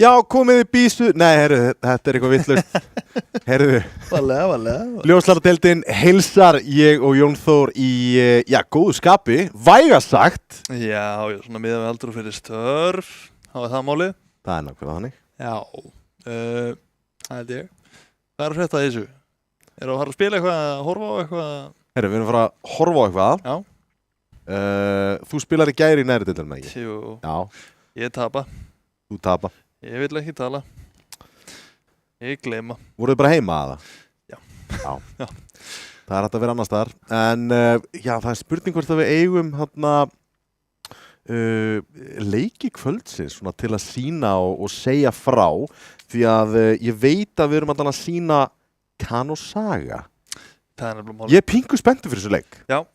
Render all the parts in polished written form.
Já, komið í bísu. Nei, herru, þetta eitthvað vitlaust. Herru. Valega. Ljósaradeildin heilsar ég og Jón Þór í, góðu skapi. Vægast sagt. Já, svona miðað við aldur og fyrir störf. Hafa það málið? Það nákvæmlega þannig. Já, það held ég. Hvað að frétta þessu? Eru að fara að spila eitthvað, að horfa á eitthvað? Herru, við erum að fara að horfa á eitthvað. Já. Þú spilar í gær í neðri deildinni, ekki? Jú. Já. Ég tapa. Þú tapa. Ég vil ekki tala. Ég gleyma. Voruð bara heima að það? Já. Já. Það hægt að vera annars þar. En það er spurning hvort að við eigum leiki kvöldsins svona, til að sýna og segja frá. Því að ég veit að við erum alltaf að sýna Kano Saga. Það er nefnilega málið. Ég er pingu spenntur fyrir þessu leik. Já,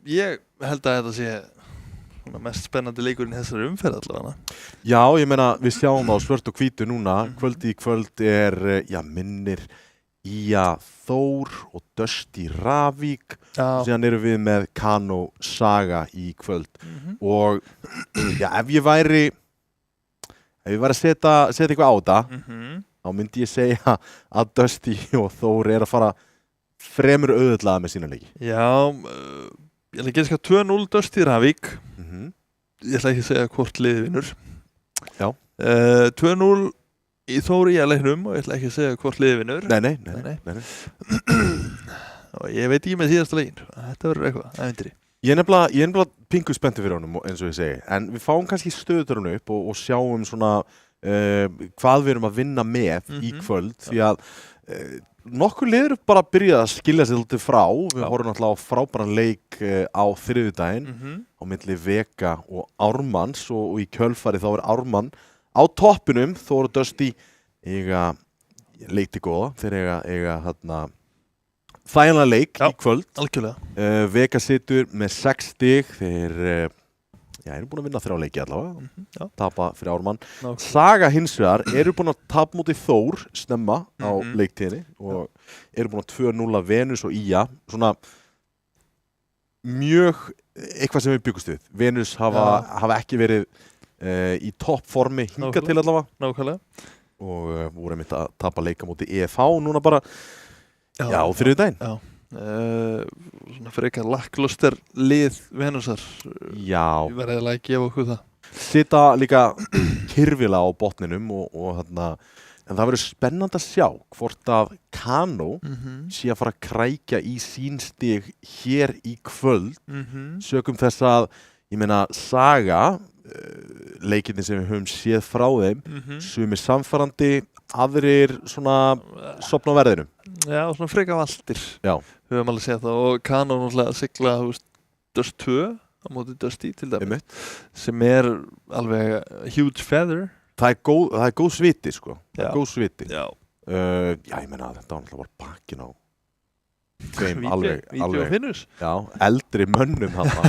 ég held að þetta sé mest spennandi leikurinn í þessari umferð allavega. Já, ég meina, við sjáum á svört og hvítu núna. Kvöldi í kvöld er, minnir Ía Þór og Dusty Ravík. Og síðan erum við með Kano Saga í kvöld. Og ef ég væri að setja eitthvað á það, þá myndi ég segja að Dusty og Þór er að fara fremur auðvitað með sína leiki. Já, ég ætla ekki að segja 2-0 Dusty Ravík. Ég ætla ekki að segja hvort liðið vinnur. Já. 2-0 í Þóri í leiknum og ég ætla ekki að segja hvort liðið vinnur. Nei. Og ég veit ekki með síðasta leikin. Þetta verður eitthvað, ævintýri. Ég er nefnilega pingu spenntur fyrir honum, eins og ég segi. En við fáum kannski stöðutur hann upp og sjáum svona hvað við erum að vinna með í kvöld. Því að nokkur liður bara byrjað að skilja sig svolítið frá. Við horfum náttúrulega á frábæran leik á þriðjudaginn á milli Vega og Ármanns og í kjölfari þá er Ármann á toppinum. Þór og Dusty eiga leikti góða. Þeir eiga þægilega leik í kvöld. Algjörlega. Vega situr með 6 stig. Þeir eru búin að vinna 3 leiki allavega. Tapa fyrir Ármann. Saga hins vegar eru búin að tapa móti Þór snemma á leiktíðinni og eru búin að 2-0 Venus og Ía. Svona mjög eitthvað sem við byggust við. Venus hafa ekki verið í toppformi hingað til allavega. Nákvæmlega. Og voru einmitt að tapa leika móti EFH núna bara á þriðjudaginn. Já. Svona frekar lakkluster lið Venusar. Já. Ég verði að gefa okkur það. Sita líka kyrfilega á botninum en það verður spennandi að sjá hvort að Kano sé að fara að krækja í sín stig hér í kvöld. Sökum þess að, ég meina, Saga leikirnir sem við höfum séð frá þeim sumir samfærandi, aðrir svona sofna á verðinum. Já, svona frekar valtir. Já. Við höfum alveg séð það og Kano náttúrulega að sigla Dust 2 á móti Dusty til dæmis. Sem er alveg huge feather. Það er góð sviti, sko. Það er góð sviti. Já. Ég meina að þetta var náttúrulega bara bakkin á tveim alveg. Vídeó finnus. Já, eldri mönnum þarna.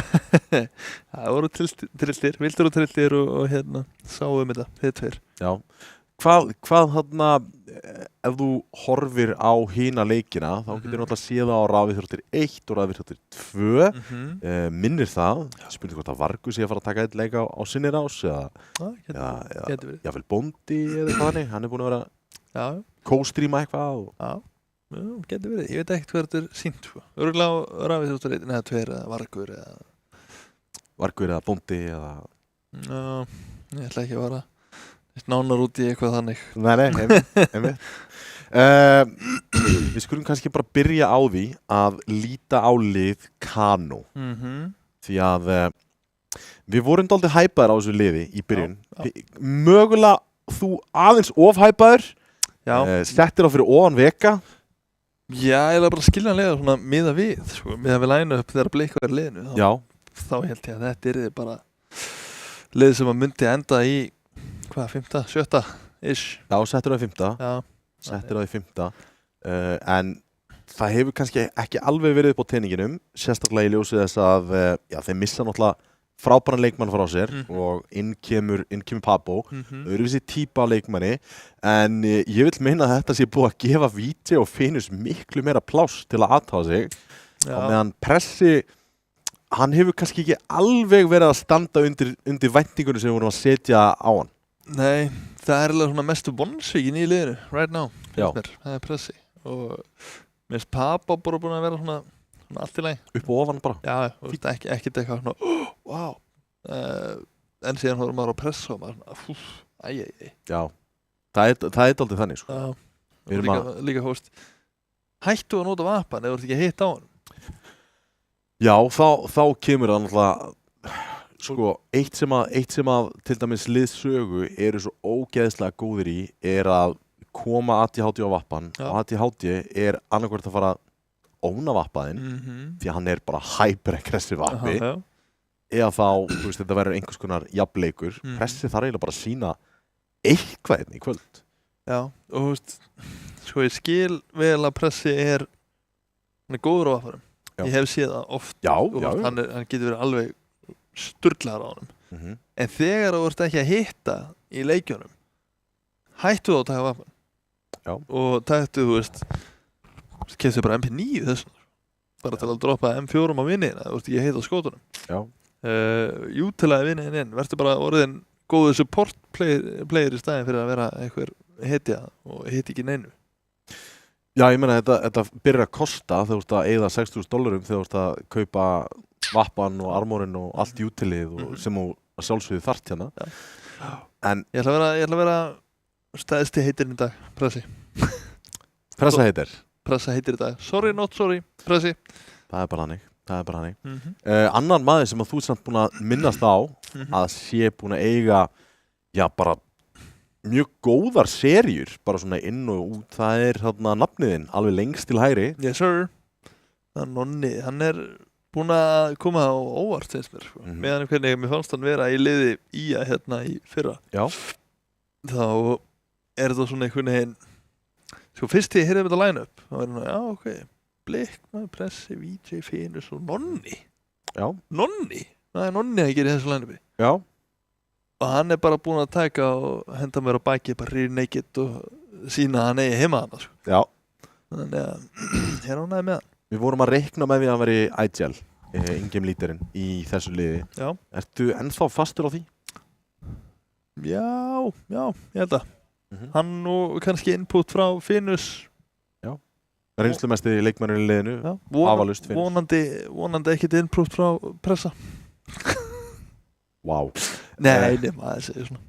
Það voru trilltir, vildur og trilltir og sáum þetta, þið tveir. Já. Hvað ef þú horfir á hina leikina, þá getur náttúrulega séð á Rafíþróttir 1 og Rafíþróttir 2. Minnir það, spurning hvort að Vargu sé að fara að taka eitt leika á sinni rás eða jafnvel Bóndi eða hvað hann er búin að vera co-streama eitthvað. Já, getur verið. Ég veit ekkert hvað þetta er sýnt. Örugglega á Rafíþróttir 1 eða 2 eða Vargur eða Bóndi eða... Já, ég ætla ekki að vara nánar út í eitthvað þannig. Nei. Við skulum kannski bara byrja á því að líta á lið Kano. Því að við vorum dálítið hæpaðir á þessu liði í byrjun. Mögulega þú aðeins ofhæpaður. Settir á fyrir ofan Vega. Já, ég er bara skiljanlega svona miða við. Miða við line up þegar Bleik var í liðinu. Þá held ég að þetta er bara lið sem að myndi enda í 5., 7. ish. Já, settir á í 5. Settir á í 5. En það hefur kannski ekki alveg verið upp á teininginum, sérstaklega í ljósið þess að þeir missa náttúrulega frábæran leikmann frá sér og inn kemur Pabbo, öðruvísi típa leikmanni, en ég vil meina að þetta sé búið að gefa Víti og Finnus miklu meira pláss til að aðtáða sig. Og meðan Pressi, hann hefur kannski ekki alveg verið að standa undir væntingunum sem við vorum að setja á hann. Nei, það alveg svona mestu vonsvíkin í liðinu right now, Já. finnst mér, það pressi og mér finnst Papa bara búin að vera svona allt í lagi. Upp og ofan bara. Já, þú veist, ekkert eitthvað svona wow. En síðan horfum maður á pressa og maður svona æj. Já, það er aldrei þannig sko. Já, Við erum líka hóst hættu að nota vapan eða þú ert ekki að hitta á hann. Já, þá kemur það náttúrulega sko, eitt sem að til dæmis liðsögu eru svo ógeðslega góðir í er að koma ADHD á vappan Já. og ADHD er annarkvort að fara að óna vappaðinn því að hann er bara hyper-aggressiv vappi eða þá, þú veist, þetta verður einhvers konar jafnleikur, pressi þarf eiginlega bara að sína eitthvað hérna í kvöld. Já, og þú veist sko ég skil vel að pressi hann er góður á vappanum. Ég hef séð það oft. Já. Hann getur verið alveg sturlaður á honum. En þegar þú ert ekki að hitta í leikjunum hættu þá að taka vappan. Já. Og taktu, þú veist keftu bara MP9 þessum bara til að droppa M4 á vinnina, þú veist ekki að hitta á skótunum. Já. Jútilaði vinnin inn, verður bara orðin góðu support player í staðin fyrir að vera einhver hetja og hitti ekki neinu. Já, ég meina þetta byrjar að kosta þegar þú ert að eyða $6,000 þegar þú ert að kaupa vappan og armorinn og allt jútilið og sem þú sjálfsögðu þarft hérna. Já. En ég ætla að vera stæðsti heitirinn í dag, pressi. Pressa heitir? Pressa heitir í dag. Sorry, not sorry, pressi. Það er bara hannig. Annan maður sem að þú er samt búin að minnast á að sé búin að eiga bara mjög góðar seríur bara svona inn og út, það er þarna nafniðinn alveg lengst til hægri. Yes sir. Það er Nonni, hann er búin að koma á óvart finnst mér sko. Meðan hvernig mér fannst hann vera í liði hérna í fyrra. Já. Þá er þetta svona einhvern veginn sko fyrst ég heyrði þetta line-up þá var hann ok, Blikmaður, Pressi, VJ, Finus og Nonni. Já. Nonni? Það er Nonni að gera í þessu line-upi. Já. Og hann er bara búin að taka og henda mér á baki bara rear naked og sína að hann eigi heima hann sko. Já. Þannig að ég er ánægður með hann. Við vorum að reikna með því að hann væri IGL, in-game líderinn í þessu liði. Já. Ertu ennþá fastur á því? Já, ég held að. Hann og kannski input frá Finus. Já. Reynslumesti leikmannurinn í liðinu. Já. Afalust Finus. Vonandi ekkert input frá Pressa. Vá. Nei, maður segir svona.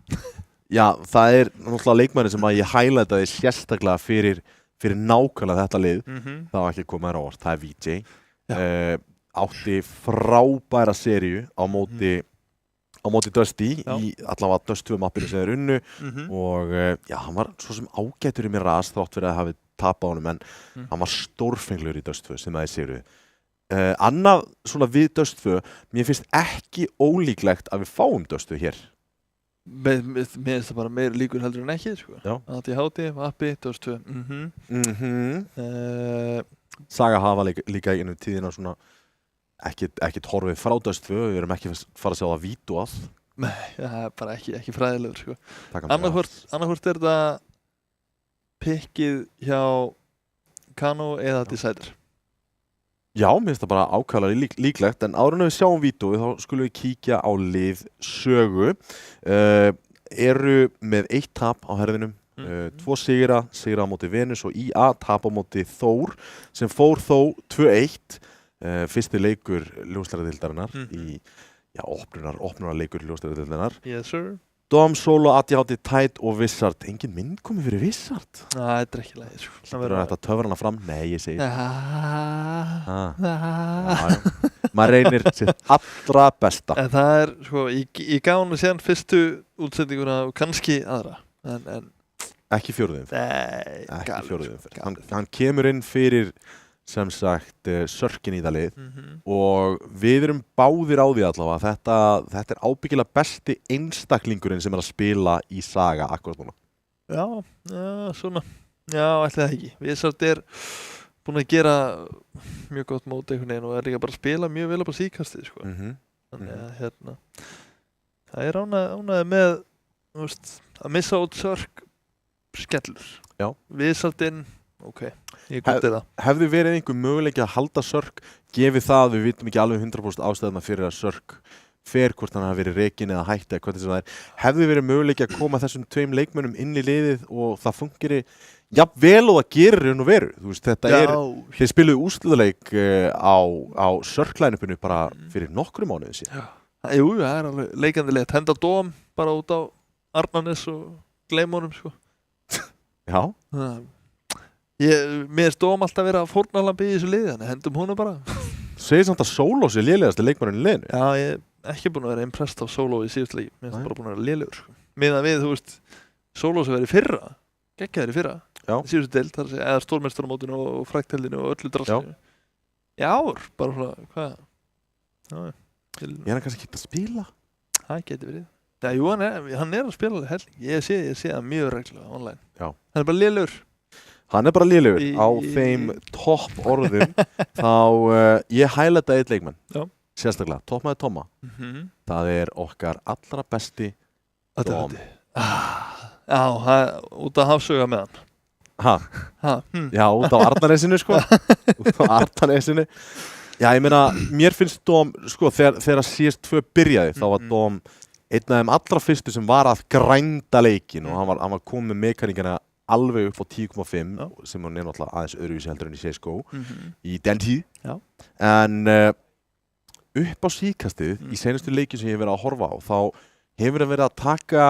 Já, það er náttúrulega leikmannir sem að ég highlightaði sérstaklega fyrir nákvæmlega þetta lið. Það var ekki komið þér á orð, það er VJ. Átti frábæra seríu á móti Dusty í allavega Dust 2 mappinu sem þeir unnu og hann var svo sem ágætur í mér ras þrátt fyrir að hafi tapað honum en hann var stórfenglur í Dust 2 sem það er seríu. Annað svona við Dust 2, mér finnst ekki ólíklegt að við fáum Dust 2 hér. Mér finnst það bara meira líkur heldur en ekki, sko. Já. ADHD, Vappi, Dust 2. Saga hafa líka í ennum tíðina svona ekkert horfið frá Dust 2, við erum ekki fara að sjá það vítu að. Nei, það er bara ekki fræðilegur, sko. Annarkvort er það pikkið hjá Kano eða Decider. Já, mér finnst það bara ákvæðlega líklegt, en áður en við sjáum vídeóið þá skulum við kíkja á lið sögu. Eru með 1 tap á herðinum, 2 sigra á móti Venus og IA tap á móti Þór, sem fór þó 2-1, fyrsti leikur ljósleiðardeildarinnar í opnunarleikur ljósleiðardeildarinnar. Yes sir. Dom, Solo, ADHD, Tide og Wizard. Engin mynd komið fyrir Wizard? Þetta er ekki leið. Það verður þetta töfra hana fram? Nei, ég segi maður reynir sitt allra besta. En það er, sko, ég gaf hann síðan fyrstu útsendinguna og kannski aðra. En ekki fjórðu umferð. Nei, ekki fjórðu umferð. Hann kemur inn fyrir sem sagt sörkin í það lið og við erum báðir á því allavega þetta er ábyggilega besti einstaklingurinn sem er að spila í Saga akkurat núna. Já, svona. Já, ætli það ekki. Wizard er búin að gera mjög gott mót einhvern veginn og er líka bara að spila mjög vel upp á síðkastið, sko. Þannig að hérna það er ánægði með, þú veist, að missa út sörk skellur. Já. Wizardinn ok, ég gottir það. Hefði verið einhver möguleiki að halda sörk, gefið það, við vitum ekki alveg 100% ástæðuna fyrir að sörk fer hvort hann hafi verið rekinn eða hætti eða hvað þess að það hefði verið möguleiki að koma þessum 2 leikmönnum inn í liðið og það fungeri jafnvel og það gerir raun og veru. Þú veist, þeir spiluðu úrslitaleik á Sörklæðinupinu bara fyrir nokkrum mánuðum síðan. Jú, það alveg leikandilega henda dóm bara út á Arnarnes og Gleimónum, sko. Já. Mér dóm alltaf vera fórnarlambi í þessu liði, þannig hendum húnu bara. Segir samt að Sólós lélegasti leikmanninn í liðinu. Já, ég er ekki búin að vera impressed af Sóló í síðustu leik. Mér er bara búin að vera lélegur, sko. Miðað við, þú veist, Sólós verið fyrra, geggjaður í fyrra. Já. Síðustu deild, þar að segja, eða stórmeistaramótinu og frækteldinu og öllu drastinu. Í ár, bara svona, hvað? Já. Ég hann kannski ekki að spila? Það geti verið. Já, jú, hann er að spila helling. Ég sé hann mjög reglulega online. Já. Hann er bara lélegur. Hann er bara lélegur. Á þeim topp orðum þá ég highlighta eitt leikmann. Já. Sérstaklega, toppmaður Tomma. Það er okkar allra besti Dom. Já, út að hafsauga með hann. Já, út á Arnarnesinu, sko. Út á Arnarnesinu. Já, ég meina, mér finnst Dom, sko, þegar CS2 byrjaði, þá var Dom einn af þeim allra fyrstu sem var að grænda leikin og hann var komið með mekaníkana alveg upp á 10,5 sem hann er náttúrulega aðeins öðruvísi heldur en í CSGO í den tíð. Já. En upp á síðkastið í senustu leiki sem ég hef verið að horfa á, þá hefur það verið að taka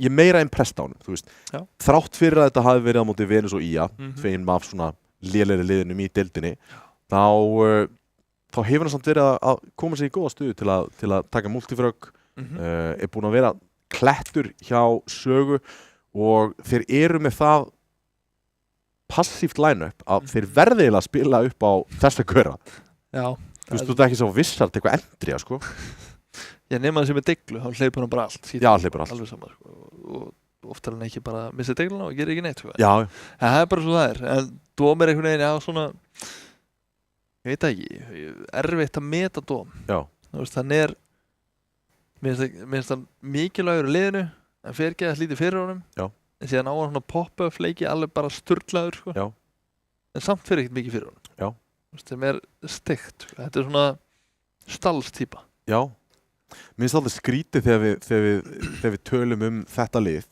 ég meira impressed á honum, þú veist. Já. Þrátt fyrir að þetta hafi verið á móti Venus og IA, tveginn af svona lélegri liðinum í deildinni, þá hefur hann samt verið að koma sér í góða stuðu til að taka multifrögg, er búin að vera klettur hjá Sögu og þeir eru með það passíft line-up að þeir verði eiginlega að spila upp á þessa göra. Já. Þú veist, þú ert ekki svo vissart eitthvað endri, sko. Ég nema þessi með deglu, þá hleypur hann bara allt. Já, hleypur allt. Alveg saman, sko. Og ofta er hann ekki bara að missa degluna og gerir ekki neitt, sko. Já. Það er bara svo það er. En Dóm er einhvern veginn, já, svona, ég veit ekki, erfitt að meta Dóm. Já. Þú veist, hann er, mér finnst hann mikilvægur í liðinu, hann fer ekki að lítið fyrir honum. Já. En síðan á hann svona pop-up leiki alveg bara sturlaður, sko. Já. En samt fer ekkert mikið fyrir honum. Já. Þú veist, þeim er steikt, sko. Þetta er svona stallstýpa. Já. Mér finnst alltaf skrítið þegar við tölum þetta lið,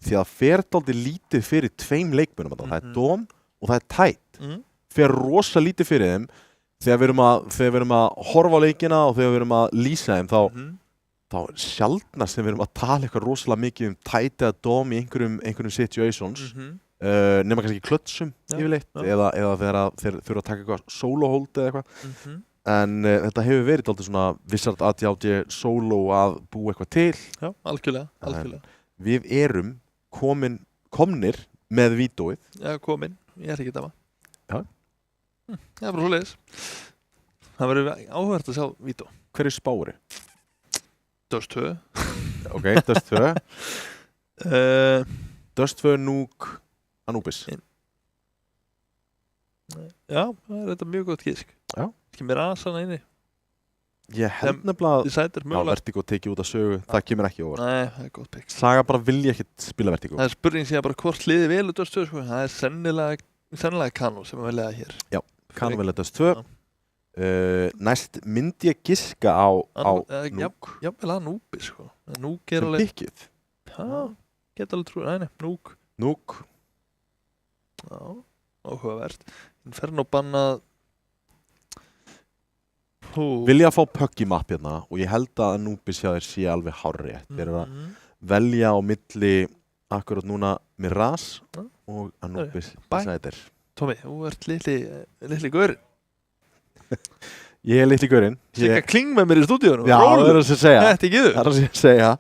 því að fer dálítið lítið fyrir 2 leikmönnum. Það er Dóm og það er Tætt. Fer rosa lítið fyrir þeim þegar við erum að horfa á leikina og þegar við erum að lýsa þeim, þá sjaldnast sem við erum að tala eitthvað rosalega mikið Tætt eða Dóm í einhverjum situations, nema kannski klötsum yfirleitt, eða þegar þeir þurfa að taka eitthvað solo-hold eða eitthvað. En þetta hefur verið alltaf svona Wizard ADHD solo að búa eitthvað til. Já, algjörlega. Við erum komnir með vídeóið. Já, komin. Ég er ekki dama. Já. Það er bara svo leiðis. Það verður áhugavert að sjá vídeó. Hver er spári? Dust 2. Ok, Dust 2. Dust 2, Nuke, Anubis. Já, það er þetta mjög gott gísk. Já. Kemur Asana inni. Ég held nefnilega að Vertigo tekið út af Sögu. Það kemur ekki óvart. Nei, það er gott pick. Saga bara vilja ekkert spila Vertigo. Það er spurning sem bara hvort liði vel Dust 2, sko. Það er sennilega Kano sem er veljaða hér. Já, Kano veljaða Dust 2. Næst myndi ég giska á Nuke. Já, vel að Anubis, sko. Nuke er alveg... Sem pickið? Já, geta alveg trúið. Nei, Nuke. Nuke. Já, áhugavert. Inferno bannað. Vilja að fá Puggy map hérna og ég held að Anubis hjá þér sé alveg hárrétt. Þeir eru að velja á milli akkurat núna Mirage og Anubis Decider. Tommy, þú ert litli gaurinn. Ég er litli gaurinn. Sigga Kling með mér í stúdíunum. Já, það er það sem segja. Þetta ekki þau. Það er það sem segja.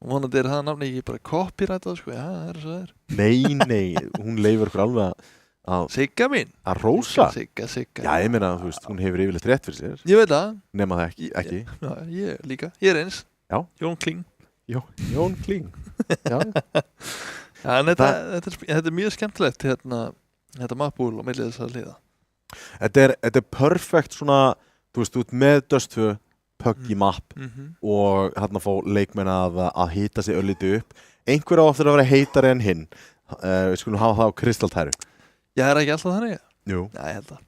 Og vonandi er það nafni ekki bara copyrightað, sko. Já, það er svo það er. Nei, hún leifur okkur alveg að Sigga mín. Að rósa? Sigga. Já, ég meina, þú veist, hún hefur yfirleitt rétt fyrir sér. Ég veit það. Nema það ekki. Já, ég líka. Ég er eins. Já. Jón Kling. Jón Kling. Já. Já, en þetta er mjög skemmtilegt, þetta mapbúl og millið þess að liða. Þetta er perfekt svona, þú veist, út með Dust 2, Puggy map og hérna fá leikmenn að hita sig örlítið upp. Einhver á aftur að vera heitari en hinn. Við skulum hafa það á kristaltæru. Já, er ekki alltaf þannig? Jú. Já, ég held það.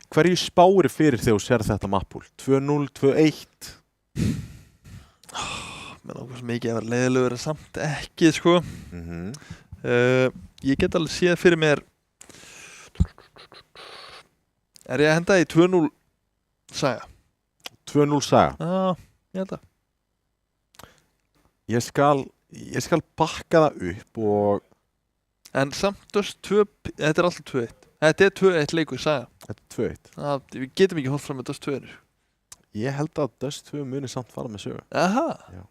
Hverju spáir fyrir þegar þú sér þetta mappúl? 2-0, 2-1? Mér langar svo mikið að vera leiðilegur en samt ekki, sko. Ég get alveg séð fyrir mér. Er ég að henda í 2-0 Saga? 2-0 Saga? Já, ég held að. Ég skal bakka það upp og... En samt Dust 2, þetta alltaf 2-1. Þetta 2-1 leikur Saga. Þetta 2-1. Við getum ekki hótt fram með Dust 2. Ég held að Dust 2 muni samt fara með sögu. Aha. Já.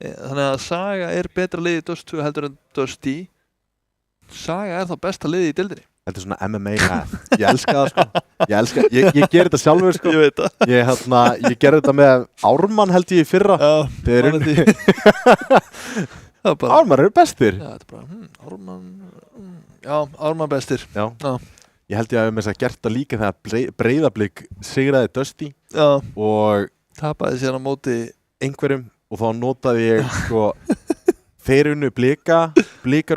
Þannig að Saga betra liði í Dust 2 heldur en Dust í. Saga þá besta liði í deildinni. Þetta svona MMA math. Ég elska það, sko. Ég ger þetta sjálfur, sko. Ég veit það. Ég ger þetta með Ármann, held ég, í fyrra. Já, Ármann eru bestir. Já, þetta bara, Ármann... Já, Ármann bestir. Já. Ég held ég að við með þess að gert það líka þegar Breiðablik sigraði Dusty. Já. Og... tapaði sér á móti einhverjum og þá notaði ég, sko... Þeir unnu Blikar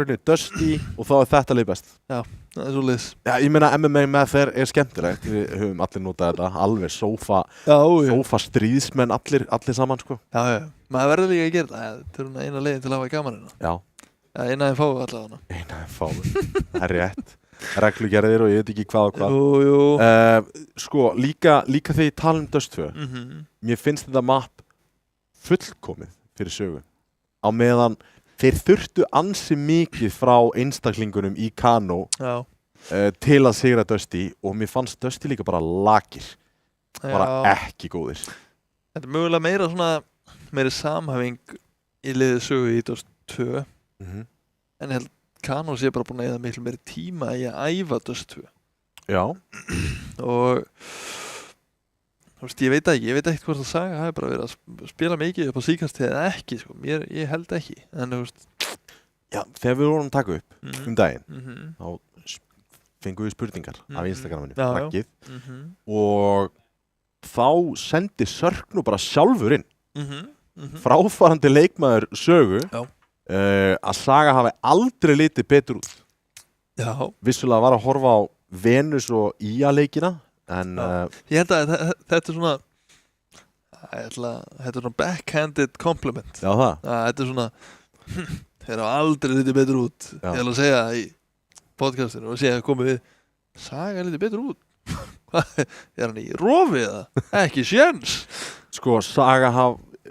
unnu Dusty og þá þetta leið best. Já, það svo liðs. Já, ég meina MMA með þeir skemmtilegt. Við höfum allir notað þetta, alveg sófa stríðsmenn, allir saman, sko. Já. Maður verður líka að gera það. Þetta er eina leiðin til að hafa gaman. Já. Eina en fáu allavega. Eina en fáu. Það er rétt. Reglugerðir og ég veit ekki hvað og hvað. Jú. Sko, líka þegar ég tala Dust 2. Mér finnst þetta mapp fullkomið fyrir sögu. Á meðan þeir þurftu ansi mikið frá einstaklingunum í Kano til að sigra Dusty og mér fannst Dusty líka bara lakir. Bara ekki góðir. Þetta mögulega meiri samhæfing í liðið sögu í Dust 2. En ég held Kano sé bara búin að eyða miklu meiri tíma í að æfa Dust 2. Já. Og ég veit ekki hvort að Saga hafi bara verið að spila mikið upp á síkast eða ekki, sko. Ég held ekki. En já, þegar við vorum að taka upp daginn, þá fengum við spurningar af Instagraminu, rakkið, og þá sendi Sörknú bara sjálfur inn, fráfarandi leikmaður sögu, að Saga hafi aldrei litið betur út. Já. Vissulega var að horfa á Venus og Ía leikina, en ég held að þetta er svona backhanded compliment. Já, það. Þetta er svona þeir hafa aldrei litið betur út. Ég ætla að segja í podcastinu og segja að komið við Saga litið betur út. Er hann í rofi eða? Ekki séns. Sko, Saga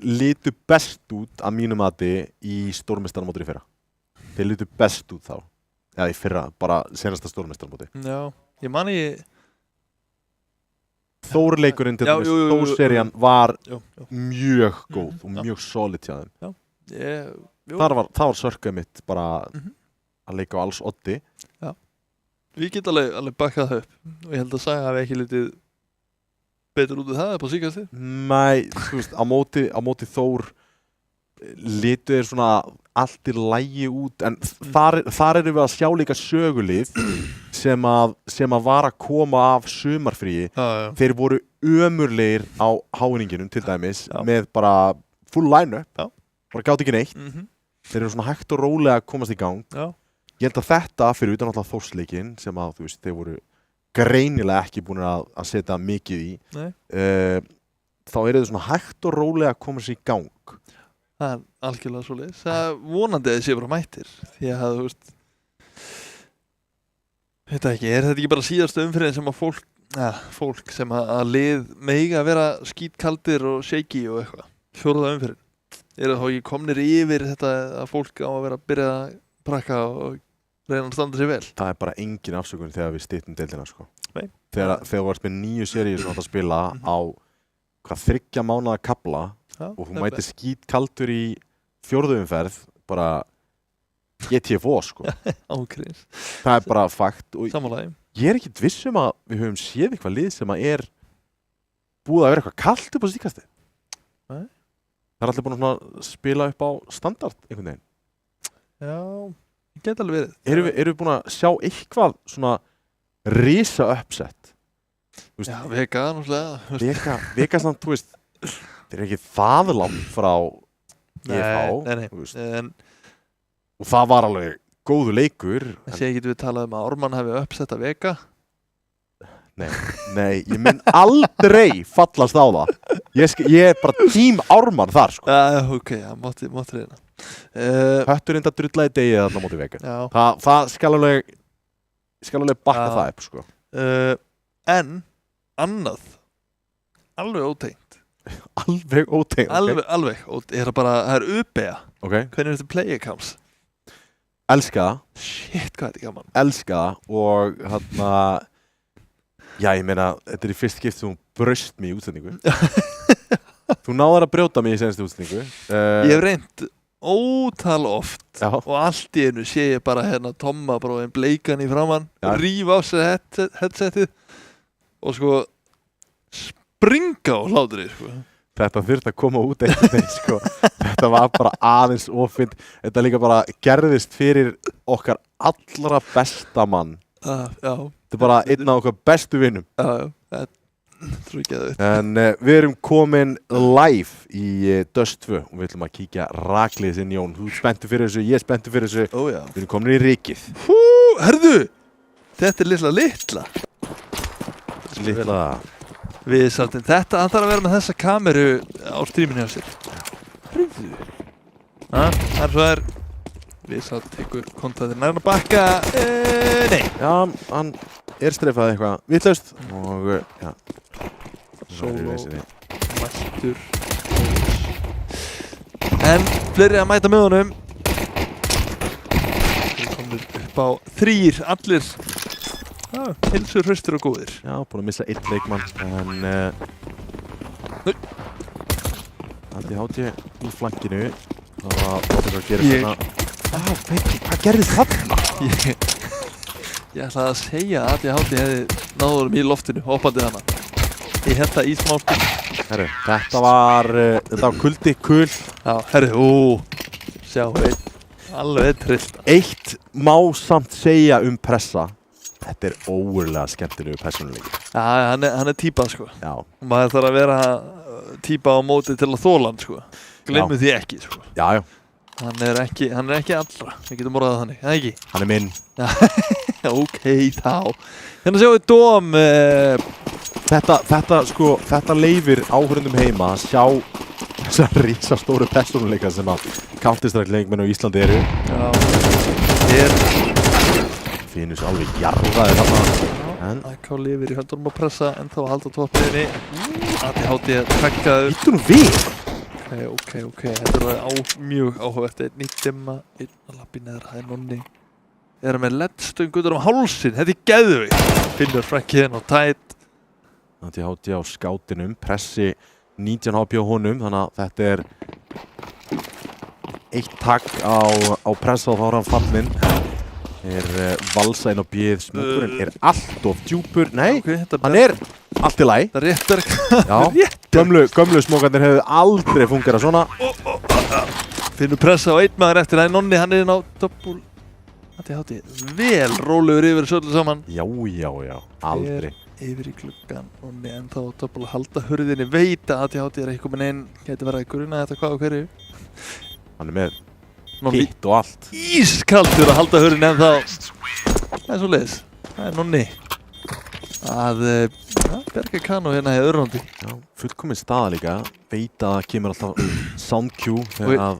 litu best út að mínum mati í stórmeistaramótinu í fyrra. Þeir litu best út þá. Já, í fyrra, bara senasta stórmeistaramóti. Já, ég man í Þórleikurinn til dæmis, Þórserían var mjög góð og mjög solid hjá þeim. Það var Sörkað mitt bara að leika á alls oddi. Já. Við getum alveg bakkað það upp og ég held að Saga hafi ekki litið betur út af það upp á síkastið. Nei, þú veist, á móti Þór litu þeir svona allt í lagi út, en þar erum við að sjá líka sögulið sem að var að koma af sumarfríi. Þeir voru ömurlegir á háninginum til dæmis með bara full line-up, bara gátt ekki neitt. Þeir eru svona hægt og rólega að komast í gang. Ég held að þetta, fyrir utan alltaf Þórsleikinn sem að þú veist, þeir voru greinilega ekki búin að setja mikið í, þá eru þeir svona hægt og rólega að komast í gang. Það er algjörlega svoleiðis. Það vonandi að þessi bara mættir. Því að þú veist, veit ekki, er þetta ekki bara síðastu umfyrir sem að fólk sem að lið mega að vera skítkaldir og shaky og eitthvað. Fjórða umfyrir. Eru þá ekki komnir yfir þetta að fólk á að vera að byrja að prakka og reyna að standa sér vel? Það er bara engin afsökun þegar við styttum deildina, sko. Nei. Þegar þú varst með 9 seríur sem átt að spila á 3 mánaða kafla og þú mæti skítkaldur í 4. umferð, bara GTFO, sko. Ákveðins. Það er bara fakt. Sammálaði. Ég er ekkert viss að við höfum séð eitthvað lið sem að er búið að vera eitthvað kalt upp á síkasti. Nei. Það er allir búin að spila upp á standard einhvern veginn. Já, ég get alveg verið. Erum við búin að sjá eitthvað svona risa uppsett? Já, Vega, náttúrulega. Vega samt, þú veist, þeir eru ekki það langt frá EFH. Nei. Og það var alveg góðu leikur. Þessi getur við talað að Ármann hefði uppsett að Vega. Nei, ég mun aldrei fallast á það. Ég bara tím Ármann þar, sko. Ok, mátti reyna. Höttur enda drullaði degið þarna móti Vegan. Já. Það skal alveg bakka það upp, sko. En, annað, alveg ótengt. Alveg ótengt, ok. Alveg, það er UBA. Ok. Hvernig er þetta play accounts? Elska það. Shit, hvað er þetta gaman. Elska það og þarna, já, ég meina, þetta er í fyrst skipti sem hún braust mig í útsendingu. Þú náðar að brjóta mig í senstu útsendingu. Ég hef reynt ótal oft Já. og allt í einu sé ég bara Tomma bróðin bleikan í framann og rífa á sig headsetið og sko springa á hlátri, sko. Þetta þurfti að koma út einhvern veginn, sko. Þetta var bara aðeins ofinn. Þetta líka bara gerðist fyrir okkar allra besta mann. Já. Þetta er bara einn af okkar bestu vinnum. Já, trú ekki að þetta. En við erum komin live í Dust 2 og við ætlum að kíkja rakleiðis inn, Jón. Þú er spenntur fyrir þessu, ég er spenntur fyrir þessu. Ó, já. Við erum komin í rykið. Herðu! Þetta er litla. Litla. Við sattum þetta, hann þarf að vera með þessa kameru á stríminu hjá sér. Hrifðu. Þar svo við sattum ykkur kontaðir nærna bakka. Nei. Já, hann streifaði eitthvað vitlaust og, já. Solo, mættur. En fleiri að mæta með honum. Við komum upp á 3, allir. Hilsur, hraustur og góðir. Já, búin að missa 1 leikmann, en Hátti í flankinu. Það var að gera svona. Hvað gerðist þarna? Ég ætlaði að segja að Hátti hefði náður í loftinu, hoppandi hana. Ég held það í smáltu. Herru, þetta var kuldi, kul. Já, herru, sjá, alveg trillt. Eitt má samt segja Pressa. Þetta er ógurlega skemmtilegu persónuleiki. Já, hann er típa, sko. Já. Maður þarf að vera típa á móti til að þóla hann, sko. Gleymum því ekki, sko. Já. Hann er ekki allra. Við getum orðað þannig, það ekki? Hann er minn. Ok, þá. Hérna sjáum við Dóm. Þetta leifir áhörundum heima að sjá þessar rísastóru persónuleika sem að Counter-Strike-leikmenn á Íslandi eru. Já. Finnus alveg jarðaði þarna. AK lifir í höndunum að pressa en þá að halda toppiðinni. Hátti að trekkaður. Hittu nú við! Ok. Þetta er mjög áhugavert. Einn í dimma, einn að lappi neðra. Það er nonni. Er með LED-stöngutur hálsinn. Þetta er geðveikt. Finnur frekkiðinn og tætt. Hátti á skátinum. Pressi 19 HP á honum. Þannig að þetta er eitt takk á pressa og þá er hann fallinn. Valsa inn á bíð, smúkurinn allt of djúpur. Nei, hann allt í lagi. Það réttar. Já, gömlu smókarnir hefðu aldrei fungerað svona. Finnur pressa á einn maður eftir. Nonni, hann inn á doppul. Hátti, vel rólegur yfir þessu öllu saman. Já, aldrei. Yfir í klukkan, Nonni ennþá á doppul að halda hurðinni. Veit að Hátti ekki komin inn. Gæti verið að gruna þetta hvað og hverju. Hann er með hitt og allt. Ískaldur að halda hurðinni ennþá. Það er svo leiðis. Það er Nonni. Að berga Kano hérna í Örlandi. Já, fullkomin staða líka. Veit að það kemur alltaf sound cue þegar að...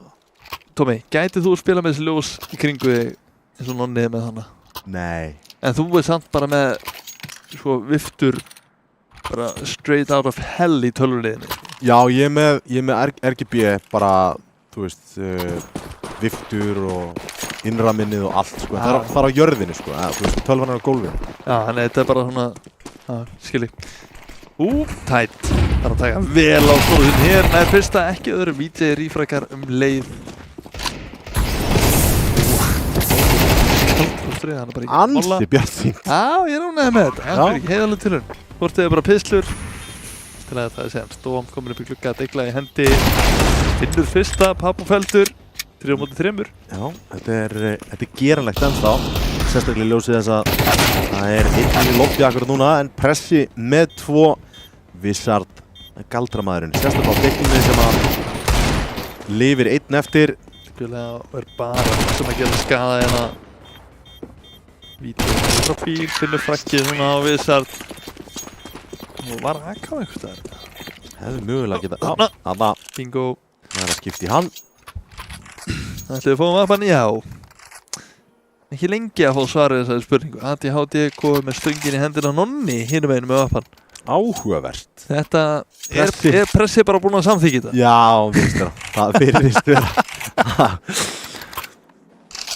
Tómi, gætið þú að spila með þessi ljós í kringu þig eins og Nonni með hana? Nei. En þú er samt bara með svo viftur bara straight out of hell í tölvuleiðinni. Já, ég er með RGB bara, þú veist, viftur og innraminnið og allt, sko. Það er á jörðinni, sko. Þú veist, tölvan er á gólfinu. Já, þannig þetta er bara svona, skilji. Tætt. Það er að taka vel á stóðun hér. Nei, fyrsta ekki öðru VJ rífrækar leið. Ansi bjartsýnt. Já, ég ránaði með þetta. Það er ekki heiðalega til hún. Hvort þið er bara pislur. Til að það er séðan Stóm komin upp í glugga að degla í hendi. Finnur fyrsta, Papufeldur. 3-3. Já, þetta er geranlegt ennþá. Sérstaklega ljósið þess að það er einn í lobby akkurat núna en Pressi með 2 Wizard galdramæðurinn. Sérstaklega á deglunni sem að lifir einn eftir. Spjulega er bara sem að gera skada hérna. Vídeó frá bíl, finnur frakkið svona á Wizard. Og var AK einhvers staðar? Hefði mögulega geta Þarna Bingo. Það að skipta í hann Ætlum við fáum vappan? Já. Ekki lengi að fá svarið þessari spurningu. ADHD komið með stöngin í hendina á Nonni hinum meginu með vappan. Áhugavert Þetta er pressið bara búin að samþykja þetta? Já, það virðist vera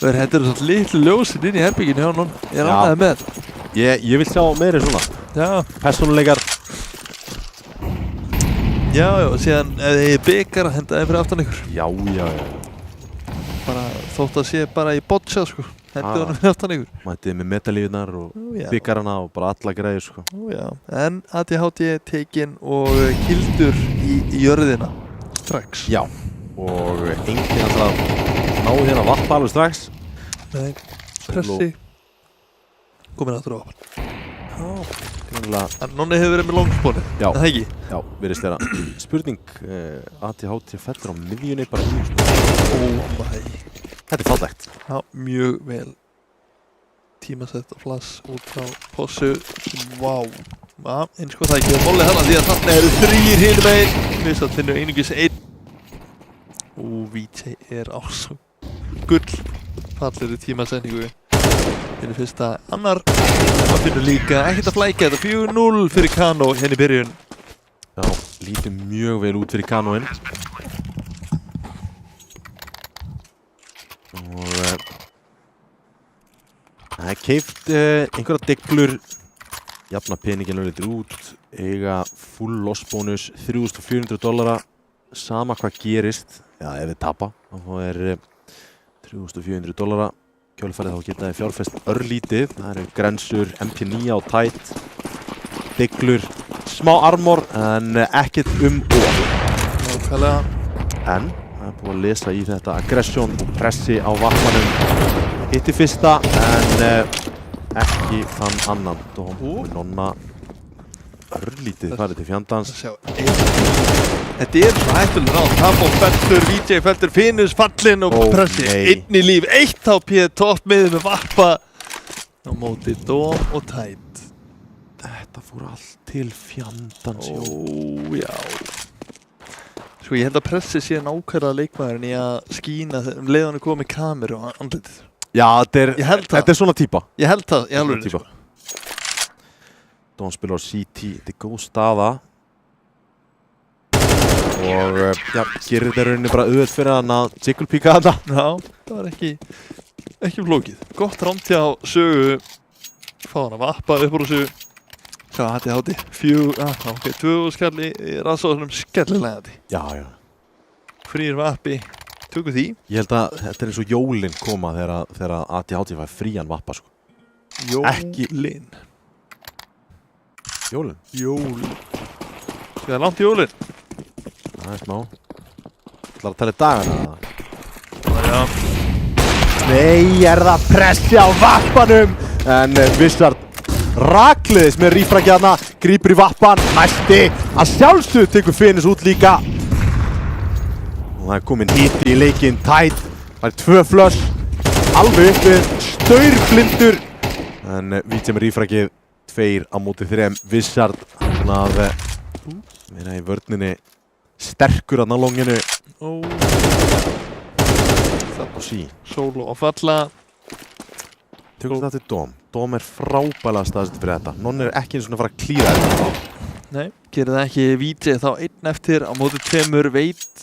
Þetta eru svona litlu ljósin inn í herbygginu hjá Nonni. Ég er ánægður með þetta. Ég vil sjá meiri svona Já. Persónuleikar Já, og síðan ef þið byggar að henda þeim fyrir aftan ykkur. Já Bara þótt að sé bara í boccia sko. Hendið honum fyrir aftan ykkur. Mætið með metalífunar og byggarana og bara alla græður sko. En ADHD tekin og kildur í jörðina strax. Já, og enginn alltaf náðu hérna vappa alveg strax. Nei, pressi. Komin aftur á vappan. Nonni hefur verið með longspóni, en það ekki? Já, virðist vera. Spurning, ADHD fellur á miðjunni bara í sko. Þetta er fallegt. Já, mjög vel tímasett og flass út frá possu. Vá. Já, eins og það ekki er mólið hana því að þarna eru 3 hinum megin. Við satt finnum einungis 1. VJ er ásum gull. Fallir í tímasetningu. Finnur fyrsta annar. Það finnur líka ekkert að flækja þetta. 4-0 fyrir Kano henni í byrjun. Já, lítið mjög vel út fyrir Kanoinn. Og það er keypt einhverja deglur, jafna peningin auðvitað út, eiga full loss bónus, $3,400, sama hvað gerist, já ef við tapa, þá er $3,400, kjölfærið þá geta þið fjárfest örlítið, það eru grensur, MP9 á tætt, deglur, smá armor en ekkert of. Nákvæmlega. En það er búið að lesa í þetta aggression og pressi á vappanum. Hitti fyrsta en ekki þann annan. Nonna örlítið farið til fjandans. Þetta er svo hættulega ráð. Kamo fellur, VJ fellur, Finus fallinn og pressi. Einn í líf, 1 HP toppmiðið með vappa. Á móti Dóm og Tætt. Þetta fór allt til fjandans. Já. Sko ég held að pressi sé nákvæmlega leikmaðurinn í að skína leið hann er komið með kameru á andlitið. Já, þetta er svona típa. Ég held það, í alveg sko. Dón spilar á CT, þetta er góð staða. Og já, gerir þetta rauninni bara auðvelt fyrir hann að jigglepíka þetta. Já, það var ekki flókið. Gott rámt hjá Sögu. Fá hann að vappa upp úr Sögu. Sjá, HT. 2 skall í rannsóðunum skellilegandi. Já. Frýr vappi. Tökum því. Ég held að þetta er eins og jólinn koma þegar ADHD fær frían vappa sko. Jólinn. Jólinn? Jólinn. Það er langt í jólinn. Það er smá. Það að tala í dagana. Já. Nei, er það pressi á vappanum. En Vissard rakliðis með rífrakjaðna, grípur í vappan, næsti að sjálfsögðu tekur Finus út líka. Og það er komin hiti í leikinn, Tætt, það er 2 flöss, alveg upp við, staurblindur. En VJ með rífrakið, 2 á móti 3, Vissard, svona að vera í vörninni, sterkur að ná longinu. Það er sí. Solo og falla. Tökum þetta til Dóm. Dóm er frábælega staðsett fyrir þetta. Nonni er ekki eins og að fara að klíra þetta. Nei, gerir það ekki VJ þá 1 eftir á móti 2 veit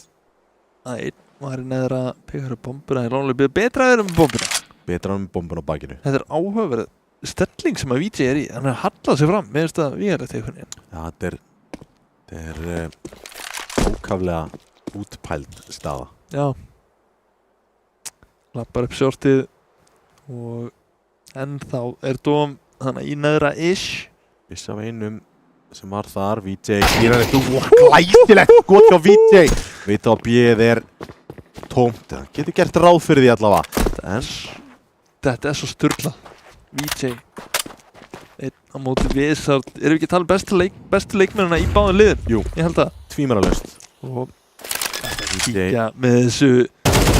að 1 var í neðra pekar upp bombuna í lónulega betra að vera með bombuna. Betra með bombuna á bakinu. Þetta er áhugaverð stelling sem að VJ er í. Hann er hallað sér fram, mér finnst það vígarlegt einhvern veginn. Já, þetta er ákaflega útpæld staða. Já. Lappar upp shortið og ennþá er Dóm þannig í neðra ish. Viss af einum sem var þar, VJ skýrar þetta glæsilegt, gott hjá VJ. Veit á B-ið er tómt, það getur gert ráð fyrir því allavega. Þetta er svo sturlað. VJ einn á móti Vissard. Erum við ekki að tala bestu leikmennina í báðum liðin? Jú, ég held það. Tvímælalaust. Og kíkja með þessu.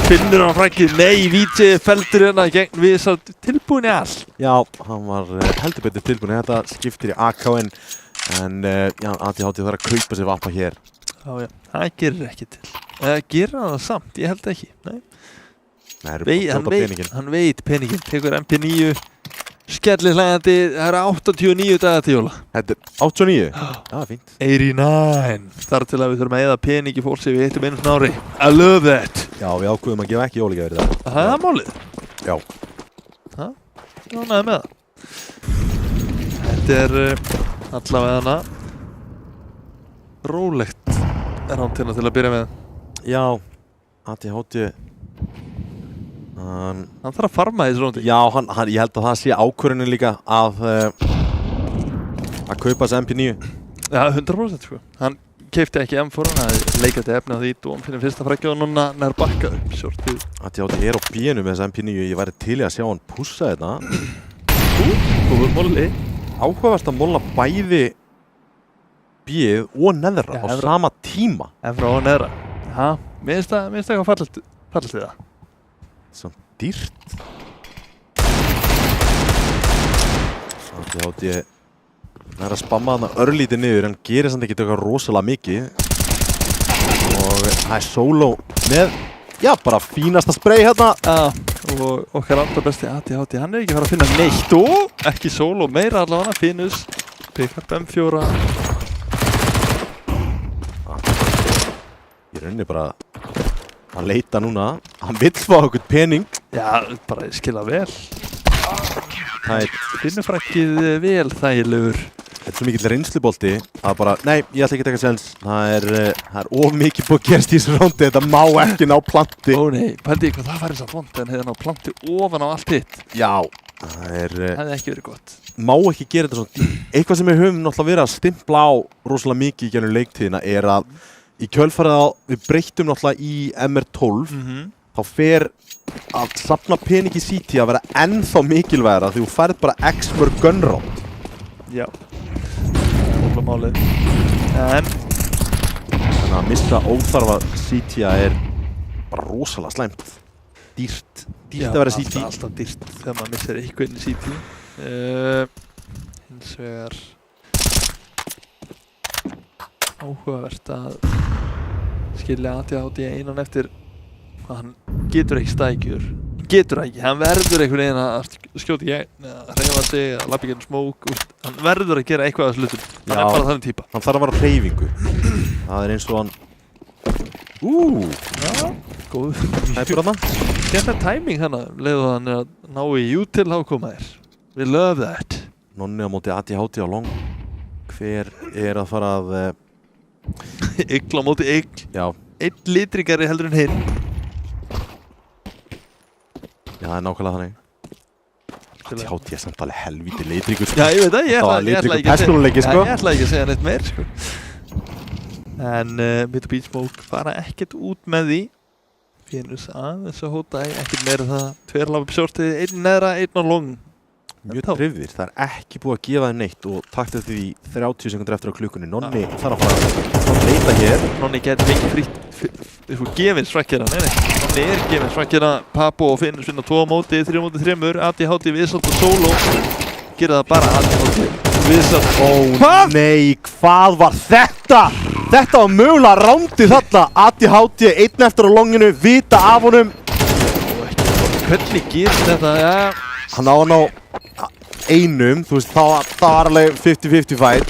Finnur hann frækið, nei, VJ feldur hérna gegn Vissard, tilbúin í allt. Já, hann var heldur betur tilbúin, þetta skiptir í AK-in. En já, ADHD þarf að kaupa sér vappa hér. Já, það gerir ekki til. Gerir hann það samt? Ég held ekki. Nei. Hann veit peningin. Tekur MP9, skellir hlægandi, það eru 89 dagar til jóla. Þetta er 89? Já, fínt. 89. Þar til að við þurfum að eyða peningi fólks ef við hittum einu svona ári. I love that. Já, við ákveðum að gefa ekki jólagjafir í dag. Það er það málið? Já. Já, næði með það. Þetta er allavega hana rólegt er hann til að byrja með. Já, ADHD hann þarf að farma í þessu róndi. Já, ég held að það sé ákvörðunin líka að kaupa þessi MP9. Já, 100% sko. Hann keipti ekki M4, hann hafði leikandi efni á því dóm fyrir fyrsta frækja og núna nær bakka upp sjórtið. ADHD er á bínu með þessi MP9, ég væri til í að sjá hann pússa þetta. Góður molli. Áhugavert að molla bæði bíð og neðra á sama tíma. Efra og neðra. Já, mér finnst það eitthvað fallegt við það. Samt dýrt. ADHD er að spamma þarna örlítið niður, hann gerir samt ekki eitthvað rosalega mikið. Og það er solo með, já, bara fínasta spray hérna. Já, og okkar allra besti ADHD, hann er ekki fara að finna neitt og ekki solo, meira allavega, Finus, pick-up M4. Ég rauninni bara að leita núna, hann vill fá okkur pening. Já, bara ég skilja vel. Það er Finnufrækkið vel þægilegur. Þetta er svo mikill reynslubolti að bara, nei, ég ætla ekki að taka sens. Það er of mikið búið að gerast í þessu róndi, þetta má ekki ná planti. Ó nei, pældi ég hvað það var þess að vond en hefði ná planti ofan á allt hitt. Já, það hefði ekki verið gott. Má ekki gera þetta svona. Eitthvað sem við höfum náttúrulega verið að stimpla á rosalega mikið í gennum leiktíðina er að í kjölfarið á, við breyttum náttúrulega í MR12, þá fer að safna pening í CT að vera ennþá mikilvægara því þú færð bara X mörg gunround. Já, það er málið. En þannig að missa óþarfa CT er bara rosalega slæmt. Dýrt að vera CT. Já, alltaf dýrt þegar maður missir eitthvað inn í CT. Hins vegar áhugavert að skilja ADHD einan eftir að hann getur ekki stækjur. Hann verður einhvern veginn að skjóta í gegn, að hreyfa sig, að lappa í gegnum smók. Hann verður að gera eitthvað af þessu hlutum. Hann er bara þannig típa. Hann þarf að vera hreyfingu. Það er eins og hann... Já, góð. Tæpur hann. Þetta er timing hana, leiðu hann að ná í jútil ákoma þér. We love that. Nonni á móti ADHD á long. Hver er að fara að... Ygl á móti ygl. Já. Einn litrigari heldur en hinn. Já, það er nákvæmlega þannig. ADHD er samt alveg helvíti litríkur. Já, ég veit það, ég ætla ekki að segja neitt meir, sko. En Mr. Beach Smoke fara ekkert út með því. Finus aðeins að hóta, ekkert meira það. 2 lapp upp sjórtið, 1 neðra, 1 á long. Mjög trefðir, það er ekki búið að gefa þeim neitt og takt eftir því 30 sekundur eftir á klukkunni. Nonni þarf að fara að leita hér. Nonni getur fengið frýtt, gefins frækkjara, nei. Nonni er gefins frækkjara, Papo og Finnus vinna 2 á móti, 3 á móti 3, ADHD, Viðsalt og Solo. Gera það bara ADHD, Viðsalt. Nei, hvað var þetta? Þetta var mögulega rándið þarna. ADHD, 1 eftir á longinu, vita af honum. Hvernig gerst þetta, já. Hann á hann á einum, þú veist, það var alveg 50-50 fight.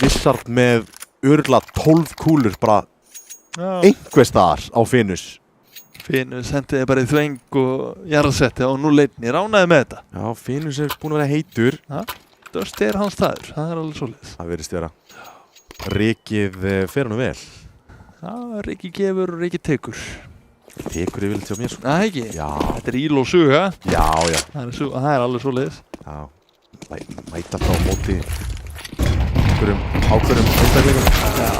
Vissart með örugglega 12 kúlur bara einhvers staðar á Finus. Finus hendiði bara í þveng og jarðsetti og nú leitni ránaði með þetta. Já, Finus er búinn að vera heitur. Dörst er hans staður, það er alveg svoleiðis. Það virðist vera. Rikið fer hann vel. Já, Riki gefur og Riki tekur. Tekur yfirleitt hjá mér, sko. Það ekki? Já. Þetta er íl og suga. Já. Það er alveg svoleiðis. Já. Mæta frá móti ákveðum einstakleikum. Já,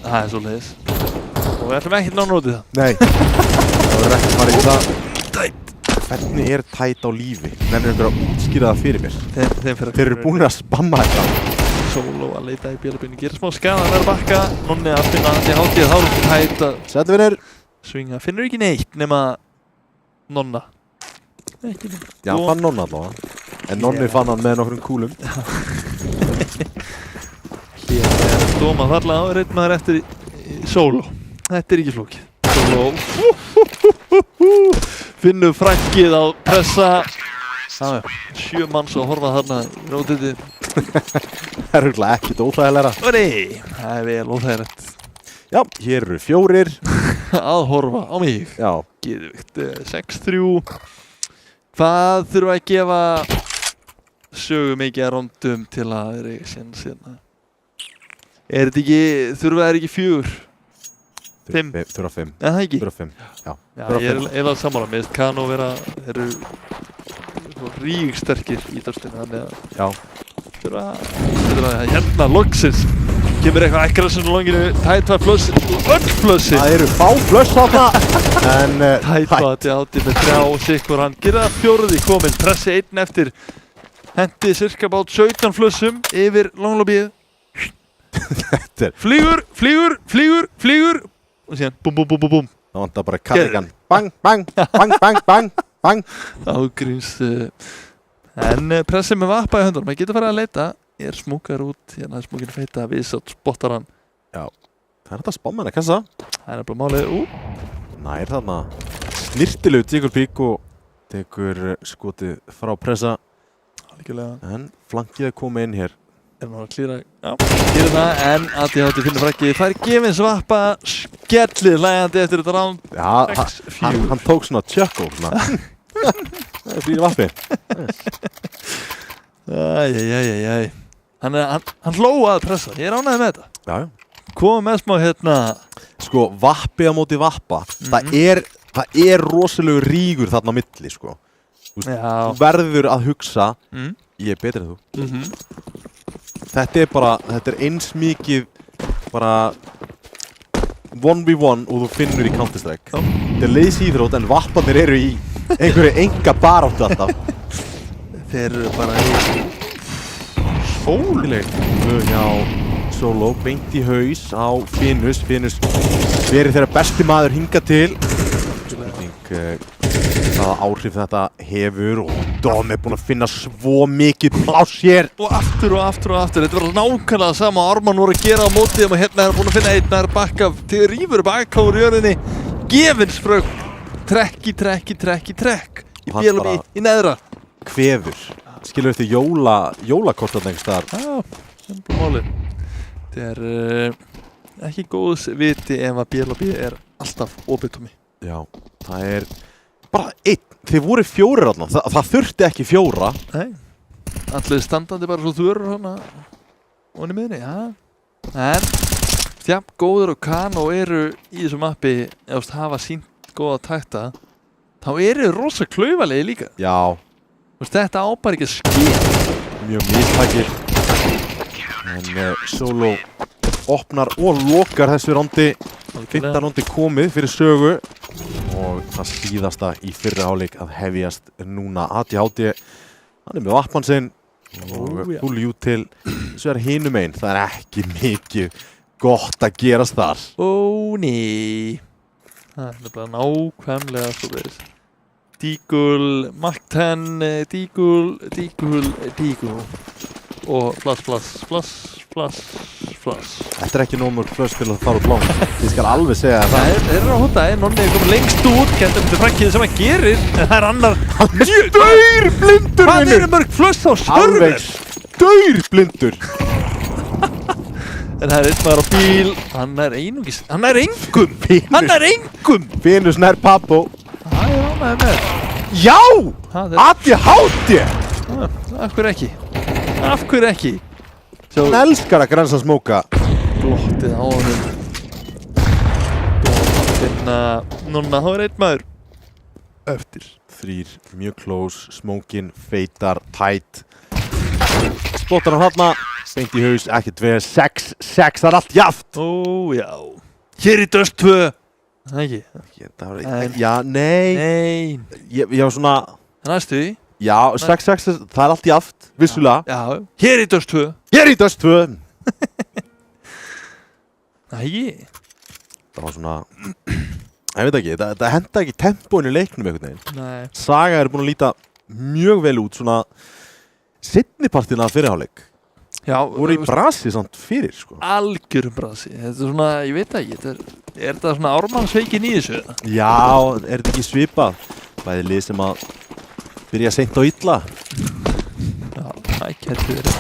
það er svoleiðis. Og við ætlum ekki ná nótið það. Nei. Það verður ekki farið í það. Tætt. Hvernig er tætt á lífi? Nennir einhver að útskýra það fyrir mér. Þeir eru búin að spamma þetta. Solo að leita í bjölubinni. Gerir smá skaða að vera bakka. Nonni að finna ADHD þá er tætt að... Sættu vinir. Svinga, finnur ekki neitt nema Nonna. Ekki neitt. Já, hann fann Nonna allavega. En Nonni fann hann með nokkrum kúlum. Dóma þarla á einn maður eftir í sóló. Þetta ekki flókið. Sóló. Finnur frakkið á pressa. 7 manns að horfa þarna í rótiti. Það örugglega ekkert óþægilegra. Nei, það vel óþægilegt. Já, hér eru 4 að horfa á mig. Já. Geðvikt 6-3. Hvað þurfa að gefa sögu mikið að rondum til að þeir eiga séns hérna? Þetta ekki, þurfa þeir ekki 4? 5? Þurfa 5. En það ekki? Þurfa 5, já. Já, ég er eiginlega sammála. Mér finnst Kano vera, þeir eru ríksterkir í dörstinu, þannig að já. Þurfa hérna loksins kemur eitthvað aggressív á longinu, Tætva flössi, öll flössi. Það eru fá flöss þarna, en Tætva átti með 3 sikkur, hann gerir það 4. kominn, pressi 1 eftir, hendi cirka bát 17 flössum yfir longlobbyið. Þetta er Flýgur og síðan búm. Það vantar bara karrigan. Bang. Ágríns. En pressið með vappa í höndunum, maður getur farið að leita, smúkar út, hérna er smúkin feita, viðsátt, spottar hann. Já, það er þetta spámenn að kassa. Það er bara málið, Nær þarna snirtilegu Tíkur Pík og tekur skotið frá pressa. Algjörlega. En flankið er komið inn hér. Er maður að klíra, gerir það, en ADHD finnur frakkið, það er gefins vappa, skellið hlægjandi eftir þetta rán. Já, hann tók svona tjökko, svona. Það er fyrir vappi. Æjæjæjæjæj. Hann hló að pressa, ég er ánægður með þetta. Já. Komum með smá hérna. Sko, vappi á móti vappa, það er rosalegu rígur þarna á milli, sko. Þú verður að hugsa, ég er betri en þú. Þetta er eins mikið bara 1v1 og þú finnur í Counter-Strike. Þetta er leiðsýþrótt en vapparnir eru í einhverju enga baráttu alltaf. Þeir eru bara sólileg. Já, Solo beint í haus á Finus. Finus verið þeirra besti maður hingað til. Spurning hvaða áhrif þetta hefur og Dom er búinn að finna svo mikið pláss hér. Og aftur. Þetta var nákvæmlega sama Ármann voru að gera á mótið og hérna er búinn að finna einn að bakka til rífur bakkávur í jörðinni. Gefinsfrögg. Trekk. Í bélum í neðra. Kvefur. Skilur eftir jólakort þarna einhvers staðar. Já, það er málið. Þetta er ekki góðs viti ef að BLB er alltaf opið. Já, það er bara 1. Þið voru 4 þarna. Það þurfti ekki 4. Nei. Allir standandi bara svo þurr hana. Onni miðni, já. En Þjafn góður og Kano eru í þessu mappi ef hafa sínt góða takta. Þá eru rosa klaufalegi líka. Já. Þetta á bara ekki að skýra. Mjög mistakir. En Solo opnar og lokar þessu rondi. 15 rondi komið fyrir sögu. Og það síðasta í fyrri hálfleik að hefjast núna. ADHD, hann er með vappan sinn. Og full util. Svo er hinum einn. Það er ekki mikið gott að gerast þar. Nei. Það er bara nákvæmlega svo verið. Dígul, Mark 10, Dígul. Og flass. Þetta er ekki nóg mörg flöss til að fara út langt. Ég skal alveg segja það. Það er á hótaði, Nonni er komið lengst út, kentum til frakkið sem hann gerir, en það er annar daurblindur. Hvað eru mörg flöss á server? Alveg daurblindur. En það er einn maður á bíl, hann er engum. Finus nær Pappo. Það er ánægði með. Já! ADHD! Af hverju ekki? Hann elskar að grensa smóka. Glottið á honum. Finna Nonna, þá er einn maður eftir. 3, mjög close, smókin, feitar, tight. Spottar hann þarna, beint í haus, ekki 2, 6, það er allt jaft. Já. Hér í döst 2. Það ekki? Já, nei. Ég var svona... Næstu því? Já, 6, það er allt jaft, vissulega. Já. Hér í döst 2. Æi. Það var svona... Ég veit ekki, það henda ekki tempóinu í leiknum einhvern veginn. Nei. Saga er búin að líta mjög vel út, svona... Seinnipartina af fyrirháleik. Já, voru í brasi samt fyrir sko. algjörum brasi. Þetta svona, ég veit ekki, er þetta svona ármannsveikin í þessu? Já, er þetta ekki svipað? Bæði lið sem að byrja seint og illa. Já, það gæti verið.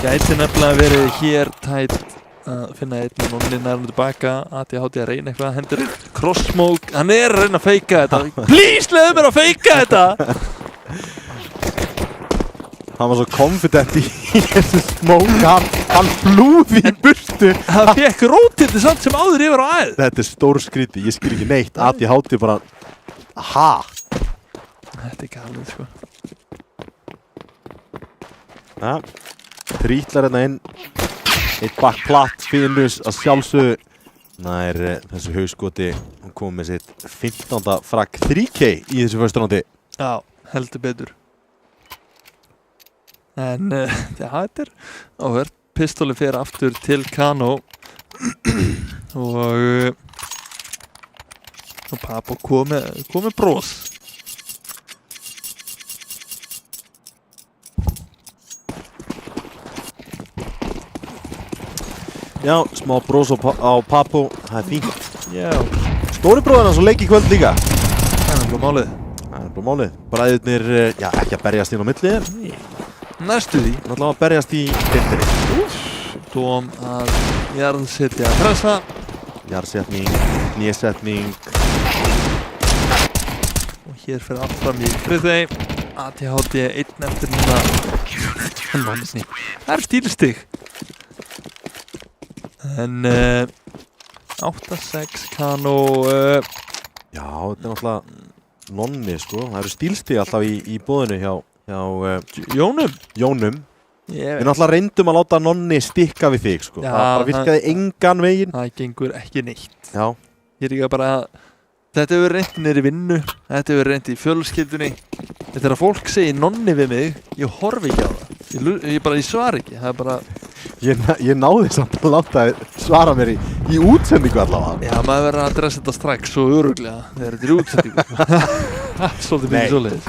Gæti nefnilega verið hér tætt að finna einn og núna nærmur tilbaka ADHD að reyna eitthvað, hendur cross-smoke, hann er að reyna að feika þetta. Please, leiðu mér að feika þetta! Hann var svo confident í þessu smoke, hann flúði í burtu. Það fekk rótindi samt sem áður yfir á æð. Þetta er stór skríti, ég skil ekki neitt. ADHD bara, aha. Þetta er galið, sko. Ja, trítlar hérna inn. Eitt backplatt, Finnus að sjálfsögðu. Nær þessu hauskoti, hann kom með sitt 15. frag 3K í þessu fyrsturándi. Já, heldur betur. En þetta er áhverð. Pistoli fer aftur til Kano og Papo komið bros. Já, smá bros á Papo, það er fínt. Já. Stóri bróðan hans og leik í kvöld líka. Það er bara málið. Bræðirnir, já, ekki að berjast inn á milli. Næstu því. Náttúrulega að berjast í deildinni. Dóm að jarðsetja pressa. Jarðsetning, nýsetning. Og hér fyrir allt fram í Friðey. ADHD einn eftir núna. Það er stílstig. En 8-6 Kano. Já, þetta er náttúrulega nonni, sko. Það eru stílstig alltaf í boðinu hjá Jónum. Við náttúrulega reyndum að láta nonni stikka við þig, sko. Það bara virkaði engan veginn. Það gengur ekki neitt. Já. Ég er líka bara að þetta hefur reynt niður í vinnu, þetta hefur reynt í fjölskyldunni. Þetta er að fólk segir nonni við mig, ég horfi ekki á það. Ég svar ekki, það er bara... Ég náði samt að láta svara mér í útsendingu allavega. Já, maður verður að dressa þetta strax og öruglega þegar þetta er í útsendingu. Svolítið mikið svoleiðis.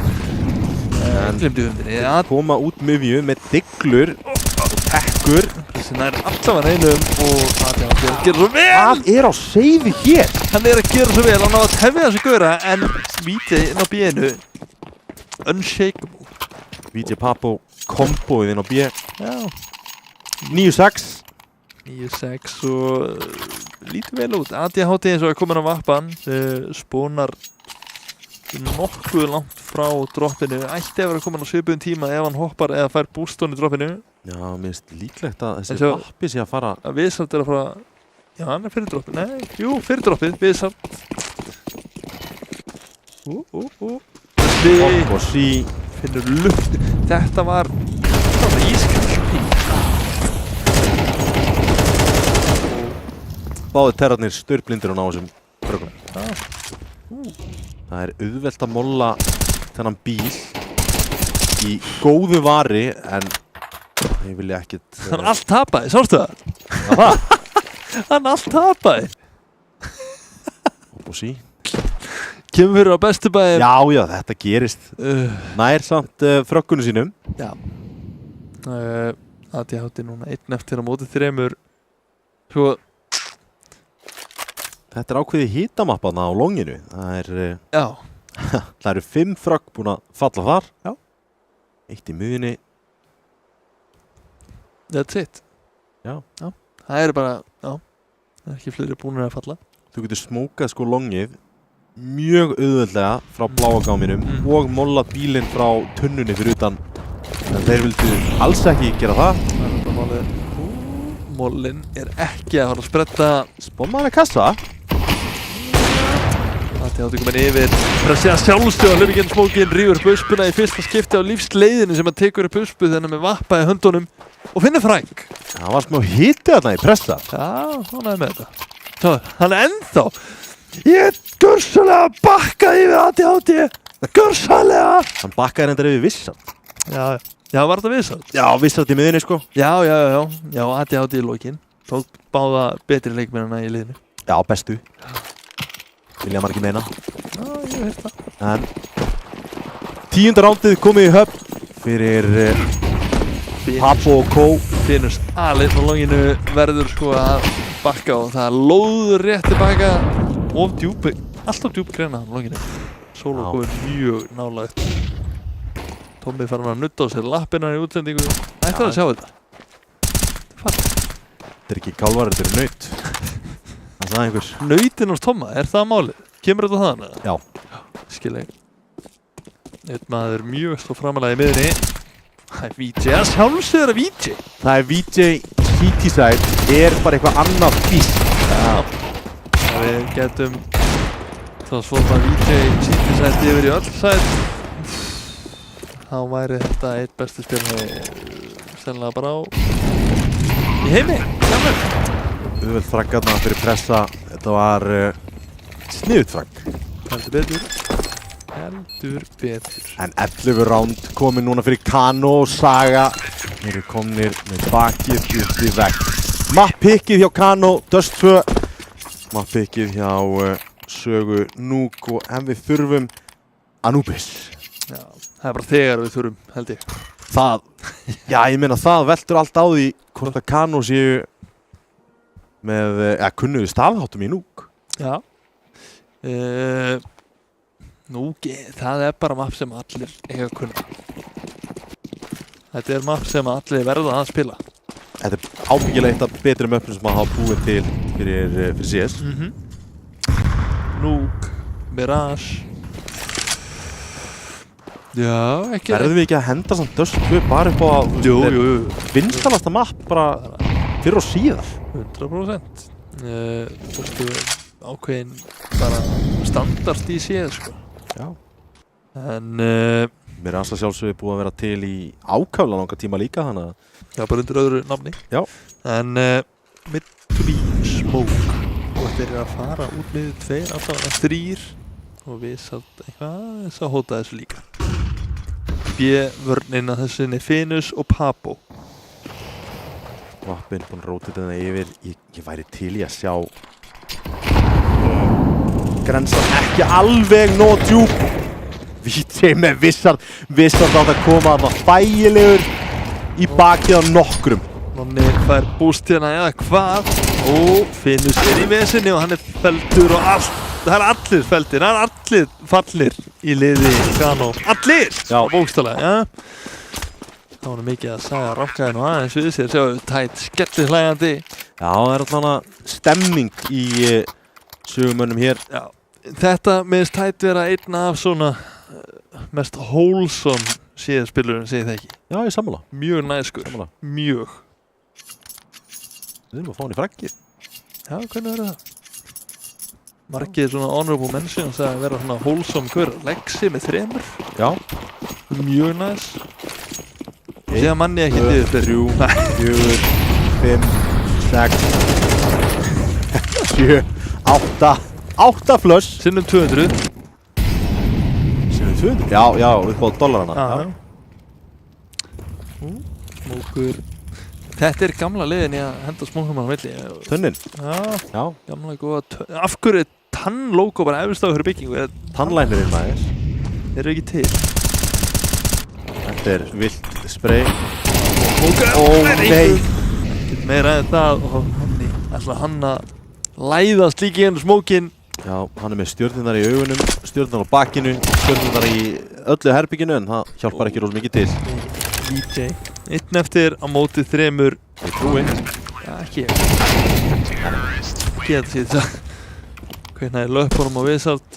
Koma út miðju með diglur og tekkur. Þessi nær allavega einum og það er að gera svo vel. Hvað er á seiði hér? Hann er að gera svo vel, hann á að tefja þessu gaura en Vítið inn á B-inu. Unshakable. Vítið Papo komboið inn á B. Já. 9-6 og lítið vel út. ADHD eins og er komin á vappan. Spónar nokkuð langt frá droppinu. Ætti að vera komin á svipuðum tíma ef hann hoppar eða fær bústón í droppinu. Já, mér finnst líklegt að þessi vappi sé að fara. Að Vizard er að fara. Já, hann er fyrir droppið. Nei, jú, fyrir droppið. Vizard. Hopp og sí. Finnur luft. Þetta var ískall. Báðir terrarnir staurblindir á þessum krökkum. Það er auðvelt að molla þennan bíl í góðu vari en ég vilja ekkert... Hann allt tapaði, sástu það? Það? Hann allt tapaði. Hopp og sí. Kemur fyrir á bestu bæði. Já, þetta gerist. Nær samt frökkunum sínum. Já. ADHD núna einn eftir á móti þremur. Svo... Þetta er ákveðið hitamappaðna á longinu. Já. Það eru 5 frökk búin að falla þar. Já. Eitt í miðjunni. That's it. Já. Það er bara, það er ekki fleiri búinir að falla. Þú getur smókað sko longið mjög auðveldlega frá bláa gáminum og mollað bílinn frá tunnunni fyrir utan. En þeir vildu alls ekki gera það. Það er bara málið. Mollinn er ekki að fara að spretta. Spommaði með kassa. ADHD komin yfir. Pressa sjálfstöð á hlöfinginn smókinn, rífur upp uspuna í fyrsta skipti á lífsleiðinu sem hann tekur upp uspu þennan með vappa í höndunum og finnur fræk. Það var smá hiti þarna í pressa. Já, hann er með þetta. Svo, hann er ennþá. Ég gjörsamlega bakkaði yfir ADHD. Gjörsamlega. Hann bakkaði reyndar yfir Vizard. Já, var þetta Vizard? Já, Vizard í miðjunni sko. Já, ADHD í lokin. Tók báða betri leikmennina í liðinu. Já, bestu. Vilja maður ekki meina. Já, ég veit það. En 10. rándið komið í höfn fyrir Papo og Kó. Finnur alveg á longinu verður sko að bakka og það lóður rétt tilbaka of djúpi, alltaf djúpi greina á longinu. Solo komið mjög nálægt. Tommi farin að nutta á sér lappina í útsendingu. Ætlar að sjá þetta. Þetta ekki kálvar, þetta naut. Það sagði einhver. Nautin hos Tomma, það málið? Kemur þetta þaðan? Já. Skil ég. Einn maður mjög stóð framalega í miðunni. Það er VJ, að sjálfsögur að VJ. Það er VJ, Cityside bara eitthvað annað físk. Já. Við getum þá svona VJ Cityside yfir í öll sæt. Þá væri þetta eitt besti spilari sennilega bara í heimi. Auðveld þraggarna fyrir pressa. Þetta var sniðugt þragg. Heldur betur. En 11 round komið núna fyrir Kano og Saga. Þeir eru komnir með bakið upp í vegg. Mapp-pickið hjá Kano, Dust 2. Mapp-pickið hjá Sögu Núk og en við þurfum Anubis. Já, það er bara þegar við þurfum, held ég. Það, já ég meina það veldur allt á því hvort að Kano séu með, kunnuðu staðháttum í Núk. Já. Núk, það er bara mapp sem allir eiga að kunna. Þetta er mapp sem allir verða að spila. Þetta er ábyggilega eitt af betri möppum sem að hafa búið til fyrir CS. Núk, Mirage. Já, ekki. Verðum við ekki að henda samt Dust 2 bara upp á að Jú. vinstalasta mapp bara fyrir og síðar. 100%. Þú ákveðin bara standard í CS, sko. Já. En Mirage sjálfsögðu búið að vera til í ákaflega langa tíma líka, þannig að já, bara undir öðru nafni. Já. En mid to be smoke. Og þeir eru að fara út með 2, alltaf 3. Og við satt eitthvað aðeins að hóta þessu líka. B-vörnin að þessinni Finus og Papo. Vappin búinn að róta þetta yfir. Ég væri til í að sjá grensan ekki alveg nóg djúp. VJ með Vissard átt að koma að þægilegur í bakið á nokkrum. Nonni fær búst hérna eða hvað. Og Finus í vesinni og hann feldur og allt. Það er allir feldir, það er allir fallir í liði Kano. Allir! Já. Bókstaflega, já. Það var mikið að sagja rafgæðin og aðeins við sér. Sjáum við tætt skellir hlægandi. Já, það er alltaf stemming í sögumönnum hér. Já. Þetta minnst tætt vera einn af svona mest wholesome CS-spilurum, segir það ekki. Já, ég sammála. Mjög næskur. Sammála. Mjög. Við erum að fá hann í fraggið. Já, hvernig verður það? Margir svona honorable mentions að vera svona wholesome hver. Lexi með 3. Já. Mjög næs. Sér manni ekki niður fyrir. 3, 4, 5, 6, 7, 8 flush. Sinnum 200. Sinnum 200? Já, upp á dollarana. Smókur. Þetta er gamla leiðin í að henda smókum á milli. Tönnin? Já. Gamla góða af hverju er tann-logo bara efst á hverju byggingu? Tannlænirinn maður. Þeir eru ekki til. Þetta er vilt spray. Nei! Meira en það og hann að læðast líka í hennu smókin. Já, hann er með stjörnirnar í augunum, stjörnirnar á bakinu, stjörnirnar í öllu herbygginu en það hjálpar ekki rosa mikið til. VJ. Einn eftir á móti 3. Ég trúi. Já, ekki ég. Ekki þetta síðan það. Hvernig er löpunum á Vissard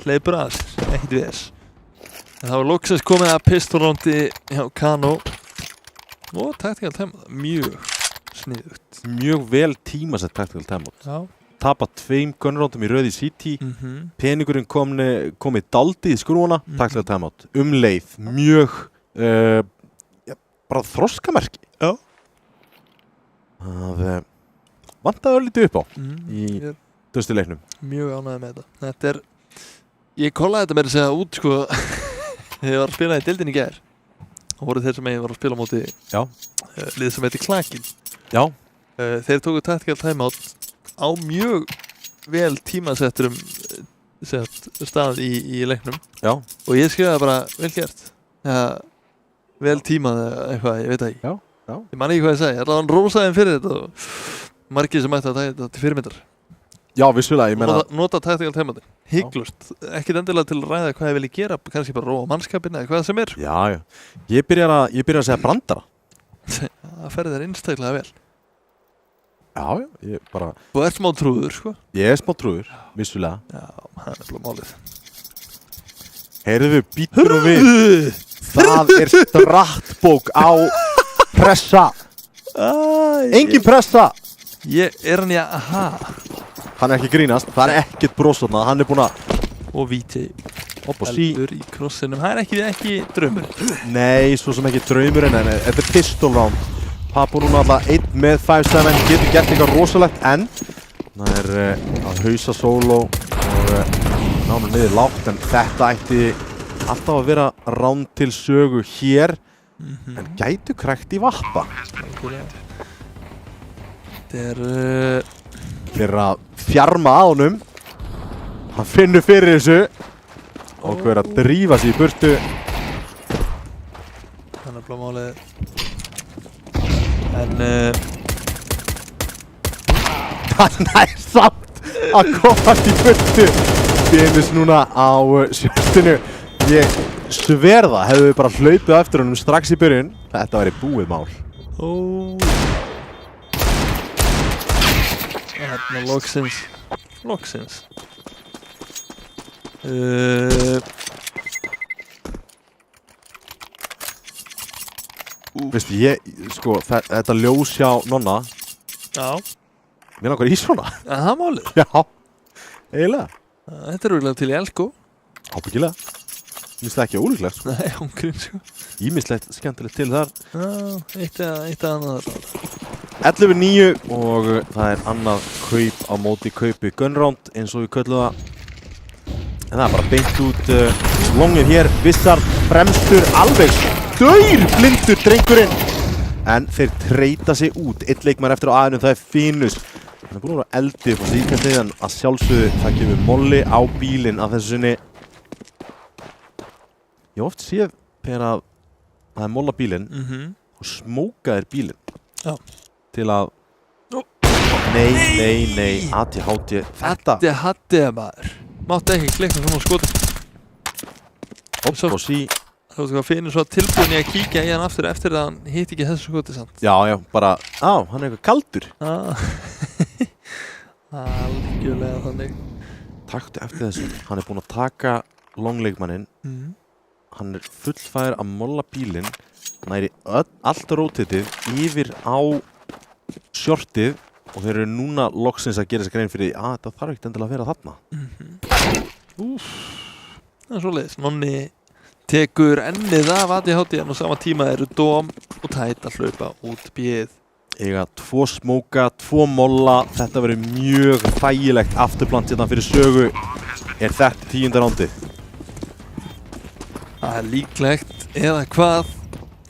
hleypur að sér, ekkert við þess. En það var loksins komið að pistolróndi hjá Kano. Og tactical timeout, mjög sniðugt. Mjög vel tímasett tactical timeout. Já. Tapa 2 gunróndum í röð í CT. Peningurinn komið daldið í skrúna, tactical timeout. Leið, mjög bara þroskamerki. Já. Það vantaði örlítið upp á í döstuleiknum. Mjög ánægður með þetta. Þetta er, ég kollaði þetta með að segja út sko þegar ég var að spila í deildinni í gær. Það voru þeir sem ég var að spila á móti lið sem heitir Klakin. Já. Þeir tóku tactical timeout á mjög vel tímasetturum stað í leiknum. Já. Og ég skrifaði bara vel gert. Ja, vel tímað eða eitthvað, ég veit það ekki. Já. Já. Ég man ekki hvað ég segi, ég ætla að hann rósaði þeim fyrir þetta og margir sem ætti að taka þetta til fyrirmyndar. Já, vissulega, ég meina Nota tactical timeoutin, hygglust, ekkert endilega til að ræða hvað ég vilji gera, kannski bara róa mannskapin eða hvað sem er. Já, ég byrjar að segja brandara. Það ferði þér einstaklega vel. Já, ég bara Þú ert smá trúður, sko. Ég smá trúður, vissulega. Já, það er bara málið. Heyrðu, býtur og við. Það strattbók á pressa. Engin pressa. Er hann í að, aha. Hann ekki grínast, það ekkert brosotna, hann búinn að Og víti sí. Eldur í krossinum, það ekki draumur. Nei, svo sem ekki draumur en þetta pistol round. Papu núna alltaf 1 með 5-7, getur gert eitthvað rosalegt en það að hausa solo og nánu niður lágt en þetta ætti alltaf að vera round til sögu hér en gætu krækt í vappa. Þetta Fyrir að fjarma að honum. Hann finnur fyrir þessu og hver að drífa sig í burtu. Þannig að blómálið en Það nær samt að komast í burtu. Dennis núna á sjöltinu. Ég sverða hefðu við bara hlaupið eftir honum strax í byrjun. Þetta væri búið mál. Þarna loksins Veistu, sko, þetta ljós hjá Nonna. Já. Mér langar í svona. Það er málið. Já, eiginlega. Þetta er örugglega til í Elko. Ábyggilega. Mér finnst það ekki ólíklegt, sko. Nei, ángrín, sko. Ímislegt skemmtilegt til þar. Já, eitt annað. 11-9 og það er annað kaup á móti kaupi Gunround eins og við köllum það. En það er bara beint út longið hér, Vissard fremstur alveg blindur drengurinn. En þeir treyta sig út, 1 leikmaður eftir á aðinu, það er Finus. Hann er búinn að vera eldi upp á síkastið en að sjálfsögðu það kemur molli á bílinn að þessu sinni. Ég oft séð þegar að það er molla bílinn og smókaðir bílinn. Já. Til að Nei, ADHD þetta ADHD maður Mátti ekki klikka svona á skotum og sí Þú veist hvað Finnur svo tilbúin í að kíkja í hann aftur eftir að hann hitt ekki þessu skoti samt Já, bara, hann er eitthvað kaldur Algjörlega þannig Taktu eftir þessu, hann er búinn að taka longleikmanninn Hann er fullfær að molla bílinn næri allt rótitið yfir á shortið og þeir eru núna loksins að gera þess grein fyrir að þetta þarf ekkert endilega að vera þarna. Það er svoleiðis. Nonni tekur ennið af ADHD en á sama tíma eru Dóm og Tæt að hlaupa út bíð. Eiga 2 smóka, 2 molla, þetta verður mjög þægilegt afturplant hérna fyrir sögu. Er þetta 10. rándið? Það er líklegt eða hvað?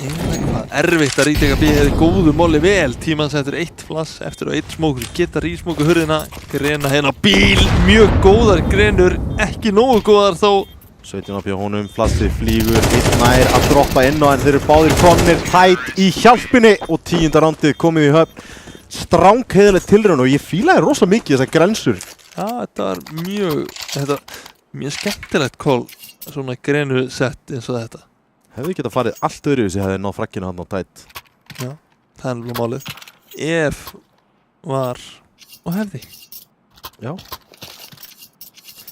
Erfitt að ríteka bíðið góðu molli vel tímasettur 1 flass eftir og 1 smókur geta rísmóku hurðina grena hérna bíl mjög góðar grenur ekki nógu góðar þó 17 á honum, flassið flýgur 1 nær að droppa inn á en þeir eru báðir komnir Tæt í hjálpinni og 10. rándið komið í höfn strángheðilegt tilraun og ég fílaði rosa mikið þessar grensur þetta var mjög skemmtilegt call svona grenu sett eins og þetta Hefði getað farið allt öðru sem hefði náð frakkinu hann á Tæt. Já, það er alveg málið. Ef var og hefði. Já.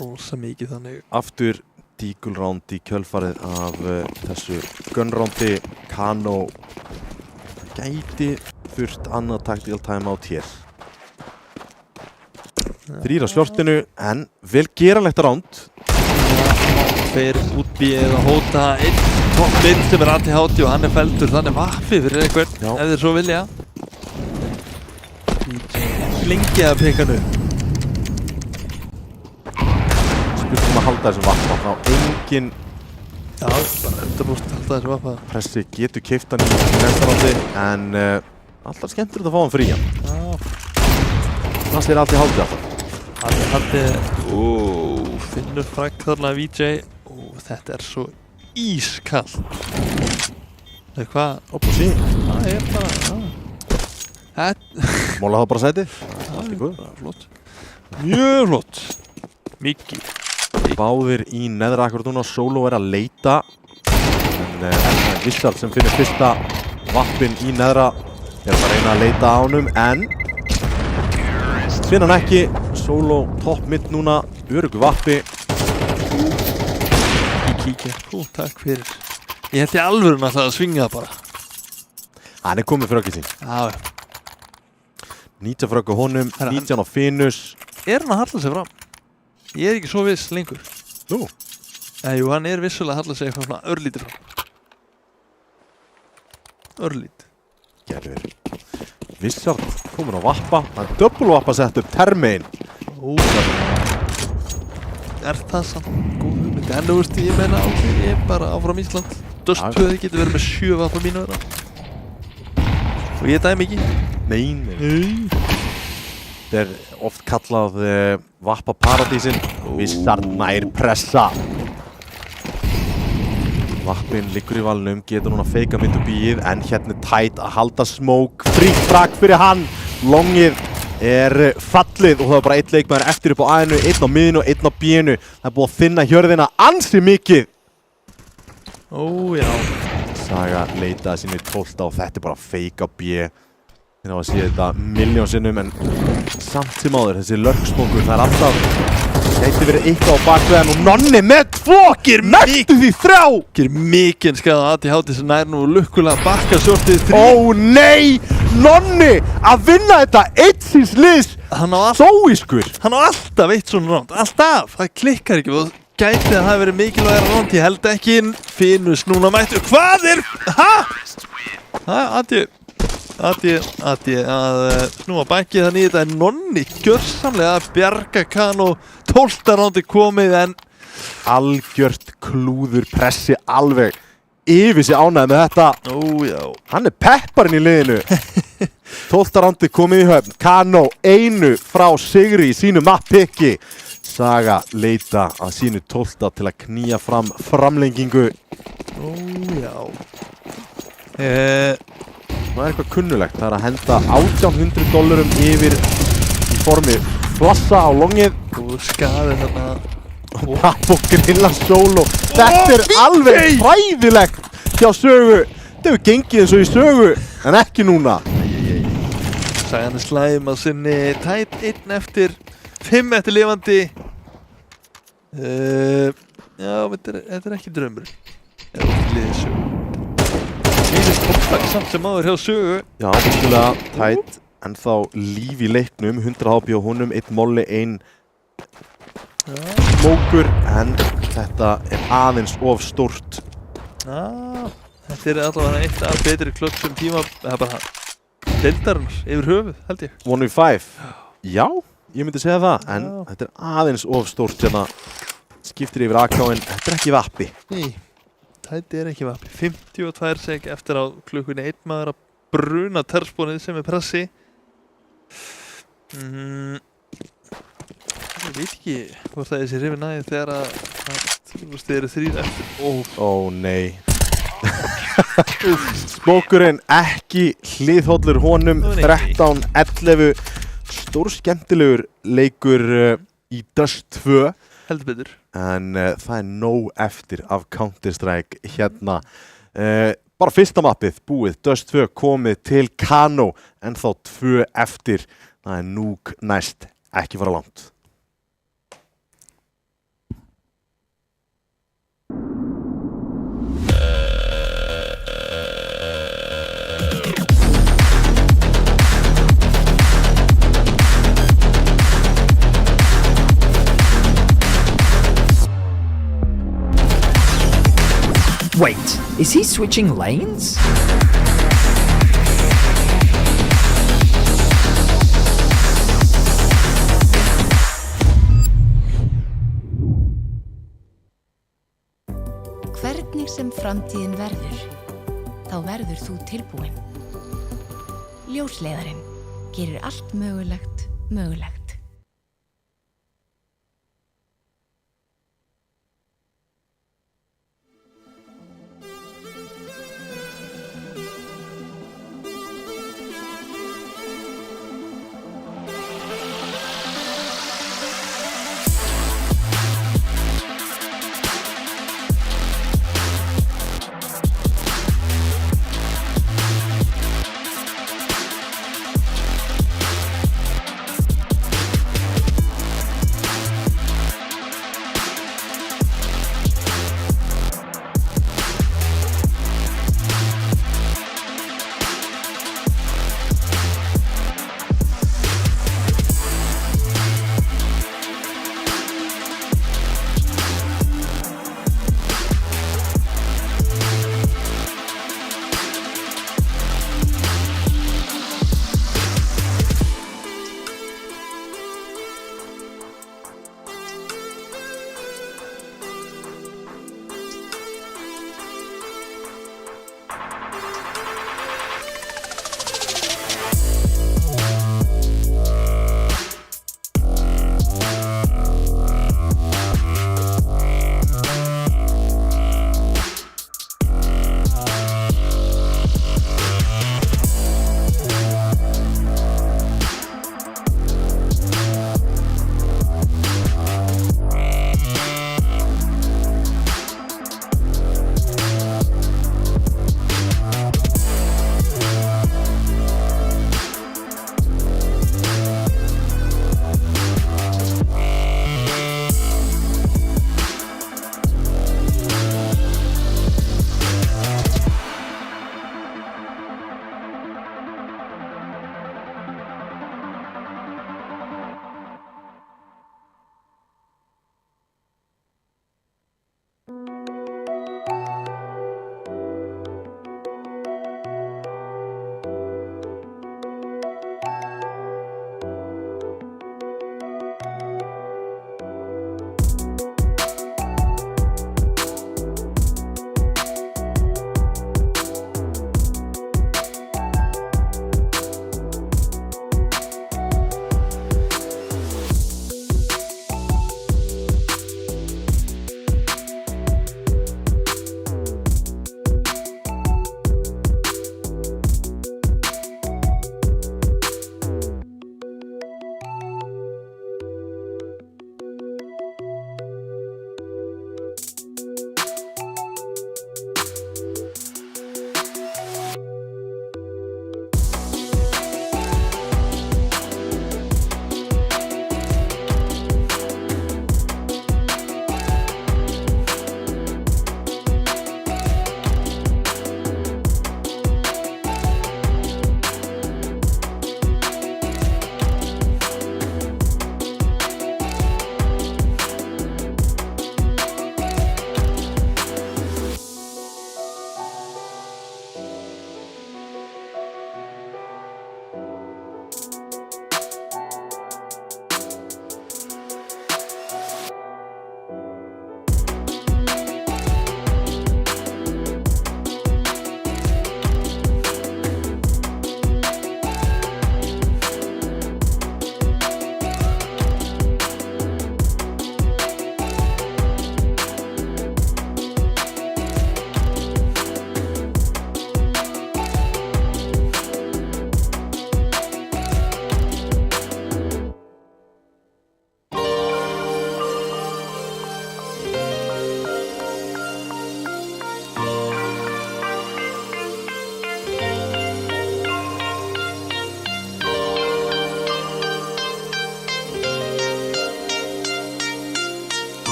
Ósa mikið þannig. Aftur dígulránd í kjölfarið af þessu gunrándi. Kano gæti þurft annað tactical timeout hér. 3 á shortinu en vel geranlegt ránd. Tveir útbíð að hóta 1 toppinn sem er ADHD og hann er feldur þannig vappi fyrir einhvern ef þeir svo vilja lengi að peka nú Spurtum að halda þessum vappa þá engin bara 100% halda þessum vappa Pressi getur keypt hann í næsta rándi en alltaf skemmtilegt að fá hann frían Það sér ADHD ADHD Finnur fræk þarna VJ og þetta er svo ískall. Hvað? Upp og sí. Það bara Móla það bara sætið. bara flott. Mjög flott. Mikið. Báðir í neðra akkurat núna. Solo að leita. En Vissal sem finnir fyrsta vappin í neðra. Bara að reyna að leita á honum. En finna hann ekki. Solo topp mitt núna. Öruggu vappi. Kíkja. Takk fyrir. Ég held í alvörun að svinga það bara. Hann komið fyrir okkur sín. Já. 19 fyrir okkur honum, 19 á Finus. Hann að halla sig fram? Ég ekki svo viss lengur. Nú? Jú, hann vissulega að halla sig eitthvað svona örlítið fram. Örlít. Gerður. Vissal komin á vappa. Hann double-vappa sett upp termein. Það samt góð hugmynd? En þú veist, ég meina ég bara áfram Ísland. Dust 2 getur verið með 7 vappa mínu þeirra. Og ég dæmi ekki. Nei. Þetta oft kallað vappaparadísin. Vissal nær pressa. Vappin liggur í valnum, getur núna að feika mitt upp í en hérna tætt að halda smók. Frík frak fyrir hann. Longið fallið og það bara eitt leikmaður eftir upp á A-inu, einn á miðinu og einn á B-inu. Það búið að finna hjörðina ansi mikið. Já. Saga leitaði sínu 12 og þetta bara feika B. Þeir hafa séð þetta miljón sinnum en samt sem áður, þessi lurksmókur, það alltaf gæti verið eitthvað á bakveðan og Nonni með 2! Næstu því 3! Gerir mikinn skaða ADHD sem nær nú lukkulega bakka sortið 3. Nei! Nonni að vinna þetta eitt síns liðs sóískur. Hann á alltaf eitt svona ránd, alltaf. Það klikkar ekki og gæti að það hafi verið mikilvægir ránd. Ég held ekki Finus núna mættu. Hvað Adi að snúa bakið þannig þetta Nonni gjörsamlega að bjarga Kano 12. rándi komið en algjört klúður pressi alveg yfir sig ánægð með þetta. Já. Hann pepparinn í liðinu. 12. rándi komið í höfn. Kano einu frá sigri í sínu mappikki. Saga leita að sínu 12. til að knýja fram framlengingu. Já. Það eitthvað kunnulegt. Það að henda $1800 yfir í formi flassa á longið. Og skaði þarna. Papp og grilla Solo. Þetta alveg hræðilegt hjá Sögu. Þetta hefur gengið eins og í Sögu, en ekki núna. Sagan slæm að sinni tætt 1 eftir 5 eftir lifandi. Já, þetta ekki draumur. Þetta ekki liðið Sögu. Sýnist topplag samt sem áður hjá Sögu. Já, vissulega tætt. En þá líf í leiknum. 100 HP á honum, 1 molli, 1 smókur. En þetta aðeins of stórt. Þetta allavega eitt af betri klötsum tíma. Það bara deildarinnar yfir höfuð, held ég. 1v5. Já, ég myndi segja það. En þetta aðeins of stórt sem að skiptir yfir AK-in. Þetta ekki vappi. Nei, þetta ekki vappi. 52 sek eftir á klukkunni 1 maður að bruna terspónið sem pressi. Ég veit ekki hvort það þessi hrifin næði þegar að þið eru 3 eftir. Nei. Smókurinn ekki hliðhollur honum. 13-11. Stór skemmtilegur leikur í Dust 2. Heldur betur. En það nóg eftir af Counter-Strike hérna. Bara fyrsta mappið búið. Dust 2 komið til Kano. En þá 2 eftir. Það núg næst. Ekki fara langt. Wait, is he switching lanes? Hvernig sem framtíðin verður, þá verður þú tilbúinn. Ljósleiðarinn gerir allt mögulegt mögulegt.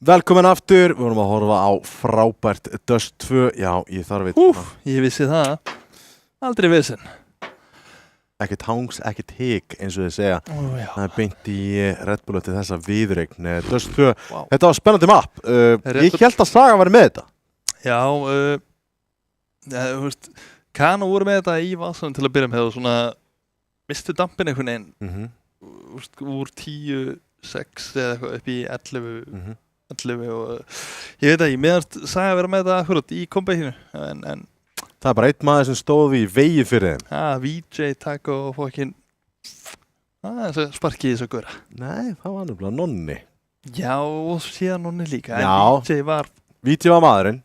Velkomin aftur, við vorum að horfa á frábært Dust 2. Já, ég þarf veit Ég vissi það. Aldrei vissin. Ekkert hangs, ekkert hik eins og þið segja. Það er beint í Red Bull eftir þessa viðureign Dust 2. Þetta var spennandi map. Ég held að Saga væri með þetta. Já, þú veist, Kano voru með þetta í vasanum til að byrja með og svona mistu dampin einhvern veginn. Úr 10-6 eða eitthvað upp í 11 og ég veit ekki, meðan Saga vera með þetta akkurat í comebackinu en það er bara einn maður sem stóð í vegi fyrir þeim. VJ, Taco og fokkin sparkið þessu góra. Nei, það var nefnilega Nonni. Já, og síðan Nonni líka. Já. En VJ var maðurinn.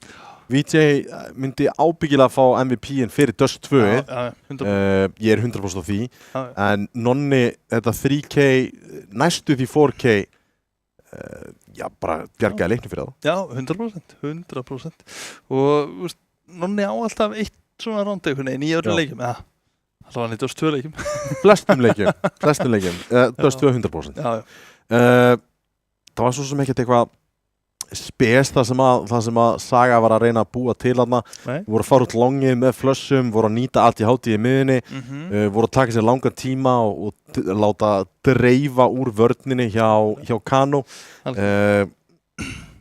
VJ myndi ábyggilega fá MVP-in fyrir Dust 2. Já, 100%. Ég er 100% á því. En Nonni, þetta 3K, næstu því 4K, já, bara bjargaði leiknum fyrir það. Já, 100%. Og, veist, Nonni á alltaf eitt svona ránd einhvern veginn í öllum leikjum. Já, alltaf hann í Dust 2 leikjum. Flestum leikjum. Dust 2 100%. Já. Það var svo sem ekkert eitthvað spes það sem að Saga var að reyna að búa til þarna. Voru að fara út longið með flössum, voru að nýta allt í hátíð í miðunni, voru að taka sér langan tíma og láta dreifa úr vörninni hjá Kano.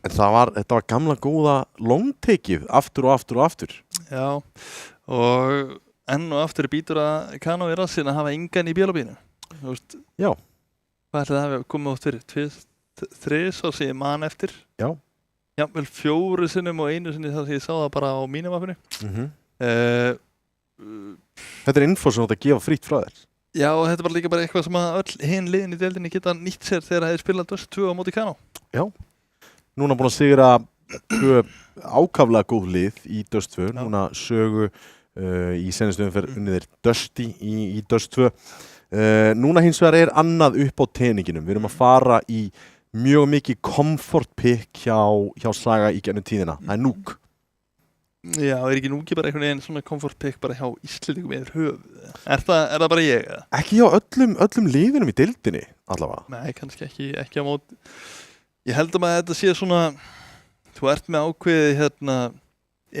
En þetta var gamla góða longtakeið aftur og aftur. Já, og enn og aftur býtur að Kano í rassin að hafa engan í bjölabínu. Já. Hvað ætli það hafi komið átt fyrir? 3 svo sem ég man eftir. Já. Jafnvel 4 sinnum og 1 sinni þar sem ég sá það bara á mínumapinu. Þetta er info sem þú átt að gefa frítt frá þér. Já, og þetta var líka bara eitthvað sem að öll hinn liðin í deildinni geta nýtt sér þegar það hefði spilað Dust 2 á móti Kano. Já. Núna búin að sigra 2 ákaflega góð lið í Dust 2. Núna Sögu í seinustu umferð unnið Dusty í Dust 2. Núna hins vegar er annað upp á teninginum. Við erum að fara í mjög mikið comfort pick hjá Saga í gennum tíðina. Það er Núk. Já, er ekki Núki bara einhvern veginn svona comfort pick bara hjá Íslendingum yfir höfuð? Er það bara ég? Ekki hjá öllum liðinum í deildinni allavega. Nei, kannski ekki á móti. Ég held að þetta sé svona, þú ert með ákveðið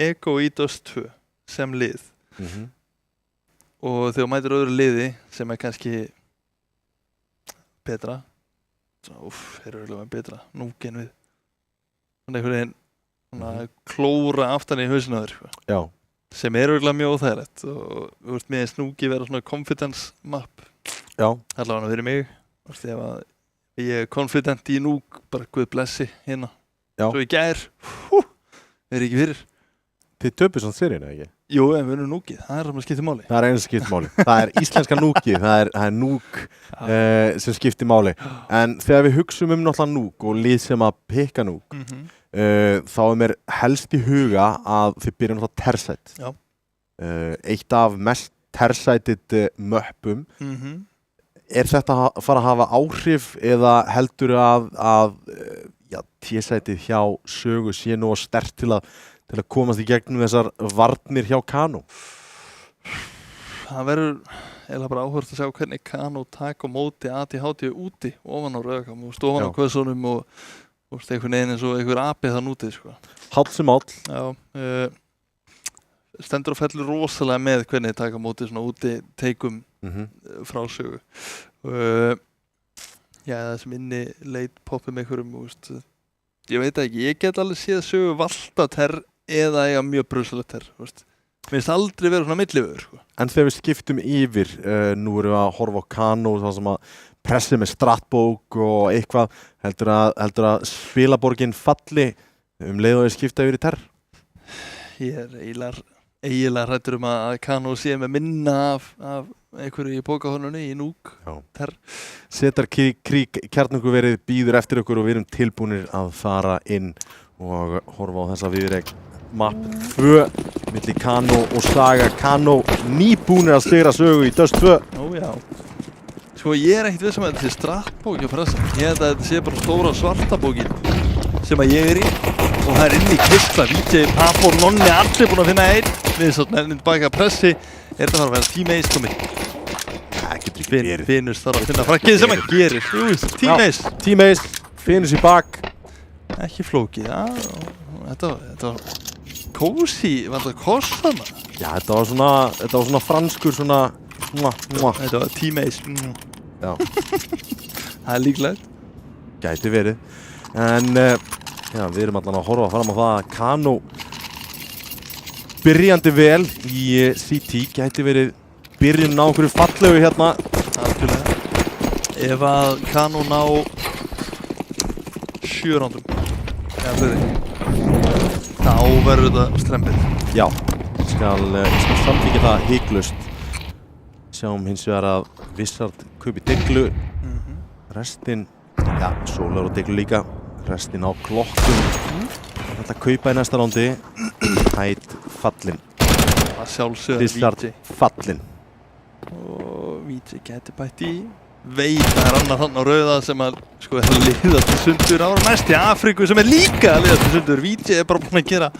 ego í Dust 2 sem lið. Og þegar þú mætir öðru liði sem er kannski betra, þeir eru örugglega betra, Núki en við. Svona einhvern veginn klóra aftan í hausinn á þér. Já. Sem er örugglega mjög óþægilegt og þú veist með Núki vera svona confidence map. Já. Allavega fyrir mig. Þú veist ef að ég er confident í Núk, bara Guð blessi hérna. Já. Svo í gær, er ekki fyrir. Þið töpuð svona seríuna, ekki? Jú, en við erum Núkið, það er að skipta máli. Það er eins sem skiptir máli. Það er íslenska Núkið, það er Núk sem skiptir máli. En þegar við hugsum náttúrulega Núk og lið sem að pikka Núk, þá er mér helst í huga að þið byrja náttúrulega tersætt. Já. Eitt af mest tersætið möppum. Er þetta að fara að hafa áhrif eða heldur að T-sætið hjá Sögu sé nú sterkt til að komast í gegnum þessar varnir hjá Kano? Það verður eða bara áhört að sjá hvernig Kano taka á móti ATHT úti ofan á Rauðakam, ofan á Kvöðsónum og einhvern veginn eins og einhver api þann úti. Hall sem hall. Já. Stendur og fellur rosalega með hvernig taka á móti svona úti teikum frá Sögu. Já, það sem inni leit poppum einhverjum, ég veit ekki, ég get alveg séð Sögu valta terr eða eiga mjög brusalegt terr, Mér finnst aldrei verið svona millivöður. En þegar við skiptum yfir, nú erum við að horfa á Kano, það sem að pressi með stratbók og eitthvað, heldur að spilaborgin falli leið og við skipta yfir í terr? Ég er eiginlega hræddur að Kano sé með minna af einhverju í bókahornunni í Núk, terr. Setar kjarnunguverið býður eftir okkur og við erum tilbúnir að fara inn og horfa á þessa viðureign. Map 2 milli Kano og Saga. Kano nýbúnir að stigra Sögu í Dust 2. Ó já. Sko ég er ekkert viss að þetta sé strattbóki á pressa. Ég held að þetta sé bara stóra svarta bókin sem að ég er í. Og það er inni í kistla, VJ, Papo, Nonni, allir búin að finna einn. Við svo nefnum tilbaka að pressi. Er þetta að vera Team Ace komið? Það getur ekki verið. Finnus þarf að finna frakkið sem hann gerir. Team Ace. Team Ace, Finnus í bak. Ekki flókið, já. Þetta var kósi, var þetta kossana? Já, þetta var svona franskur svona Þetta var teammates. Já, Það líklegt. gæti verið. En já, við erum allan að horfa fram á það að Kano byrjandi vel í CT, gæti verið byrjun á einhverju fallegu hérna. Algjörlega. Ef að Kano ná 7 rándum eða fleiri, þá verður þetta strempið. Já, ég skal samþykja það hiklaust. Sjáum hins vegar að Wizard kaupi Deglu, restin, já, Solar og Deglu líka, restin á klokkum. Þetta kaupa í næsta rándi, Tide fallin, Það sjálfsögða Wizard VJ. fallin. Og VJ geti bætt í. Veit að það er annað þannig á rauða sem að sko er að liða til sundur ára næst í Afríku sem er líka að liða til sundur. VJ er bara búinn að gera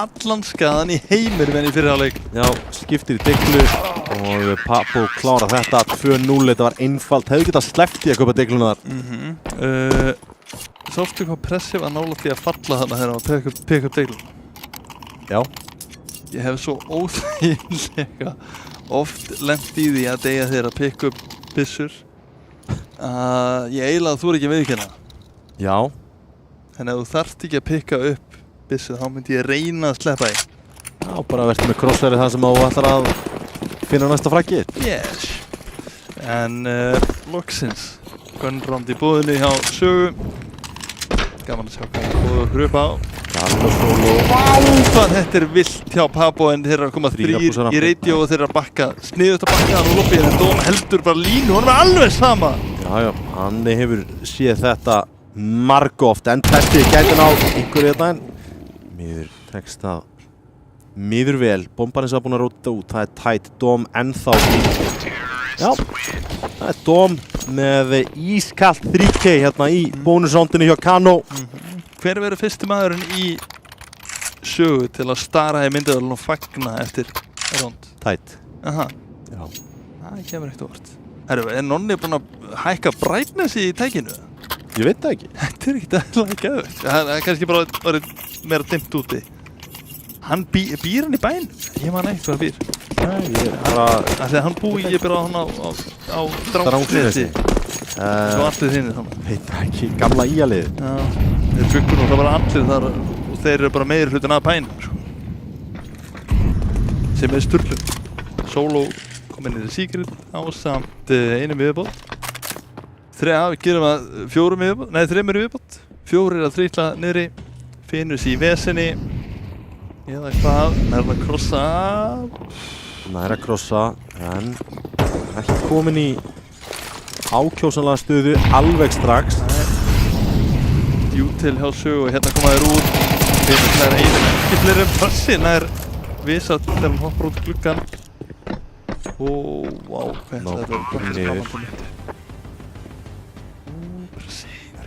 allan skaðan í heimir venni fyrir áleik. Já, skiptir í Deglu og Papo klára þetta 2-0, þetta var einfalt, hefðu getað sleppt í að kaupa Degluna þar. Sástu hvað pressið var nálægt í að falla þarna þegar hann var að peka upp Degluna? Já, Ég hef svo óþægilega oft lent í því að deyja þeirra að peka upp byssur að ég eiginlega þori ekki að viðurkenna. já, En ef þú þarft ekki að peka upp byssu þá myndi ég reyna að sleppa því. já, bara verður með crosshairið þar sem þú ætlar að finna næsta fraggið. Yes. En loksins Gunround í búðinni hjá Sögu. Gaman að sjá hvað það búið okkur upp á. Carlos Solo. Hvað þetta er vilt hjá Papo en þeir eru að koma 3 í radio og þeir eru að bakka sniðut að bakka hann og loppi en Dóm heldur bara línu, hann er alveg sama. Já, hann hefur séð þetta margoft en testið gæti ná einhverju þetta en miður tekst það miður vel, bombarins var búinn að róta út, það er Tide, Dóm ennþá. Já, það er Dóm með ískalt 3K hérna í bónusrándinu hjá Kano. Hver verður fyrsti maðurinn í Sögu til að stara í myndaðalun og fagna eftir ránd? Tide. Aha, Já. það kemur ekkert óvart. Herru, er Nonni búinn að hækka brightness í tækinu? Ég veit það ekki. Þetta er ekkert aðlega geðveikt. Það er kannski bara meira dimmt úti. Hann býr hann í bænum? Ég man ekkert hvað hann býr. Nei, ég er bara... Þegar hann búi ég bara hann á Drangsnesi. Svo allir þínir þannig. Veit það ekki, gamla íaliðið. Já, þeir byggur og það var allir þar og þeir eru bara meiri hlutin af bænum. Sko. Sem er sturlun. Solo kom inn í The Secret á samt einum viðbót. Gerum að 4 viðbót, nei 3 viðbót. 4 að þrýtla niðri. Finnur sér í vesenni. Eða hvað, nærða að krossa af. Nær að krossa, en ekki komin í ákjósanlega stöðu alveg strax. Djútil hjá Sögu og hérna koma þeir út. Finnur það er einu ekki fleiri en passi nær Wizard þegar hann hoppar út gluggan. Ó, vá, hvað þetta er niður.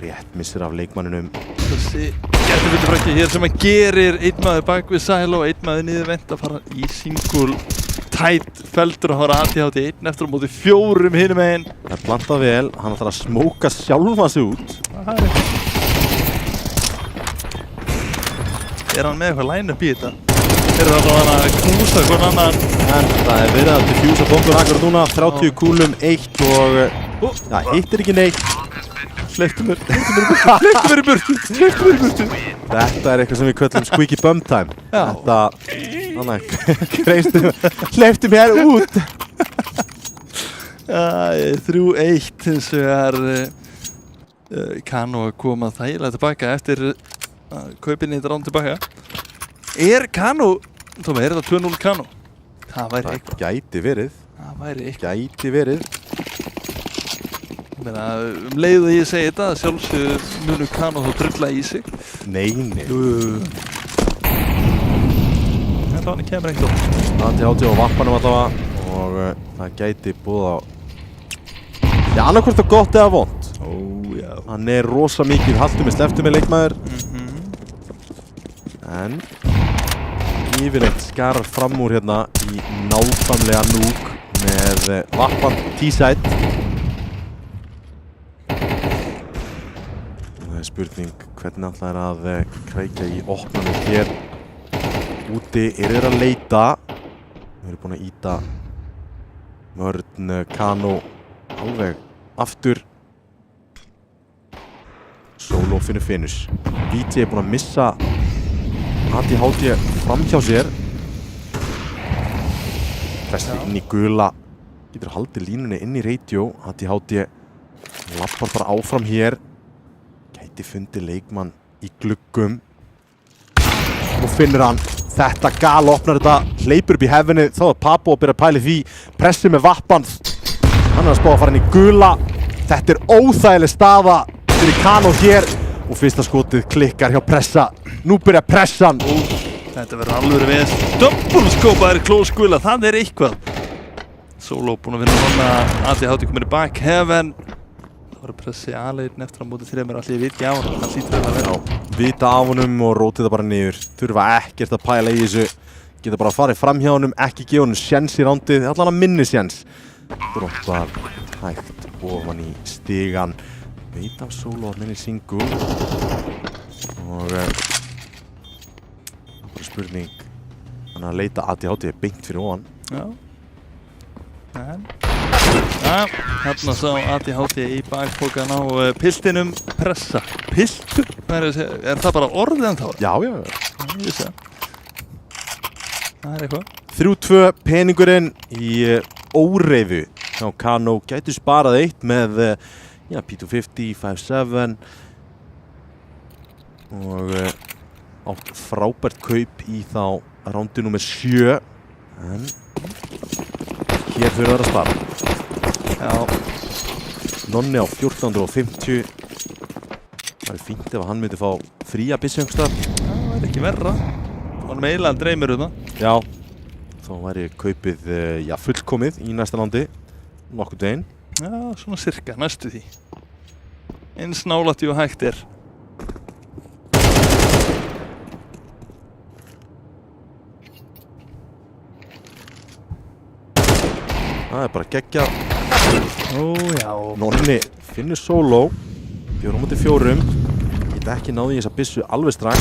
Rétt missir af leikmanninum. Þessi gætufyllifrækki hér sem að gerir einn maður bak við Silo og einn maður niður vent að fara í single Tide feldur að fara ATHT einn eftir á móti 4 hinum einn. Það er plantað vel, hann ætlar að smóka sjálfa sig út. Er hann með eitthvað line-up í þetta? Þeir eru alltaf að knúsa hvern annan. En það er verið að diffjúsa bomber akkurat núna, 30 kúlum, 1 og... Já, hittir ekki neitt. Hleyptu mér í burtu. Þetta er eitthvað sem við köllum squeaky bum time. Já. Þetta... Þannig, hleyptu mér út. 3-1 hins vegar Kano að koma þægilega tilbaka eftir kaupinni þetta rán tilbaka. Er Kano, Tómi, er þetta 2-0 Kano? Það væri eitthvað. Gæti verið. Það væri eitthvað. Gæti verið. Leið að ég segi þetta, sjálfsögðu munu Kano þá drulla í sig. Nei. Þetta hann kemur ekkert á. ATHT á vappanum allavega og það gæti búið á... Já, annarkvort er gott eða vont. Já. Hann er rosa mikið haltu með sleftu með leikmaður. En yfirleitt skarar fram úr hérna í nákvæmlega núk með vappan T-side. Það er spurning hvernig ætlar að krækja í opnanum hér. Úti þeir að leita. Við erum búin að íta vörn Kano alveg aftur. Solo finnur finish. VJ búin að missa ADHD fram hjá sér. Pressi inn í gula. Getur haldið línunni inn í radio. ADHD lappar bara áfram hér. Gæti fundið leikmann í gluggum. Og finnur hann. Þetta gal opnar þetta. Hleypur upp í hefinu. Þá er Papo að byrja að pæli því. Pressi með vappan. Hann er að spá að fara inn í gula. Þetta er óþægileg staða fyrir Kano hér. Og fyrsta skotið klikkar hjá Pressa. Nú byrja pressan. Þetta verður alveg veð. Double-skópaður close gula. Það er eitthvað. Solo búinn að vinna núna. ADHD komin í back heaven. Það var Pressi aðleitin eftir að móti þremur. Allir viti á hann. Það hlýtur að vera. Vita af honum og rótið það bara niður. Þurfa ekkert að pæla í þessu. Geta bara að fara fram hjá honum. Ekki gefa honum sjens í rándið. Allan að minni sjens. Droppar hægt ofan í stigan. Veit af Solo að minni single. Og það er spurning. Hann að leita ADHD beint fyrir ofan. Já. En þarna sá ADHD í bakpokan á piltinum Pressa. Piltur? Er það bara orðið en þá? Já. Ég vissi það. Það er eitthvað. 3-2 peningurinn í óreiðu. Já, Kano gæti sparað eitt með P250, 5-7 og átt frábært kaup í þá rándi númer 7 en hér þurfa það að spara. Já. Nonni á 1450. Það er fínt ef hann myndi fá fría byssjöngstar. Það er ekki verra. Hann meila dreymir um það. Já, þá væri kaupið fullkomið í næsta landi nokkuð deginn. Já, svona cirka, næstu því. Eins nálægt og hægt er. Það er bara geggjað. Ó, já. Nonni finnur Solo. 4-4. Geta ekki náði í þessa byssu alveg strax.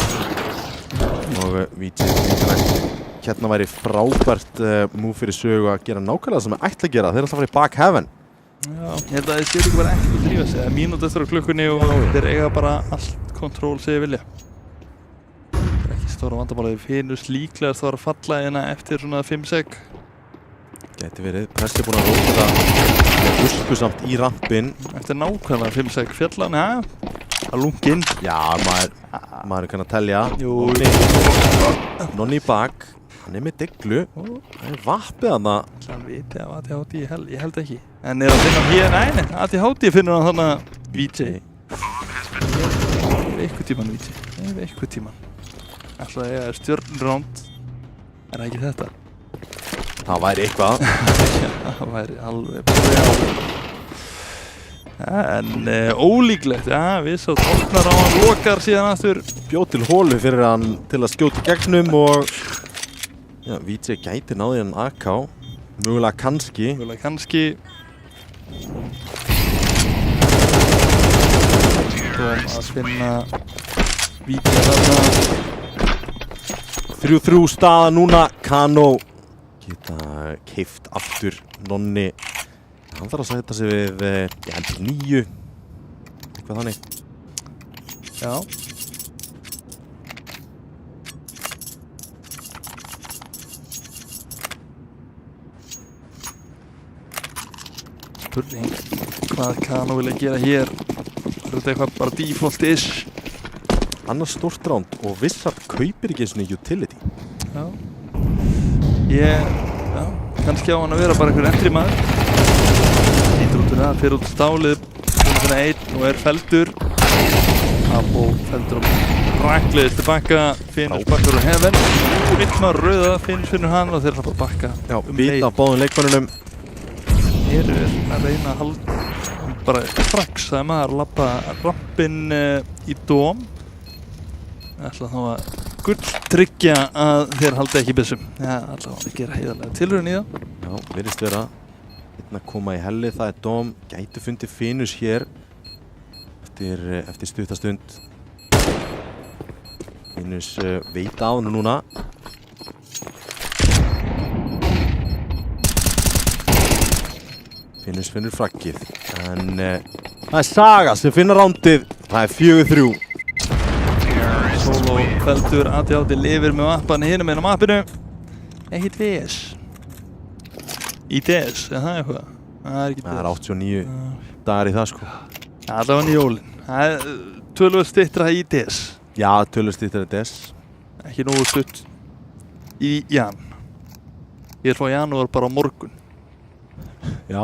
Og VJ hérna væri frábært move fyrir sögu að gera nákvæmlega sem þeir ætla að gera. Þeir ætla að fara í back heaven. Já, ég held að þeir séu ekki bara ekkert að drífa sig. Það er mínúti eftir á klukkunni og þeir eiga bara allt kontról sem þeir vilja. Það er ekki stóra vandamála. Þeir finnust líklegast að falla hérna eftir svona 5 sek. Gæti verið. Pressi búinn að róta þetta með usku samt í rampinn. Eftir nákvæmlega 5 sek fjallan, ja. Það lunginn. Já, maður kann að telja. Jú. Nonni í bak. Hann er með deglu. Það er vappið hana. Hann viti af ADHD, ég held ekki. En er að finna hér, nei, ADHD finnur hann þannig VJ. Eitthvað tíman VJ, eitthvað tíman. Ætla að ég er stjörnránd. Er það ekki þetta? Það væri eitthvað. Það væri alveg brjál. En ólíklegt, já, við sátt opnar á hann, lokar síðan aftur. Bjóð til hólu fyrir hann til að skjóta gegnum og VJ gæti náði hann AK. Mögulega kannski. Mögulega kannski. Dóm að finna VJ þarna. 3-3 staða núna. Kano geta keift aftur. Nonni hann þarf að setja sig við 9 eitthvað þannig. Já. Spurning hvað Kano vilja gera hér. Er þetta eitthvað bara default-ish? Annars stórt ránd og Vissar kaupir ekki eins og utility. Já. Já, kannski á hann að vera bara einhver entry maður. Ítur út úr það, fyrir út stálið, búinn að finna einn og er feldur. Papo feldur rækliðist tilbaka, finnur bakkar úr heaven. Einn maður rauða, finnur hann og þeir ætla bara að bakka. Já, bita á báðum leikmönnunum. Hér er að reyna að halda, bara strax að maður labba rampinn í dóm. Ætla þá að gulltryggja að þeir haldi ekki byssum. Já, allavega að gera heiðarlega tilraun í það. Já, virðist vera einn að koma í helli, það er dóm. Gæti fundið Finus hér eftir stuttastund. Finnus veit á hennu núna. Finnus finnur fraggið. En það Saga sem finna rándið. Það 4-3. Solo feldur ATHT lifir með mappan hinum einn á mappinu. Ekkert VS. Í DS, það eitthvað? Það ekki DS. Það 89 dagar í það sko. Allavega jólin. Það tölvöld styttra í DS. Já, tölvöld styttra í DS. Ekki nógu stutt í jan. Ég frá janúar bara á morgun. Já,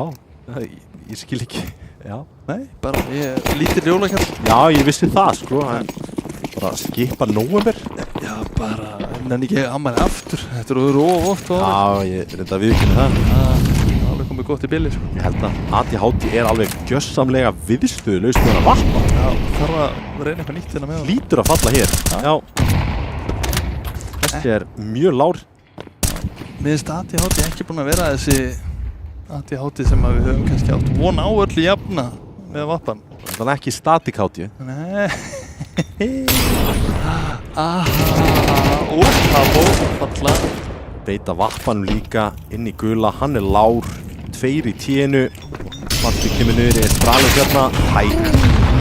ég skil ekki. Já. Nei, bara ég lítil jólakall. Já, ég vissi það sko. Bara skipa nóvember. Já, bara en ekki ammæli aftur. Þetta eru oft á. Já, ég reynda að viðurkenna það. Það alveg komið gott í billi sko. Ég held að ATHT alveg gjössamlega viðstöðulaust með að varpa. Já, þarf að reyna eitthvað nýtt hérna með það. Lítur að falla hér. Já. Þessi mjög lár. Mér finnst ATHT ekki búin að vera þessi ATHT sem við höfum kannski átt von á öllu jafna með vappan. Þannig ekki static HT. Nei. Bravo, falla. Beita vappanum líka inn í gula. Hann lár. 2 í ténu. Matti kemur niður í stralum hérna.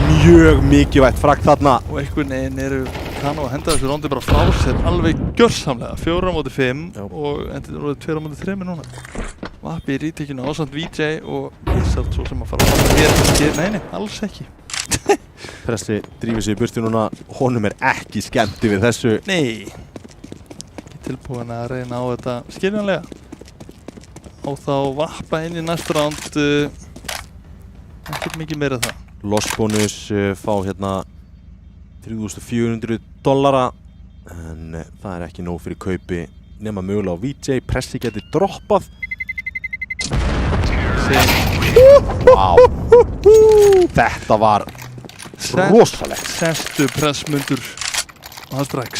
Mjög mikilvægt fragg þarna. Og einhvern veginn eru Kano að henda þessu róndi bara frá sér alveg gjörsamlega. 4-5 og þetta eru 2-3 núna. Vappi í rítekinu ásamt VJ og Ísald svo sem að fara að hér. Nei, alls ekki. Pressi drífur sig í burtu núna. Honum ekki skemmt yfir þessu. Nei. Ekki tilbúin að reyna á þetta skiljanlega. Á þá vappa inn í næsta ránd. Ekkert mikið meira það. Lost bonus fá hérna $3,400 en það ekki nóg fyrir kaupi nema mögulega á VJ. Pressi geti droppað. Vá. Þetta var rosalegt. Sestu pressmundur og það strax.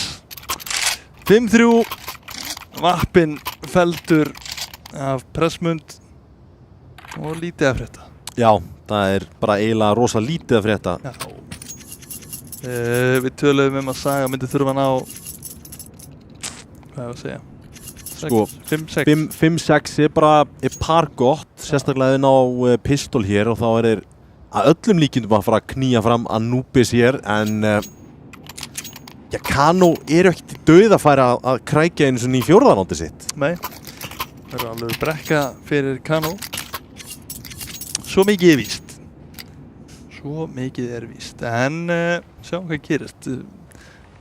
5-3. Vappin feldur af pressmund og lítið að frétta. Já, það bara eiginlega rosa lítið að frétta. Já. Við töluðum að Saga myndi þurfa að ná hvað að segja? Sko, 5-6. 5-6 bara par gott, sérstaklega inn á pistol hér og þá þeir að öllum líkindum að fara að knýja fram Anubis hér en já, Kano ekkert í dauðafæri að krækja einu svona í fjórðarándi sitt. Nei, það eru alveg brekka fyrir Kano. Svo mikið víst. Svo mikið víst. En sjáum hvað gerist.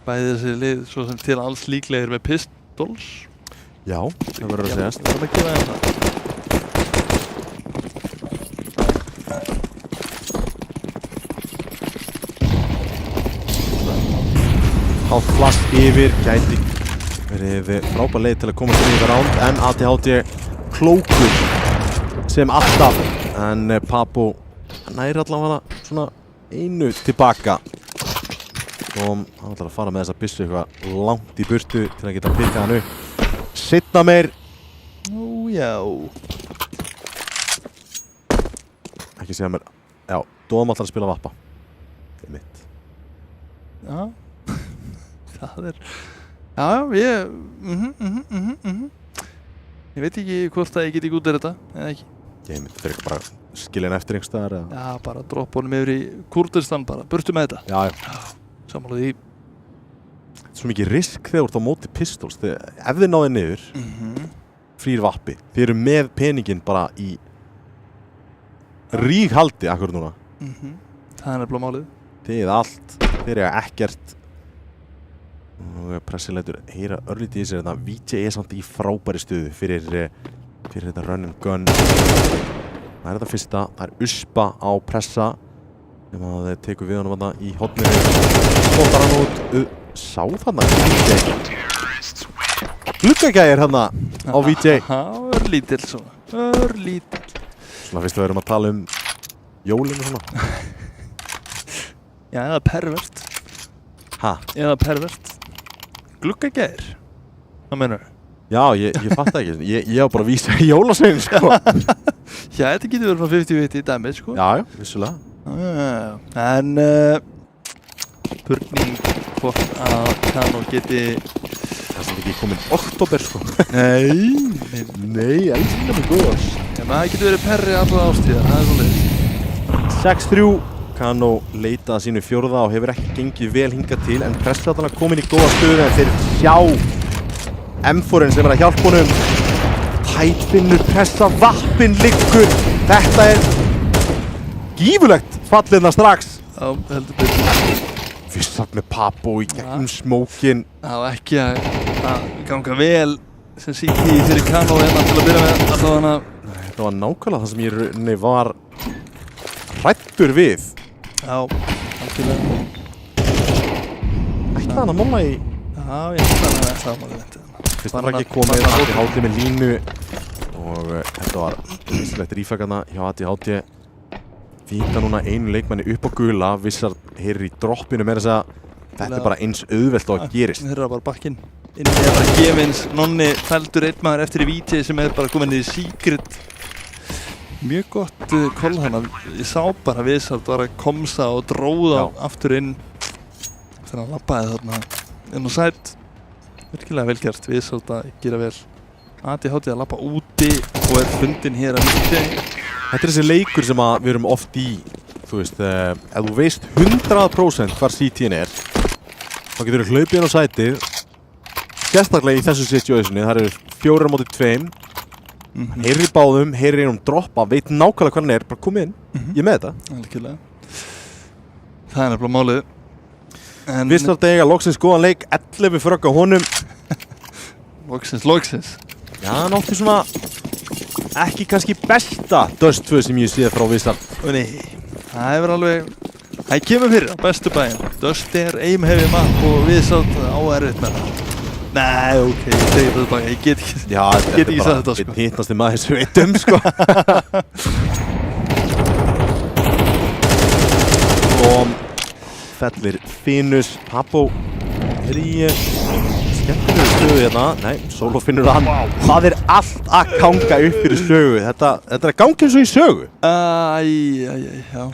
Bæði þessi lið svo sem til alls líklegir með pistols. Já, það verður að segjast. Það er að gera það. Hátt flask yfir, gæti verið frábær leið til að koma sér í það ránd en ATHT klókur sem alltaf en Papo næri allavega svona einu tilbaka og hann ætlar að fara með þessa byssu eitthvað langt í burtu til að geta pikkað hann upp. Seinna meir. Nú já. Ekki segja mér. Já, Dóðum ætlar að spila vappa. Það mitt. Já. Það já, ég ég veit ekki hvort að ég geti út þetta eða ekki. Ég myndi fyrir ekki bara skilja hann eftir einhvers staðar eða. Já, bara droppa honum yfir í Kurdistan bara, burtu með þetta. Já. Sammála því. Svo mikið risk þegar þú ert á móti pistols. Ef þið náðu niður, frýr vappi. Þið eru með peningin bara í ríghaldi akkur núna. Það er nefnilega málið. Þið allt, þið ekkert. Og Pressi lætur heyra örlítið í sér þetta. VJ samt í frábæri stuðu fyrir þetta run and gun. Það þetta fyrsta, það Uspa á Pressa. Þegar maður tekur við honum þarna í horninu. Spotar hann út. Sá þarna VJ. Gluggagægir þarna á VJ. Örlítill svona. Örlítill. Svona fyrst við erum að tala jólinu svona. Já, eða pervert. Ha? Eða pervert. Gluggagægir. Hvað meinarðu? Já, ég fatt ekki. Ég var bara að vísa í jólasvein, sko. Já, þetta getur verið frá 50-50 í dæmið, sko. Já, vissulega. En spurning hvort að Kano geti Það sem ekki komin oktober sko. Nei, elskan mig góðs. En það getur verið perri allra ástíðar, það svoleiðis. 6-3, Kano leitað sínu fjórða og hefur ekki gengið vel hingað til en Prestfjallan komin í góða stöðu en þeir sjá M4-in sem að hjálpa honum. Tæt finnur pressa, vappin liggur. Þetta gífurlegt fallirna strax. Já, heldur betur. Fyrst satt með Papo í gegnum smókin. Það var ekki að ganga vel sem City fyrir Kano til að byrja með allavega. Þetta var nákvæmlega það sem ég var hræddur við. Já, algjörlega. Ætlaði hann að molla í... Já, ég ætlaði að það máli ventið. Fyrst var ekki komið ADHD með línu og þetta var visslegt rífækana hjá ADHD. Víta núna einu leikmanni upp á gula, Vissar heyrir í droppinu með þess að þetta bara eins auðvelt og að gerist. Þeir eru bara bakkinn. Inn í að bara gefins, Nonni fældur einn maður eftir í víti sem bara komin í secret. Mjög gott koll hana. Ég sá bara að Vissar var að komsa og dróða aftur inn þegar hann labbaði þarna inn á sæt. Virkilega vel gert, Vissar að gera vel. ADHD að labba úti og fundinn hér að víti. Þetta þessi leikur sem við erum oft í, þú veist, ef þú veist 100% hvar CT-in þá getur þú hlaupið inn á sætið, sérstaklega í þessu situationi, það eru 4 á móti 2, heyrir í báðum, heyrir einum droppa, veit nákvæmlega hvað hann bara komið inn, ég með þetta. Algjörlega. Það nefnilega málið. Vissar að eiga loksins góðan leik, 11 frögg á honum. Loksins. Já, hann átti svona... ekki kannski besta Dust 2 sem ég séð frá Vissar. Nei, það hefur alveg... það kemur fyrir á bestu bæinn. Dust aim heavy map og Vissar á erfitt með það. Nei, ok, ég segi þetta bara, ég get ekki sagt þetta sko. Einn hittnasti maður sem veit sko. Og fellir Finus, Papo er í... skemmtilegu stöðu hérna, nei, Solo finnur hann. Það allt að ganga upp fyrir sögu. Þetta að ganga eins og í sögu. Já.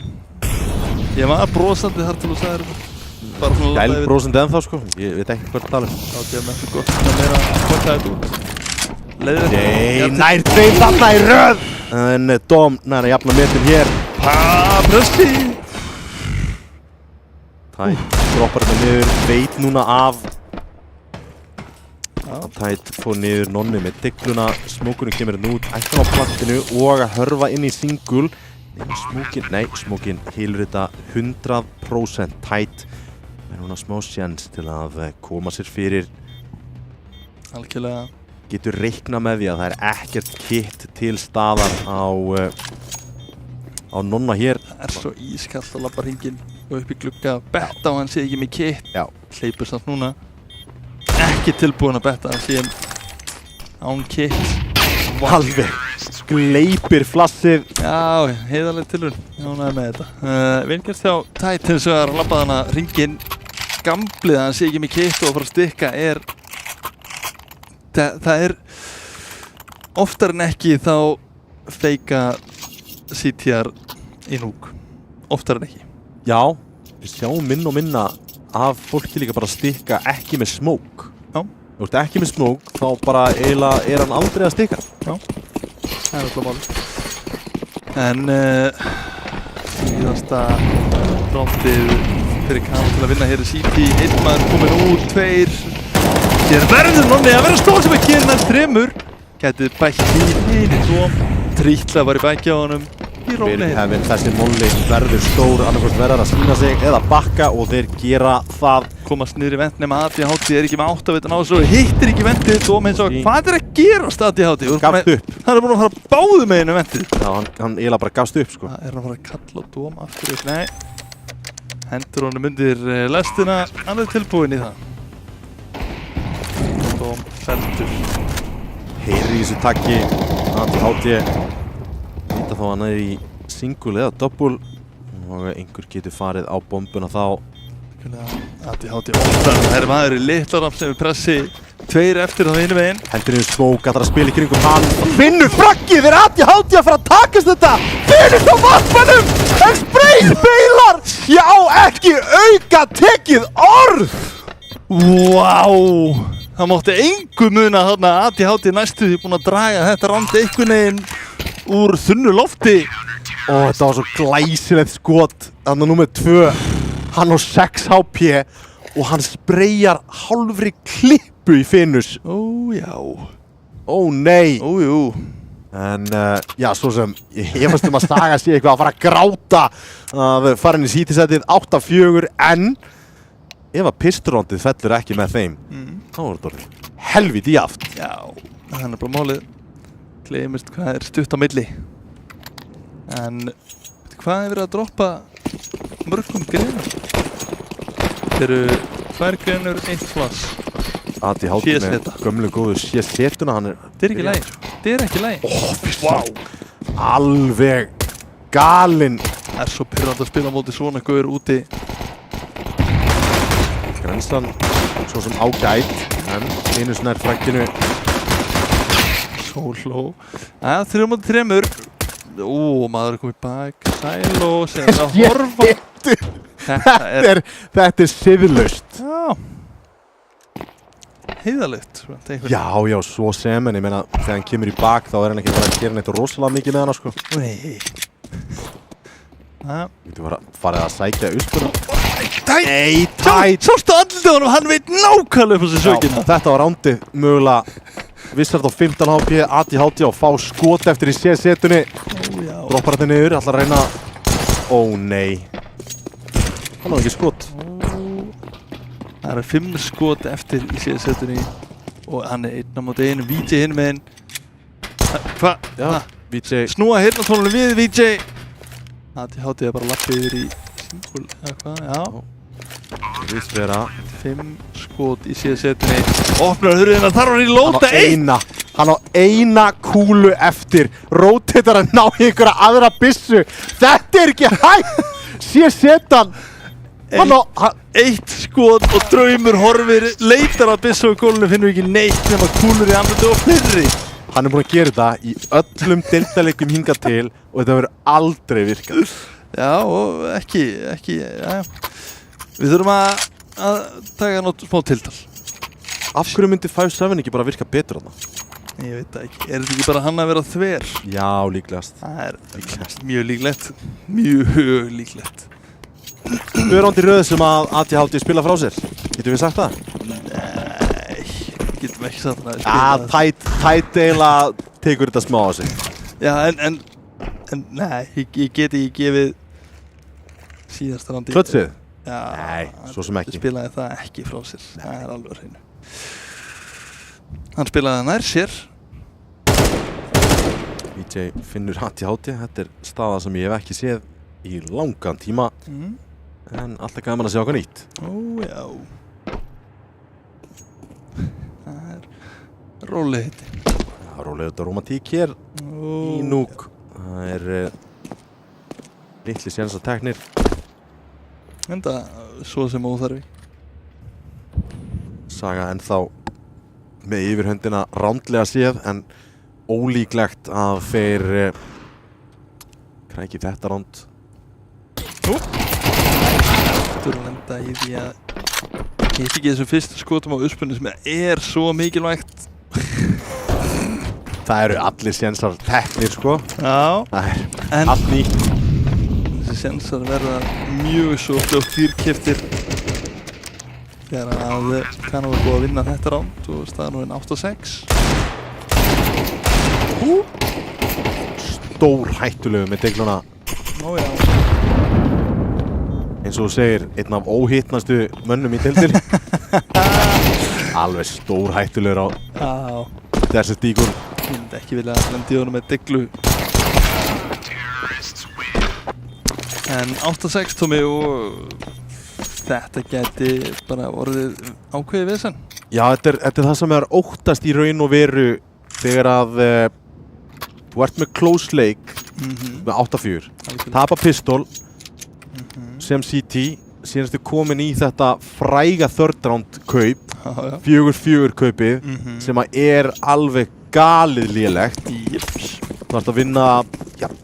Ég var brosandi þar til þú sagðir þetta. Gæl brosandi ennþá sko, ég veit ekki hvert tala. Já, það með þetta gott að meira að korta þetta út. Nei, nær tveim þarna í röð. En Dom nær að jafna metin hér. Presti! Tæt droppar þetta niður, veit núna af. Tæt fór niður Nonni með digluna, smókurinn kemur hérna út, ættan á plantinu og að hörfa inn í single. Smókin hylur þetta 100%. Tæt með núna smá sjans til að koma sér fyrir. Algjörlega. Getur reiknað með því að það ekkert kit til staðar á Nonna hér. Það svo ískallt að labba hringinn og upp í glugga, betta á hann sé ekki með kit. Já. Hleypur samt núna. Ekki tilbúin að betta að sé án kit. Alveg gleipir flassið. Já, heiðarlega tilraun. Ánægður með þetta. Vingert hjá Tæt hins vegar að labba hana hringinn. Gamblið að hann sé ekki með kit og að fara að stikka það er oftar en ekki þá feika CTR í núk. Oftar en ekki. Já, við sjáum minna og minna af fólki líka bara að stikka ekki með smók. Já. Þú ert ekki með smók, þá bara eiginlega hann aldrei að stikka. Já, það alltaf málið. En síðasta dráttið fyrir Kano til að vinna hér í City. Einn maður komin út, 2. Sér verður Nonni að vera stól sem ekki nær 3. Gætið bætt í Dóm. Trítla var í bækja á honum. Þessi molli verður stór, annarkvæmst verðar að sína sig eða bakka og þeir gera það. Komast niður í vent nema ADHD ekki með 8 vitan á þessu og hittir ekki ventið. Dóm eins og hvað að gerast ADHD? Gafst upp. Hann búinn að fara báðu með einu ventið. Já, hann eiginlega bara gafst upp sko. Það að fara að kalla á Dóm aftur upp. Nei. Hendur honum undir lestina. Hann tilbúinn í það. Dóm feldur. Heyri í þessu takki. ADHD. Vita þá hann í single eða double og einhver getur farið á bombuna þá. ADHD oftar. Það er maður í litlaram sem pressi 2 eftir þá hinu veginn. Hendur inn smók, ætlar að spila í kringum hann. Finnur frakkið, þeir ADHD að fara að takast þetta. Finnur á vatnum, en sprayspeilar. Já, ekki auka tekið orð! Vá! Það mátti engu muna þarna ADHD næstu því búin að draga þetta randi einhvern veginn úr þunnu lofti. Þetta var svo glæsilegt skot. Þarna númer 2. Hann á 6 HP og hann spreyjar hálfri klippu í Finnus. Já. Nei. Jú. En já, svo sem ég hefast að Saga sé eitthvað að fara að gráta að fara inn í sítisætið 8-4 en ef að pisturondið fellur ekki með þeim þá er þetta helviti jaft. Já, það er bara málið. Gleymist hvað stutt á milli. En hvað verið að droppa mörgum greinar? Þetta eru 2 greinar, 1 flass. ADHD með gömlu góðu setuna, hann Þetta er ekki lægi. Þetta er ekki lægi. Vá! Alveg galinn. Það er svo pirrandi að spila á móti svona gaur úti. Grenslan svo sem ágætt, en einu snær frækkinu. Sóló. 3-3. Maður er komið bak. Sæl og segja að horfa. Þetta er siðlaust. Já. Heiðalegt. Já, svo sem, en ég meina þegar hann kemur í bak þá er hann ekki bara að gera neitt rosalega mikið með hana, sko. Nei. Þú var að farið að sækja Uspuna. Nei, tætt! Sástu andlitið á honum, hann veit nákvæmlega upp á sig sökina. Þetta var rándið mögulega Vissart á 15 HP, ADHD og fá skot eftir í C-setunni. Droppar þetta niður, ætlar að reyna. Nei. Hann var ekki skot. Það eru 5 skot eftir í C-setunni og hann er 1-1, VJ hinn með hinn. Hvað? VJ. Snúa heyrnartónunum við VJ. ADHD er bara lappið yfir í symbol eða hvað, já. Vist vera 5 skot í C-setunni. Opnar hurðina, þar var hann í lóta 1. Hann á eina kúlu eftir. Rótetar að ná í einhverja aðra byssu. Þetta er ekki hægt! C-setan. Hann á... 1 skot og draumur horfir, leitar að byssu á gólunum, finnur ekki neitt nema kúlur í andliti og fyrri. Hann er búinn að gera þetta í öllum deildarleikjum hingað til og þetta verður aldrei virkað. Já, og ekki, já. Við þurfum að taka nátt smá tiltal. Af hverju myndi 5-7 ekki bara virka betur þarna? Ég veit það ekki. Er þetta ekki bara hann að vera þver? Já, líklegast. Það er mjög líklegt. Mjög líklegt. Öðrándi röð sem að ADHD spila frá sér. Getum við sagt það? Nei, getum ekki sagt það. Tætt eiginlega tekur þetta smá á sig. Já, en nei, ég get ekki gefið síðasta rándi. Klötsið? Já. Nei, svo sem ekki. Hann spilaði það ekki frá sér. Það er alveg hreinu. Hann spilaði það nær sér. VJ finnur ADHD. Þetta er staða sem ég hef ekki séð í langan tíma. En alltaf gaman að sjá okkar nýtt. Já. Það er róleg heiti. Já, róleg þetta romantík hér í Núk. Það er litli séns að teknir. Enda svo sem óþarfi. Saga ennþá með yfirhöndina rándlega séð en ólíklegt að þeir kræki þetta ránd. Þú lenda í því að ég veit ekki þessum fyrstu skotum á Uspunni sem er svo mikilvægt. Það eru allir sénsar teknir, sko. Já. Það er allt nýtt. Þessi sénsar verða mjög svo fljótt dýrkeyptir þegar að Kano er búið að vinna þetta ránd og staðan er 8-6. Stór hættulegu með degluna. Já. Eins og þú segir, einn af óhittnastu mönnum í deildinni. Alveg stór hættulegur á þessu stíkur. Ég myndi ekki vilja að lendi honum með deglu. En 8-6 Tómi og þetta geti bara orðið ákveðið vesen. Já, þetta er það sem er óttast í raun og veru þegar að þú ert með close leik með 8-4. Tapa pistol sem CT, síðan ertu komin í þetta fræga third round kaup, 4-4 kaupið sem að er alveg galið lélegt. Þú ert að vinna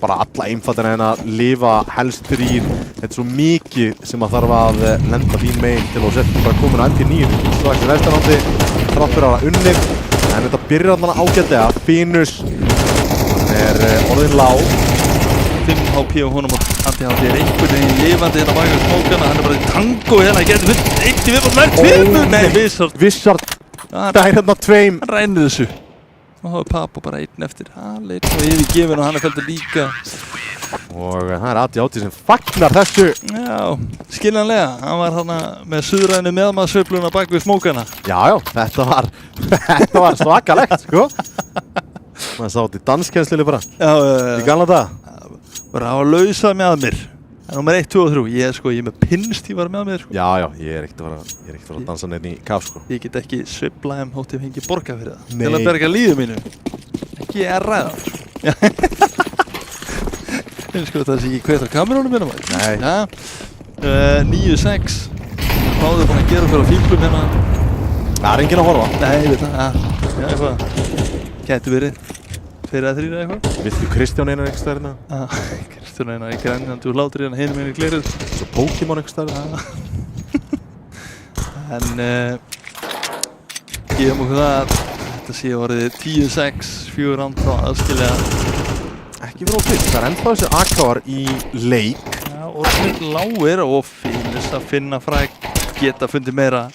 bara alla einfaldina en að lifa helst 3 þetta svo mikið sem að þarf að lenda þín megin til að setja bara komin á MP9 strax í restarandi þrátt fyrir að unnið en þetta byrjar þarna ágætlega Finus orðin lág 5 HP á honum og anti-HP einhvern veginn lifandi hérna baka smókana hann bara í tango hérna, getur fullt eitt í viðbót lær tveimur, nei, Vissart, það hérna tveim hann rænir þessu og þá Papo bara einn eftir Halinn og yfirgefin og hann feldur líka og það AT-80 sem fagnar þessu já, skiljanlega, hann var þarna með suðrænu meðmaðsveifluna bak við smókana já, þetta var svakalegt, sko maður sá þetta í danskennslunni bara í gamla dag bara að lausa með mér nummer 1, 2 og 3 ég er með pinnstífar með mér sko. já, ég er ekkert að fara að dansa nefn í kaf sko. ég get ekki sveifla hótt ég fengi borga fyrir það Nei. til að berga líðu mínu ekki að ræða sko það sé ekki kveitt á kamerunum minna Nei. ja. 9-6 báður búin að gera fyrir fíblum hérna það er enginn að horfa nei, ég veit það já, eitthvað gæti verið 2 eða 3 eða eitthvað viltu Kristján Einar einhvers staðar hérna? Kristján Einar í grænjandi úr hlátur hérna hinum einu glerið Svo Pokémon einhvers staðar en gefum okkur það að þetta sé orðið 10-6 4 ránd frá aðskilja ekki fyrir ófyrst, það er ennþá þessi AK-ar í leik já, orðið lágir og Finus að finna fræk geta fundið meira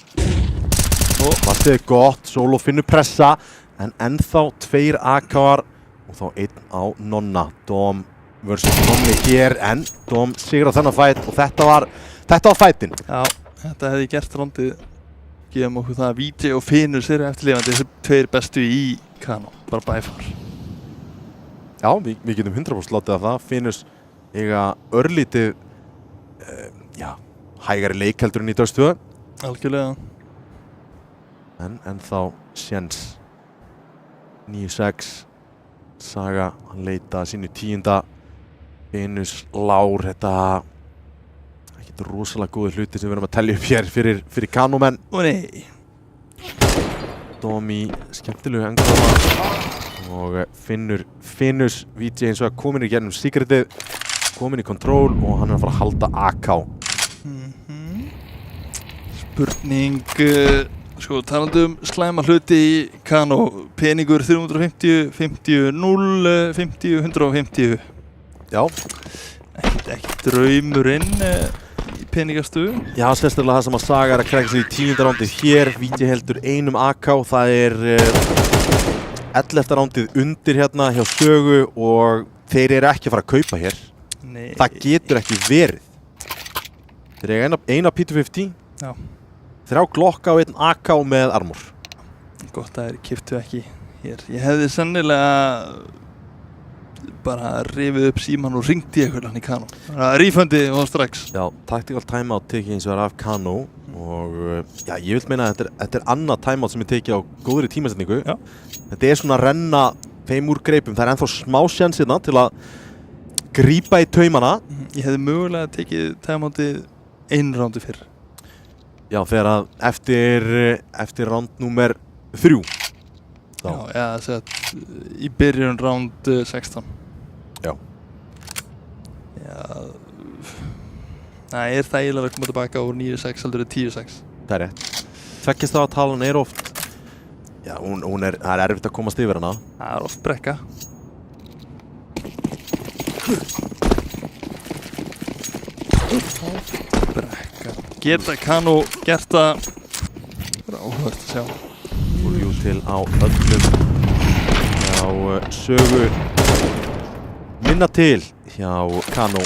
og það er gott, Solo finnur pressa en ennþá 2 AK-ar og þá 1 á Nonna Dom versus Nonni hér en Dom sigur á þennan fætt og þetta var fættin já, þetta hefði gert rándið gefum okkur það að VJ og Finus eru eftirlifandi þessi 2 bestu í Kano bara bæfar já, við getum 100% látið af það Finus eiga örlítið hægari leik heldur en í Döstuðu algjörlega en þá séns 9-6 Saga, hann leita sínu 10. Finus, Lár, þetta ekkert rosalega góði hluti sem við erum að telja upp hér fyrir Kanomenn og nei Domi, skemmtilegu engkoma og Finus VJ eins og að komin í gernum Secretið komin í Control og hann er að fara að halda AK spurning sko, talandi slæma hluti í Kano peningur 350, 50, 0, 50, 150 já ekki draumurinn í peningastuðu já, sérstaklega það sem að Saga er að krækja sig í 10. rándið hér VJ heldur einum AK það er 11. rándið undir hérna hjá Sögu og þeir eru ekki að fara að kaupa hér nei. það getur ekki verið þeir eru eina P250 já 3 Glocka og 1 AK með armor gott að þeir keyptu ekki hér ég hefði sennilega bara rifið upp síman og ringt í eitthvað hann í Kano rífandi og strax já, tactical timeout tekið eins og er af Kano og já, ég vil meina að þetta er annað timeout sem er tekið á góðri tímasetningu já. þetta er svona að renna þeim úr greipum það er ennþá smá sjansina til að grípa í taumana ég hefði mögulega tekið timeoutið 1 rándi fyrr já, þegar að eftir ránd númer 3 já, sett í byrjun ránd 16 já það er þægilega að koma tilbaka úr 9-6 heldur 10-6 það er rétt tveggjastaðatalan er oft já, það er erfitt að komast yfir hana það er oft brekka geta Kano gert það áhugavert að sjá og jú til á öllum hjá Sögu minna til hjá Kano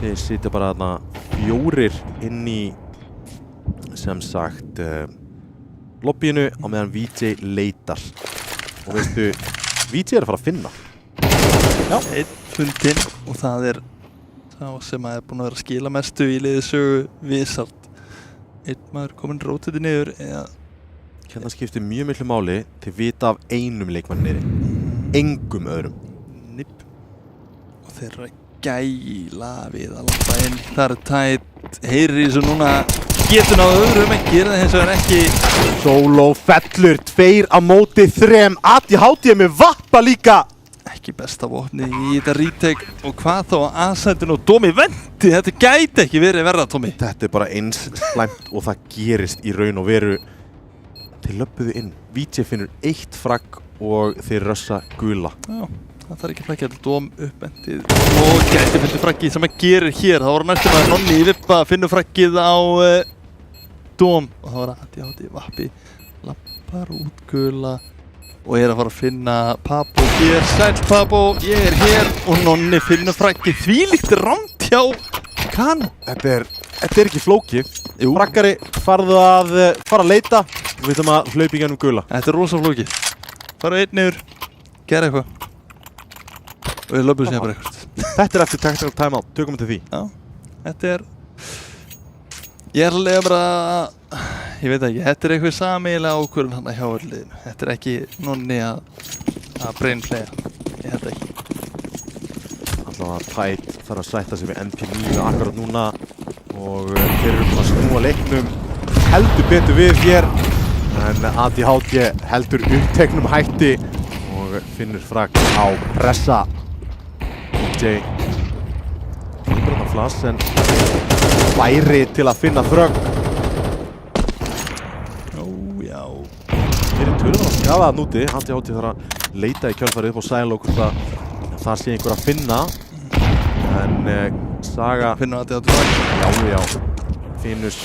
þeir sitja bara þarna 4 inn í sem sagt lobbyinu á meðan VJ leitar og veistu VJ er að fara að finna já, 1 fundinn og það er sá sem er búinn að vera að skila mestu í liði Sögu Vissart 1 maður kominn rótið niður eða hérna skiptir mjög miklu máli til vita af einum leikmann niðri engum öðrum nipp og þeir eru að gæla við að lappa inn það er tætt, heyrir í þessu núna getur náðu öðrum en gera það hins vegar ekki Solo fellur 2 á móti 3 AT-HP með vappa líka ekki besta vopni í þetta retake og hvað þá að aðsættin og Domi vendi, þetta gæti ekki verið verða, Tommy. Þetta bara eins slæmt og það gerist í raun og veru. Þeir löpuðu inn, VJ finnur 1 fragg og þeir rössa gula. Já, það þarf ekki að flækja þetta Dom uppendið og gæti fyrir fraggið sem að gerir hér. Það voru næstum að Nonni í vippa finnur fraggið á Dom og það var ADHD vappi, lappar út gula og að fara að finna Pabbo hér. Sæll Pabbo, ég hér og Nonni finnur fraggið. Þvílíkt rámt hjá Kano. Þetta er ekki flókið. Fraggari, fara að leita. Við ætlum að hlaupa í gennum gula. Þetta er rosa flókið. Fara einn niður, gera eitthvað og við löpum sér bara eitthvað. Þetta er eftir tactical timeout, tökum við til því. Já, þetta er... Ég er alveg bara... Ég veit ekki, þetta er eitthvað sameiginlega ákvörðun þarna hjá liðinu. Þetta er ekki Nonni að brainplaya. Ég held ekki. Allavega Tide þarf að sætta sig við NP9 akkurat núna og þeir eru búin að snúa leiknum heldur betur við hér. En ADHD heldur uppteknum hætti og finnur fragg á pressa. DJ finnur þetta flass en væri til að finna þrögg. Já. Þeir eru tölum að skafa það núti. ADHD þarf að leita í kjölfarið upp á Silo hvort það sé einhver að finna. En Saga Finnur ADHD fragg. Já. Finnus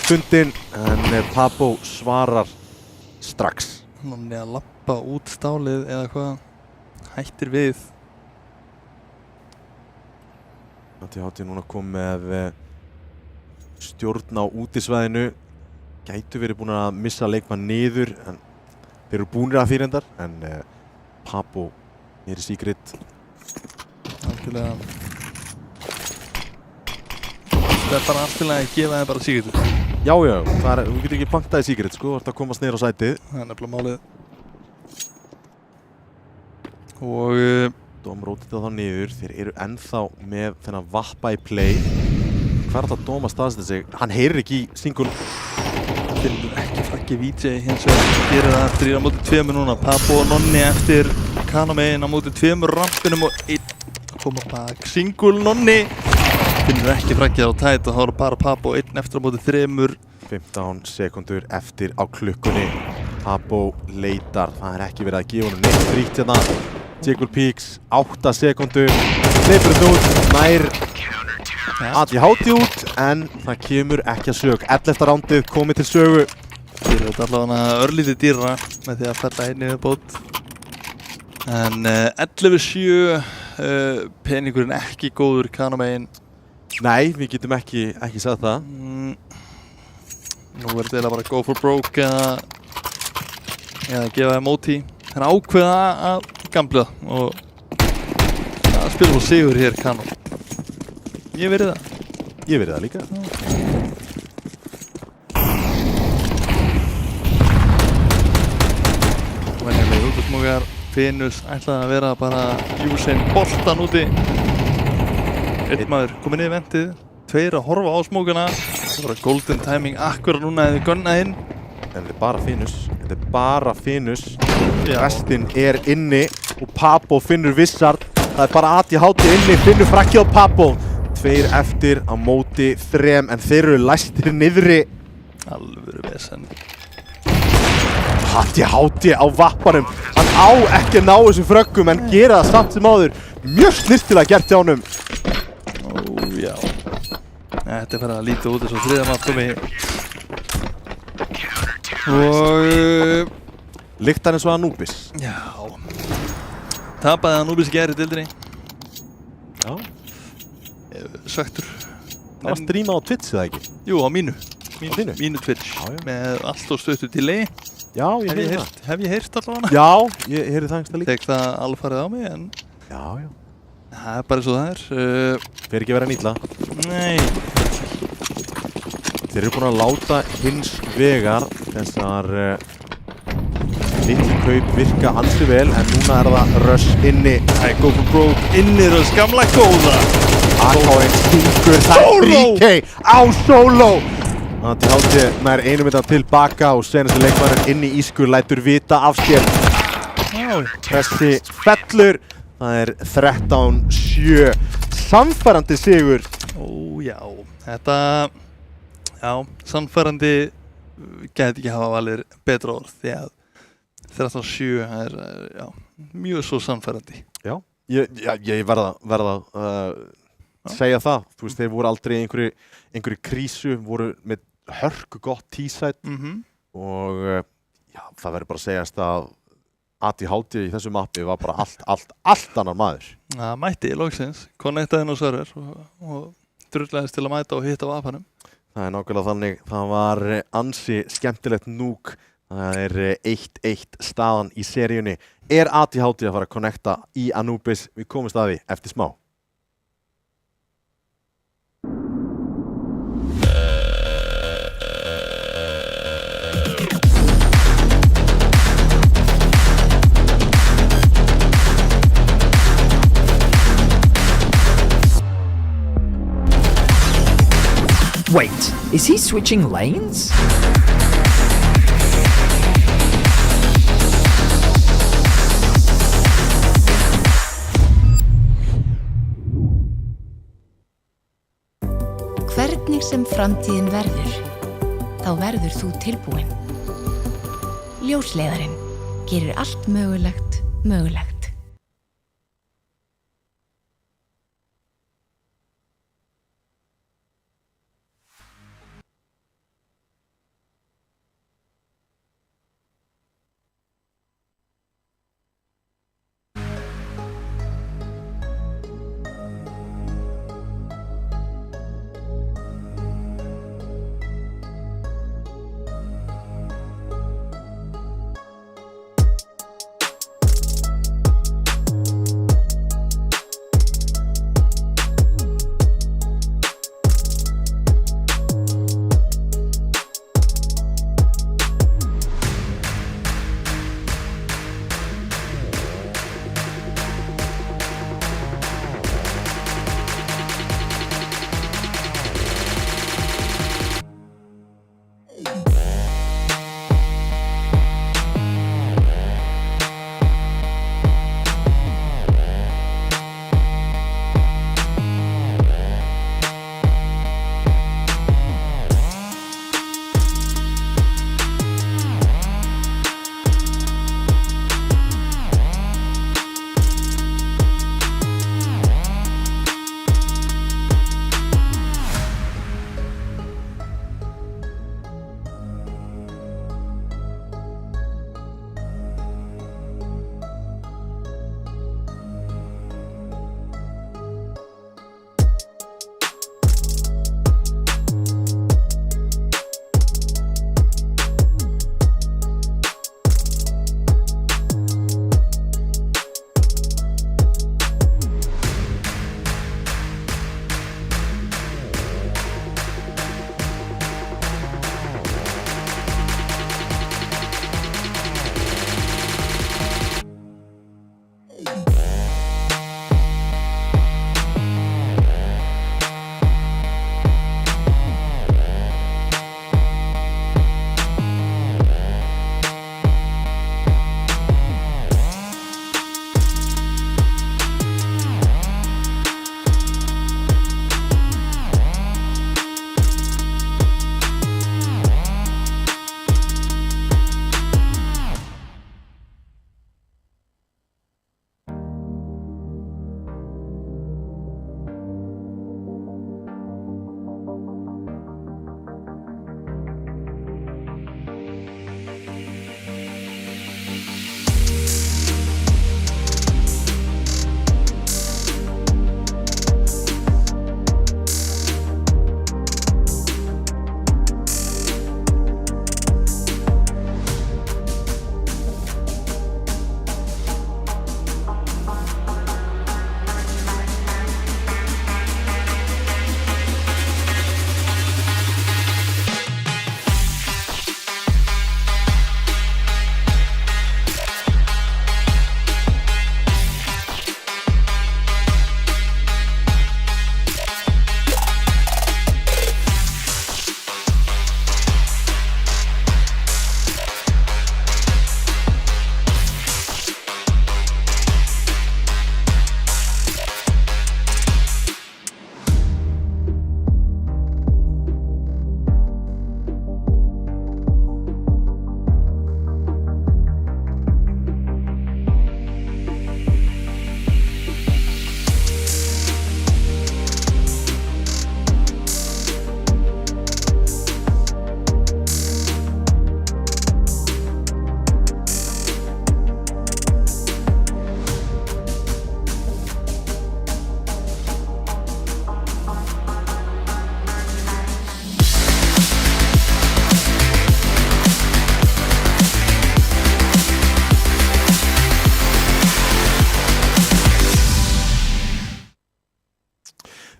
fundinn en Pabbo svarar strax. Nonni að lappa út stálið eða hvað hættir við. ADHD núna kom með stjórn á útisvæðinu. Gætu verið búin að missa leikmann niður en þeir eru búnir að fyrirendar en Pabbo er í Secret. Algjörlega. Það er bara alltilega að gefa þeim bara Secret. Já, þú getur ekki plantað í Secret sko, þú ert að komast niður á sætið. Það er nefnilega málið. Og Dom rótið það þá niður, þeir eru ennþá með þennan vappa í play. Hvað er þetta að Dom að staðsetja sig? Hann heyrir ekki í single. finnur ekki fraggið VJ hins vegar gerir það 3 á móti 2 núna. Pabbo og Nonni eftir Kano megin á móti 2 rampinum og 1 að koma bak. Single Nonni finnur ekki fraggið á Tide og þá er bara Pabbo 1 eftir á móti 3. 15 sekundur eftir á klukkunni. Pabbo leitar, það er ekki verið að gefa honum neitt fríkt hérna. Jacob Peaks, 8 sekundur. Leipur út, nær ADHD út, en það kemur ekki að sög. 11. rándið komið til sögu. Gerir þetta allavega örlítið dýrra með því að fella einni viðbót. En 11-7, peningurinn ekki góður Kano megin. Nei, við getum ekki sagt það. Nú er þetta bara go for broke eða gefa þeim móti. Það er ákveða að gambla og að spila svo sigur hér Kano. Ég verið það. Ég verið það líka. Venjulegir útúrsmókar. Finnus ætlaði að vera bara Usain boltan úti. Einn maður komið niður ventið. 2 að horfa á smókana. Það var golden timing akkurat núna eða gunna inn. En þetta er bara Finnus. Þetta er bara Finnus. Restinn er inni og Pabbo finnur Vissard. Það er bara ADHD inni, finnur frakkið á Pabbo. 2 eftir á móti 3 en þeir eru læstir niðri. Alvöru vesen. ADHD á vappanum. Hann á ekki að ná þessum fröggum en gera það samt sem áður. Mjög snyrtilega gert hjá honum. Já. Þetta er farið að líta út eins og 3. maður komi. Og Lyktar eins og Anubis. já. Tapaði Anubis í gær í deildinni. Já. Svektur. Það var streamað á Twitch eða ekki? Jú, á mínu. þínu? Mínu Twitch. Já. Með allt og stöttu delay. Já, ég heyrði það. Hef ég heyrt allavega? Já, ég heyrði það einhverstað líka. Tek það alveg farið á mig en Já. það er bara eins og það er. Fer ekki að vera nýtla. Nei. Þeir eru búin að láta hins vegar þessar litlu kaup virka ansi vel en núna er það Rush inni. Go for broke, inni Rush, gamla góða. AKN stingur það 3K á Solo. ADHD nær 1 minúta tilbaka og senasti leikmaðurinn inni í Ískur lætur vita af sér. Pressi fellur, það er 13-7, samfærandi sigur. Ó já, þetta, já, sannfærandi gæti ekki hafa valið betra orð því að 13-7 er, já, mjög svo sannfærandi. Já, ég verða segja það, þú veist, þeir voru aldrei í einhverju krísu, voru með hörku gott T-side og já, það verður bara að segjast að ADHD í þessu mappi var bara allt annar maður. Það mætti í loksins, connectaði inn á server og drullaðist til að mæta og hitta á apanum. Það nákvæmlega þannig, það var ansi skemmtilegt núk, það er 1-1 staðan í seríunni. Er ADHD að fara að connecta í Anubis? Við komumst að því eftir smá. Wait, is he switching lanes? Hvernig sem framtíðin verður, þá verður þú tilbúinn. Ljósleiðarinn gerir allt mögulegt mögulegt.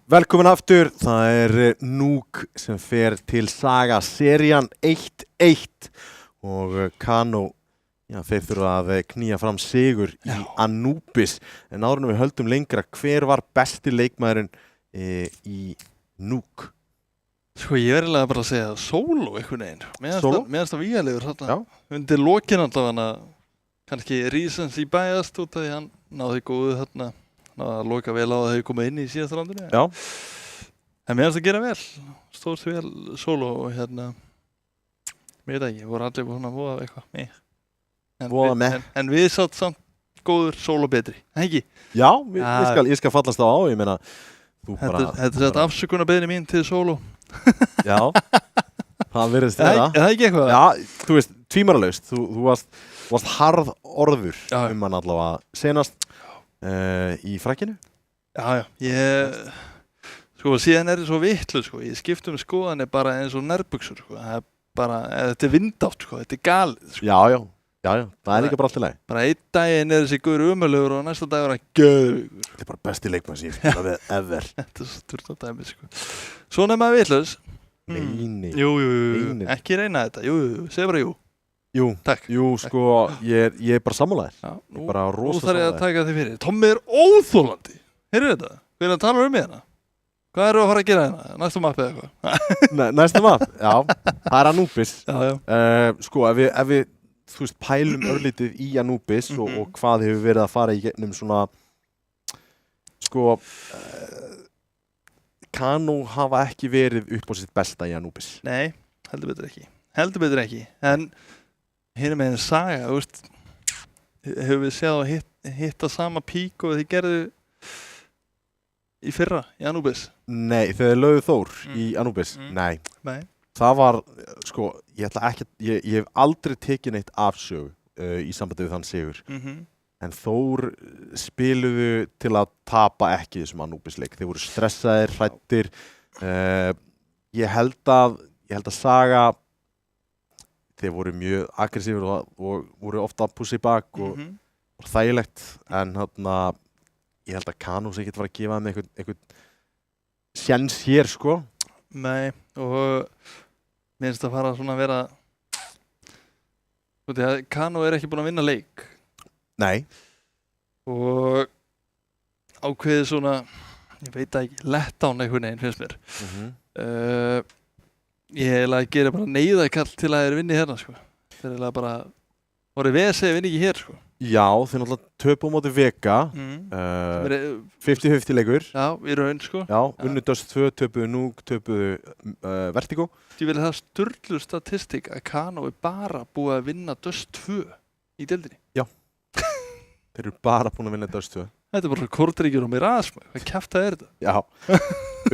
Velkomin aftur, það Núk sem fer til Saga serían 1-1 og Kano, þeir þurfa að knýja fram sigur í Anubis. En áður en við höldum lengra, hver var besti leikmaðurinn í Núk? Sko ég verðilega bara að segja Solo einhvern veginn. Meðanst það vígalegur þarna. Undir lokin allavega kannski recency biased út af því hann náði góðu þarna. Að loka vel á að þau hefur komið inn í síðasta randinu. Já. En mér finnst að gera vel. Stóðst vel Solo og mér veit ekki, voru allir búin að voða eitthvað. En við satt samt góður Solo betri, ekki? Já, ég skal fallast á, ég meina, þú bara... Þetta er afsökunarbeiðni mín til Solo. Já, það virðist þeirra. Er það ekki eitthvað? Já, þú veist, tvímaralaust, þú varst harð orður hann allavega senast. Í frakkinu? Já, sko síðan þetta svo vitlu, sko, ég skipt skoðan bara eins og nærbuxur, sko, það bara, þetta vindátt, sko, þetta galið, sko. Já, það líka bara allt í lagi. Bara einn daginn þessi guður umölugur og næsta dag hann göðugur. Þetta bara besti leikmann sem ég spila við ever. Þetta svo sturt á dæmi, sko. Svona maður vitlaus. Neini. Jú, ekki reyna þetta, segð bara jú. Takk. Sko, ég bara sammálaðir. Ég bara rosa sammálaðir. Nú þarf ég að taka þig fyrir. Tommi óþolandi. Heyrðu þetta? Hvernig talar með hérna? Hvað eru að fara að gera hérna? Næstum mapp eða eitthvað? Næstum mapp? Já. Það Anubis. Já. Sko, ef við, þú veist, pælum örlítið í Anubis og hvað hefur verið að fara í gegnum svona, sko, Kano hafa ekki verið upp á sitt besta í Anubis. Nei, heldur betur ekki. En hérna með Saga, þú veist, hefur við séð að hitta sama pík og þið gerðu í fyrra í Anubis? Nei, þegar lögðu Þór í Anubis? Nei. Það var, sko, ég hef aldrei tekið neitt afsögu í sambandi við þann sigur. En Þór spiluðu til að tapa ekki þessum Anubis-leik. Þeir voru stressaðir, hræddir. Ég held að Saga, þeir voru mjög aggressífur og voru ofta að pússa í bak og var þægilegt. En ég held að Kano sig ekkert var að gefa þeim einhvern sjens hér, sko. Nei, og mér finnst að fara svona að vera... Kano ekki búin að vinna leik. Nei. Og ákveðið svona, ég veit ekki, letdown einhvern veginn finnst mér. Ég gera bara neyðakall til að þeir vinni hérna, sko. Þeir bara voru VSC vinni ekki hér, sko. Já, þeir náttúrulega töpu á móti Vega, 50-50 leikur. Já, í raun, sko. Já, unnu Dust 2, töpuðu Núk, töpuðu Vertigo. Ég vil það sturlu statistik að Kano bara búið að vinna Dust 2 í deildinni. Já, þeir eru bara búin að vinna Dust 2. Þetta bara Kortríkjur og Mirage, hvað kjafta þetta? Já,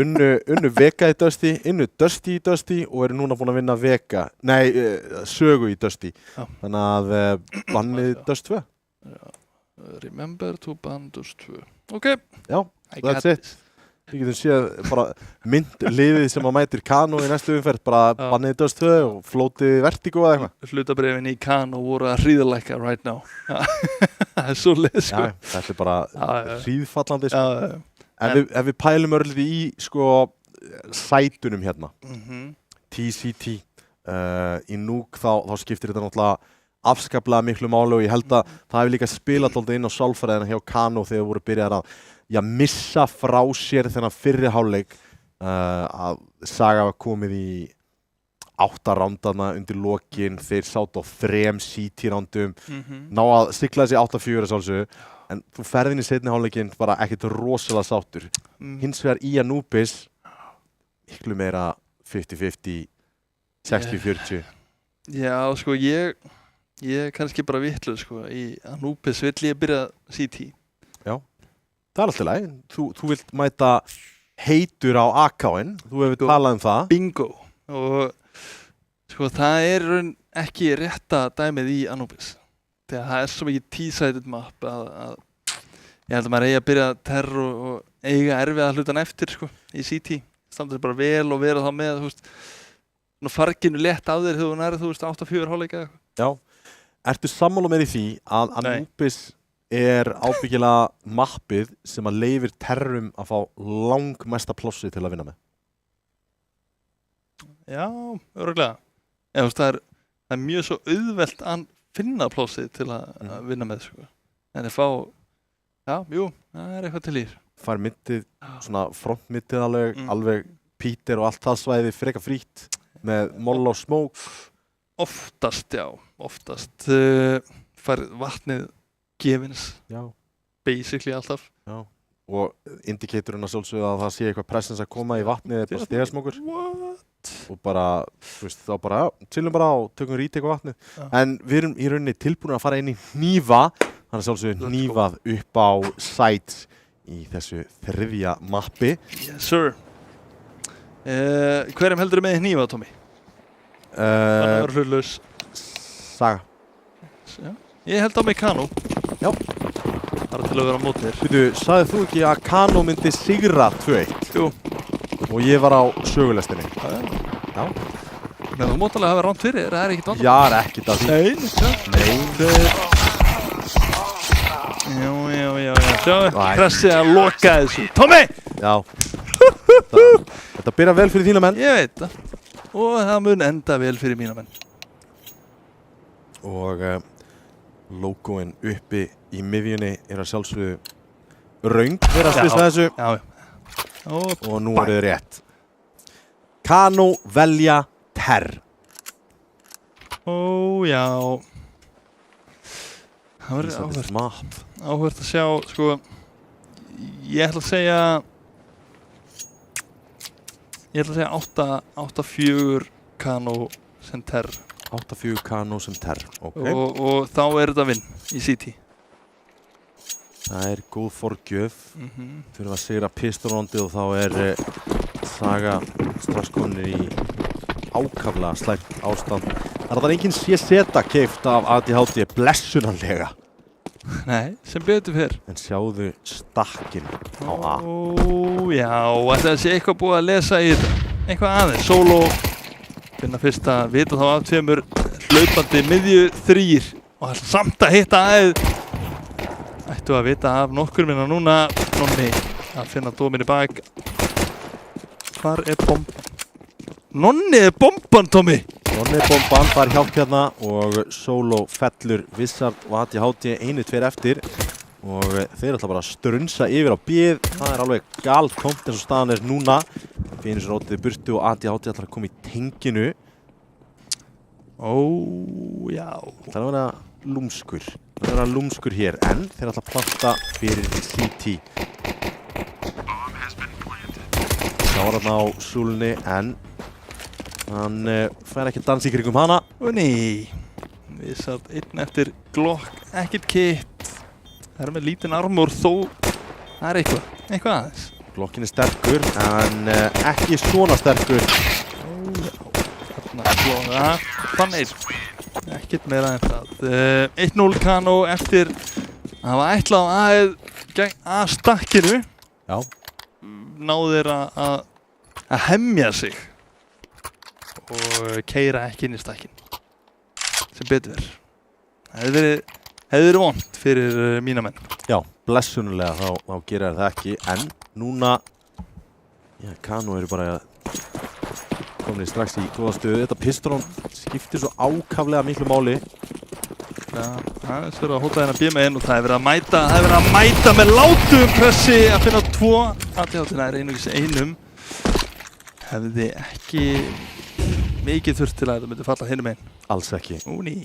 unnu Vega í Dusty, unnu Dusty í Dusty og eru núna búin að vinna Sögu í Dusty. Þannig að bannið Dust 2. Remember to ban Dust 2. Ok. Já, that's it. Við getum séð bara liðið sem að mætir Kano í næstu umferð, bara bannið Dust 2 og flótið Vertigo eða eitthvað. Hlutabrifin í Kano voru að hríðalækka right now. Það svo leið, sko. Já, þetta bara hríðfallandi, sko. Ef við pælum örlítið í, sko, sætunum hérna, TCT, í Núk, þá skiptir þetta náttúrulega afskaplega miklu máli og ég held að það hefur líka spilað alltaf inn á sálfræðina hjá Kano þegar voru byrjað að missa frá sér þennan fyrri hálfleik að Saga var komið í 8 rándana undir lokin, þeir sátt á 3 CT-rándum, ná að sigla þessi 8-4 sálsögu, en þú ferð inn í seinni hálfleikin bara ekkert rosalega sáttur. Hins vegar í Anubis, miklu meira 50-50, 60-40. Já, sko, ég kannski bara vitlu, sko, í Anubis vill ég byrja CT. Já. Það alltaf leið. Þú vilt mæta heitur á AK-in, þú hefur talað það. Bingo. Og sko, það ekki rétta dæmið í Anubis. Þegar það svo mikið T-sided map að ég held að maður eigi að byrja terror og eiga erfiða hlutan eftir, sko, í CT. Standa þér bara vel og vera þá með, þú veist, farginu létt á þér þegar þú nærið, þú veist, 8-4 hálfleika eða eitthvað. Já. Ertu sammála með því að Anubis ábyggilega mappið sem að leyfir terrum að fá langmesta plássi til að vinna með. Já, örugglega. Eða, það er mjög svo auðvelt að finna plássið til að vinna með, sko. En þeir fá, já, jú, það er eitthvað til í. Fær mittið, svona frontmittið alveg Peter og allt það svæði frekar frítt með moll og smók. Oftast, já, oftast. Fær vatnið gefins. Já. Basically alltaf. Já. Og indikatorinn að sjálfsögðu að það sé eitthvað presence að koma í vatnið eða bara stegasmókur. Og bara, þú veist, þá bara, chillum bara á, tökum retake á vatnið. En við erum í rauninni tilbúin að fara inn í hnífa, þannig að sjálfsögðu hnífað upp á sites í þessu þriðja mappi. Yes, sir. Hverjum heldur með hnífa, Tommy? Þannig að vera hlutlaus. Saga. Já. Ég held á mig Kano. Já. Bara til að vera á móti þér. Veitu, sagðið þú ekki að Kano myndi sigra 2-1? Jú. Og ég var á sögulestinni. Já. Men þú mót alveg að hafa ránt fyrir, það er ekkert vandamál. Já, það er ekkert að því. Nei. Já. Sjáu, Krassi að loka þessu. Tommy! Já. Þetta byrja vel fyrir þína menn. Ég veit það. Og það mun enda vel fyrir mína menn. Og logoinn uppi í miðjunni er að sjálfsögðu röng vera að spila þessu. Já. Og nú er þið rétt. Kano velja terr. Já. Það verður áhvert að sjá, sko, ég ætla að segja 8-4 Kano sem terr. 8-4 Kano sem terr, ok. Og þá er þetta vinn í CT. Það er góð forgjöf. Fyrir að sigra pistolrondið og þá er Saga strax komin í ákaflega slæmt ástand. Það er enginn CZ keypt af ADHD blessunarlega. Nei, sem betur fyrr. En sjáðu stakkin á A. Já, þetta sé eitthvað búið að lesa í þetta. Eitthvað aðeins, solo. Finna fyrst að vita þá af tveimur hlaupandi miðju 3 og það er samt að hitta aðeins. Ættu að vita af nokkur minna núna. Nonni að finna dóminn í bak. Hvar er bomban? Nonni er bomban, Tommy! Nonni er bomban, það er hjálp hérna og solo fellur Wizard og ADHD 1-2 eftir. Og þeir ætla bara að strunsa yfir á B. Það er alveg galtómt eins og staðan er núna. Finnur rótið burtu og ADHD ætla að koma í tenginu. Já. Það er að vera lúmskur. Það er að vera lúmskur hér, en þeir ætla að planta fyrir CT. Sjára á súlunni, en hann fær ekki að dansa í kringum hana. Nei. Við satt einn eftir Glock, ekkert kit. Það er með lítinn armor þó. Það er eitthvað aðeins. Glockin er sterkur, en ekki svona sterkur. Þarna slóða. Þannig. Ekkert meira en það. 1-0 Kano eftir að hafa ætlað á A-stakkinu. Já. Náðu þeir að hemja sig og keyra ekki inn í stakkin. Sem betur verður. Það hefði verið vont fyrir mína menn. Já, blessunulega þá gera það ekki, en núna Kano eru bara komin strax í góða stöðu. Þetta pistolón skiptir svo ákaflega miklu máli. Já, það er verið að hóta hérna B með inn og það hefur verið að mæta með látum pressi að finna 2. ADHD er einungis einum. Hefði ekki mikið þurft til að þetta myndi falla hinum einn. Alls ekki. Ný.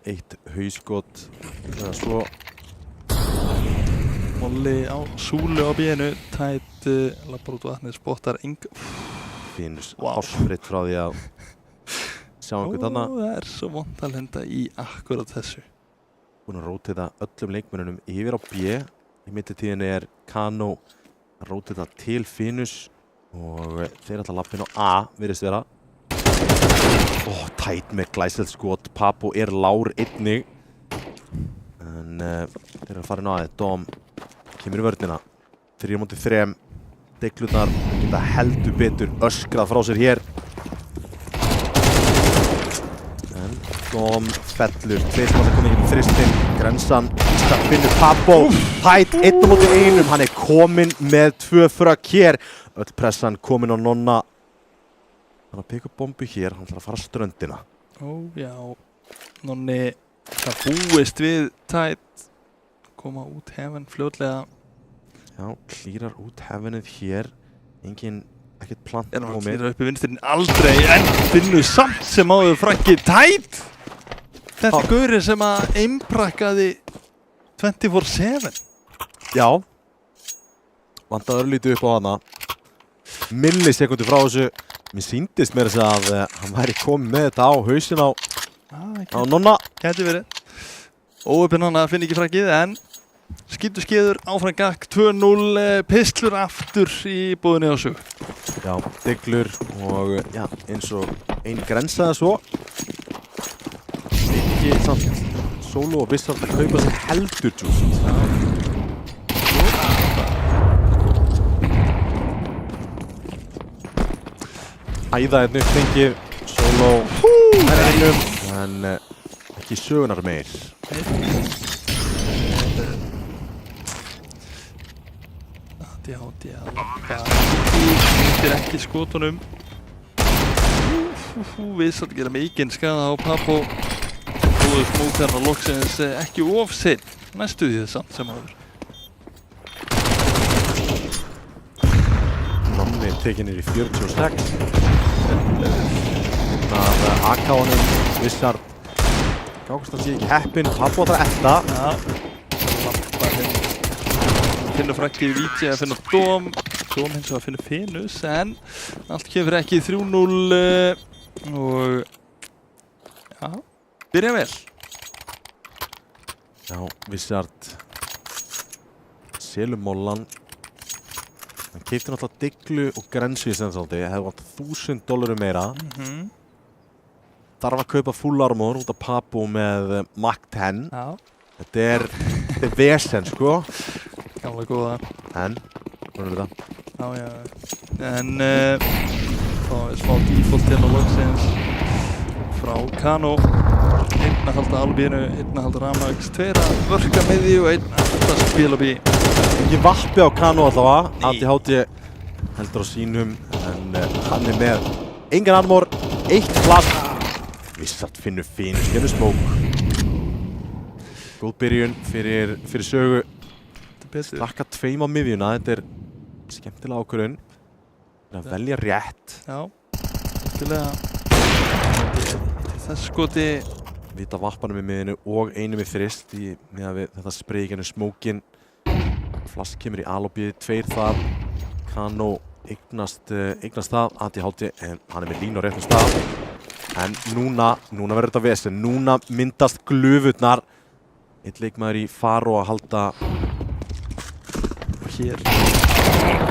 Eitt hauskot eða svo. Molli á súlu á B-inu. Tætt lappar út vatnið, spottar Finnur hálsfritt frá því að sjá einhvern þarna. Það er svo vont að lenda í akkurat þessu. Búin að rótita öllum leikmönnunum yfir á B. Í mittitíðinni er Kano að rótita til Finnus og þeir ætla að lappa inn á A, virðist vera. Tætt með glæsilegt skot. Papo er lár einnig. En þeir eru að fara inn á A. Dom kemur í vörnina. 3-3. Deglurnar geta heldur betur öskrað frá sér hér. En Dom fellur. Tveir sem að það komið í þristinn. Grensan Það finnur Pappo, Tætt 1-1, hann kominn með 2 frökk hér. Öll pressan komin á Nonna. Hann að peka bombu hér, hann ætlar að fara ströndina. Já, Nonni, það búist við Tætt. Koma út Heaven fljótlega. Já, klírar út Heavenið hér. Ekkert plant hann klírar upp í vinstrinn aldrei, en finnur samt sem áður frakkið Tætt. Þetta gaurinn sem að einprakkaði 24/7. Já. Vantaði örlítið upp á hana. Millisekundi frá þessu. Mér sýndist mér þess að hann væri komið með þetta á hausinn á Nonna. Gæti verið. Óöpinn hann að finna ekki frakkið, en skýtur skeiður, áfram gakk, 2-0, pistlur aftur í búðinni á sög. Já, diglur og já, eins og einn grensaði svo. Ekki samt Solo og Vissart að kaupa sér heldur djúst. Æða upp fengið, Solo með einum, en ekki sögunar meir. Hátti að lappa undir ekki skotunum. Vissart gera mikinn skaða á Pappo. Góður smókar og loksins ekki of seinn. Næstu því samt sem áður. Nonni tekinn í 46. Það AK-unum, Vissart. Gákast hann sé ekki heppinn, Pappo þarf að elta. Finnur frakkið Víti að finna Dóm hins vegar finnur Finus, en allt kemur ekki 3-0 og já, byrja vel. Já, Vissart selur mollan. Hann keypti náttúrulega diglu og grensu í sensaldi. Hefði vant $1,000 meira. Þarf að kaupa full armor út af Pappo með Mach 10. Já. Þetta er vesen, sko. Gamla góða. En, svona við það. Já. En þá er smá default hérna á loksins frá Kano. Einn að halda albíinu, einn að halda Ramax, 2 að vörka miðju og einn að halda spilabí. Ekki vappi á Kano allavega. ADHD heldur á sínum, en hann er með engan armor, 1 flask. Vissart finnur Finus, gerur smók. Góð byrjun fyrir sögu. Slakka 2 á miðjuna, þetta er skemmtilega ákvörðun. Það er að velja rétt. Já, skemmtilega. Þess skoti. Vita vappanum í miðjunu og einum í þrist með þetta spreyginu smókin. Flask kemur í alobíði, 2 þar. Kano eignast það, ADHD, en hann er með línu á réttum stað. En núna verður þetta vesen. Núna myndast glufurnar. Einn leikmaður í faro að halda hér.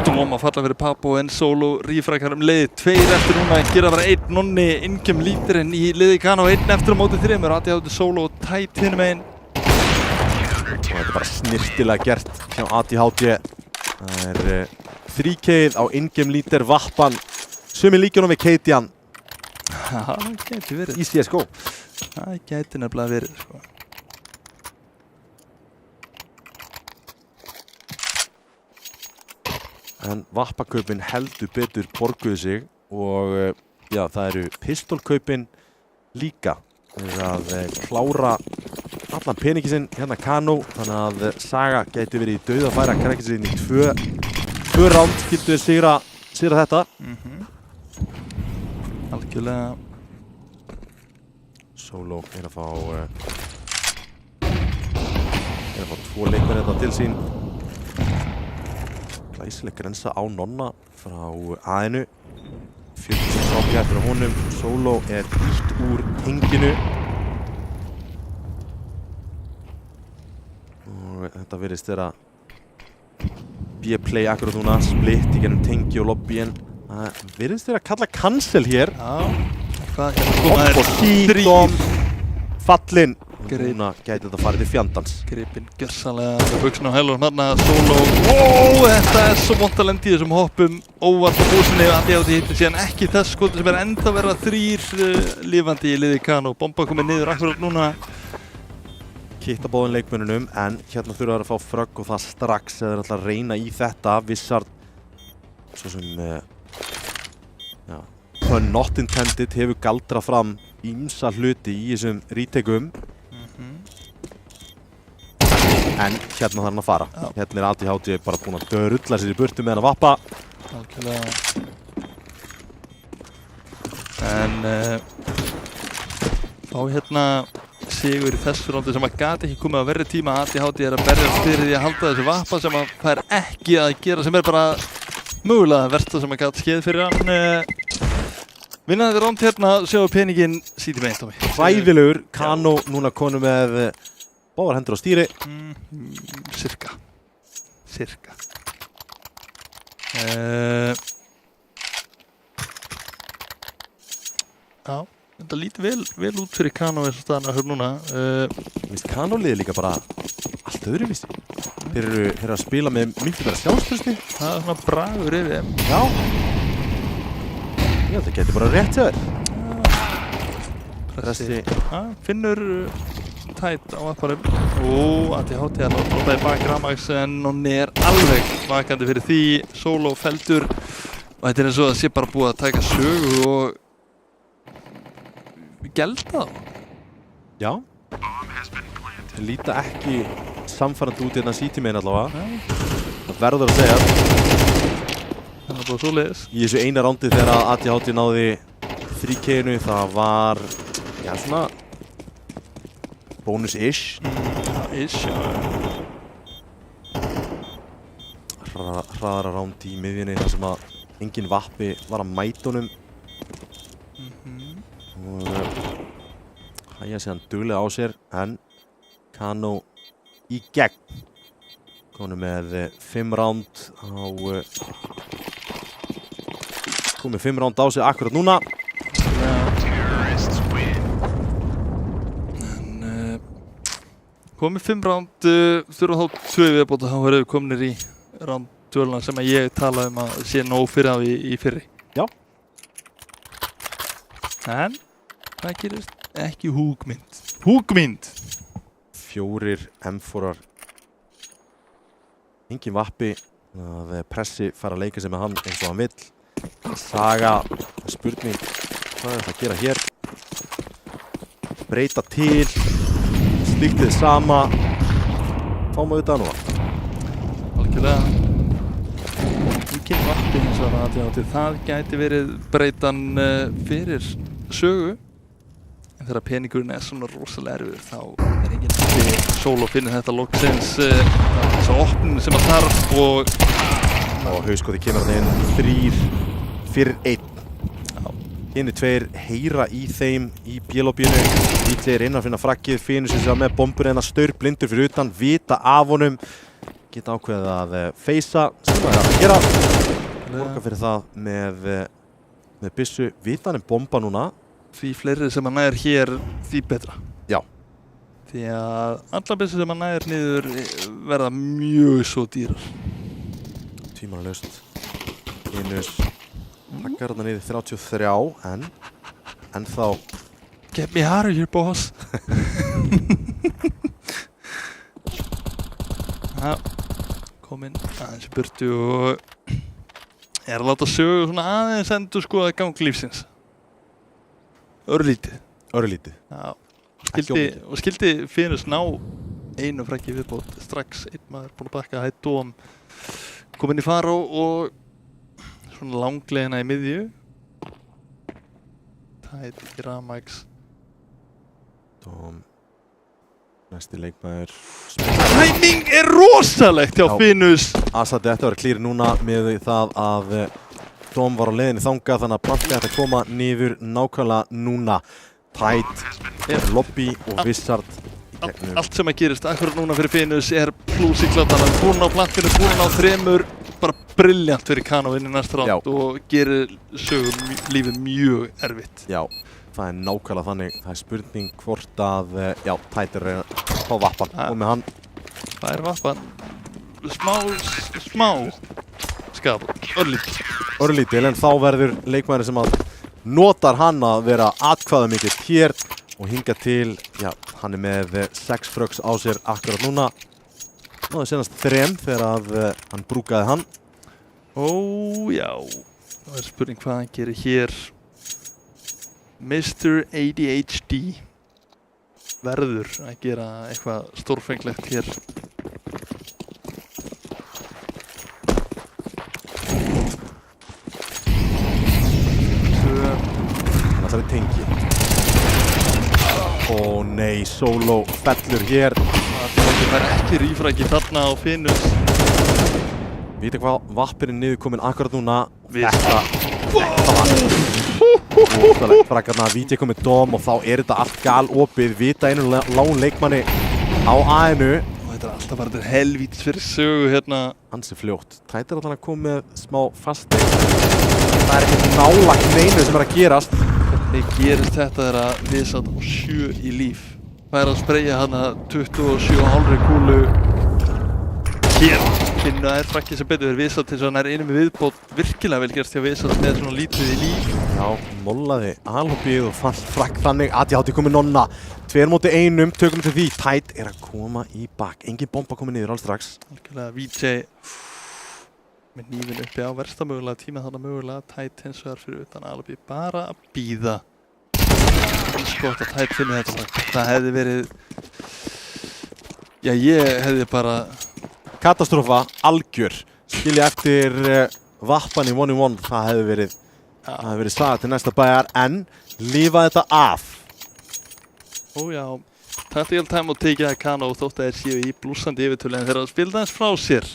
Dóm að falla fyrir Pappo, en Solo rífrækkar leið. 2 eftir núna, gera bara 1 Nonni Ingem lítirinn í liði Kano, 1 eftir á móti 3. ADHD Solo og Tætt hinum einn. Þetta er bara snirtilega gert hjá ADHD. Það er 3K-ið á Ingem lítir vappan. Sumi líkjunum við Keitian. Það gæti verið. Í CSGO. Það gæti nefnilega verið, sko. En vappakaupin heldur betur borguðu sig og já, það eru pistolkaupin líka. Það er að klára allan peningi sinn hérna Kano, þannig að Saga gæti verið í dauðafæri að krækja sig inn í 2 ránd, skildu við sigra þetta. Algjörlega. Solo er að fá 2 leikmenn þetta til sín. Glæsileg grensa á Nonna frá A-inu. 46 ákveð eftir honum. Solo er ítt úr henginu. Og þetta virðist vera B-play akkurat núna. Split í gennum tengi og lobbyin. Það virðist vera að kalla cancel hér. Já. Hvað hérna og Dóm fallinn. Grip. Núna gæti þetta farið til fjandans. Gripinn gjörsamlega með buxna á hælunum hérna. Solo. Þetta er svo vont að lenda í þessum hoppum. Óvart á búsinni. ADHD hittir síðan ekki þess skoti sem er enda verða 3 lifandi í liði Kano. Bomba komið niður akkurat núna. kitta báðum leikmönnunum, en hérna þurfa að fá frögg og það strax eða þeir ætla að reyna í þetta. Wizard, svo sem, pun not intended, hefur galdrað fram ýmsa hluti í þessum retake-um. En hérna þarf hann að fara. Hérna ATHT bara búinn að drulla sér í burtu með hann að vappa. Algjörlega. En fá hérna sigur í þessu róndi sem að gat ekki komið á verri tíma. ATHT að berjast fyrir því að halda þessu vappa sem að fær ekki að gera, sem bara mögulega versta sem að gat skeið fyrir hann. Vinna þetta rónd hérna, sjáum peninginn sýti með eintómi. Hræðilegur, Kano núna konu með báðar hendur á stýri. Cirka. Já, þetta lítur vel út fyrir Kano eins og staðan að höfum núna. Vist Kano liði líka bara allt öðruvísi. Þeir eru að spila með miklu meira sjálfstrausti. Það er svona bragur yfir þeim. Já. Já, það getur bara rétt hjá þér. Pressi. Finnur tætt á apparum. ATHT að nota í bak Ramax en hún alveg vakandi fyrir því. Solo feldur. Og þetta eins og að sé bara búið að taka sögu og gelda þá. Já. Þeir líta ekki samfærandi út í hérna CT main allavega. Það verður að segja. Það var bara svoleiðis. Í þessu eina rándi þegar ATHT náði 3K-nu, það var, já, svona bónus-ish. Hraðara ránd í miðjunni þar sem að engin vappi var að mæta honum. Og hægja sig hann duglega á sér, en Kano í gegn. Komið með 5 ránd á... komið 5 ránd á sig akkurat núna. Komið 5 ránd, þurfa þá 2 viðbóta, þá verðum við kominir í rándvöluna sem að ég talaði að sé nóg fyrir á í fyrri. Já. En það gerist ekki húkmynd. 4 M4-ar. Engin vappi. Pressi fara að leika sig með hann eins og hann vill. Saga, spurning, hvað er þetta að gera hér? Breyta til, slíktið sama, fáum við þetta núna. Algjörlega. Engin vappi eins og ATHT, það gæti verið breytan fyrir sögu. En þegar peningurinn er svona rosalega erfiður, þá er enginn Solo finnir þetta loksins, þessa opninu sem að þarf og hauskoti kemur hann inn 3 fyrir 1. Hinni 2 heyra í þeim í bélóbínu. DJ er inn að finna frakkið, finnur sér með bombur en að staur blindur fyrir utan, vita af honum. Geta ákveðið að feysa, sem það er að gera. Borga fyrir það með byssu, vita hann bomba núna. Því fleiri sem hann nær hér, því betra. Já. Því að allar byssur sem hann nær niður verða mjög svo dýrar. Tímanlaust. Linus takkar hann niður 33, en þá... Get me out of here, boss! Kominn aðeins í burtu og er að láta sögu svona aðeins endur skoða gang lífsins. Örlítið. Já. Og skildi Finnus ná einu frækki viðbót strax. Einn maður búinn að bakka hætt Dóm. Kom inn í fara og svona langlegina í miðju. Tætt í Ramax. Dóm. Næsti leikmaður. Timing er rosalegt hjá Finnus. Asad ætti að vera klíri núna með það að Dóm var á leiðinni þangað, þannig að Planti ætti að koma niður nákvæmlega núna. Tætt, lobby og Wizard í gegnum. Allt sem að gerist akkurat núna fyrir Finnus er plús í klátan. Hann er búinn á plantinu, búinn á 3, bara brilljant fyrir Kano inn í næsta ránd og gerir lífið mjög erfitt. Já, það er nákvæmlega þannig. Það er spurning hvort að, já, Tætt er að fá vappan og með hann. Það er vappan. Smá skap, örlítil, en þá verður leikmæri sem að notar hann að vera atkvæðamikill hér og hinga til, já, hann með 6 fröks á sér akkurat núna. Náði senast 3 þegar að hann brúkaði hann. Já, það spurning hvað hann gerir hér. Mr. ADHD verður að gera eitthvað stórfenglegt hér. Það er tengi. Ó nei, Solo fellur hér. Það er ekki rífræki þarna á Finnus. Vita hvað vappirinn niður komin akkurat núna. Þetta var óttalegt frakkarna. Vita komið dóm og þá er þetta allt galopið. Vita einu lán leikmanni á A-inu. Og þetta er alltaf bara þetta helvítis fyrir sögu hérna. Ansi fljótt. Tætt er alltaf að koma með smá fasti. Það er ekkert nálagt neinu sem er að gerast. Þegar gerist þetta er að Visat á 7 í líf. Það er að spreyja hana 27,5 kúlu hér. Finna er frakkið sem betur fyrir Visat til þess að hann er einu með viðbót. Virkilega vel gerst hjá Visat með svona lítið í líf. Já, mollaði alhópið og fann frakk þannig. ADHD komið nonna. 2 móti 1, tökum til því. Tætt er að koma í bak. Engin bomba komið niður alls strax. Algjörlega VJ með nýfin uppi á versta mögulega tíma þarna mögulega. Tætt hins vegar fyrir utan Alibi bara að bíða. Skott að Tætt finni þetta. Það hefði verið, já ég hefði bara Katastrófa, algjör. Skilja eftir vappan í 1-1. Það hefði verið saga til næsta bæjar en lifa þetta af. Já, tactical time og tekið að Kano þótt að þeir séu í blússandi yfirtölu en þeir að spila þess frá sér.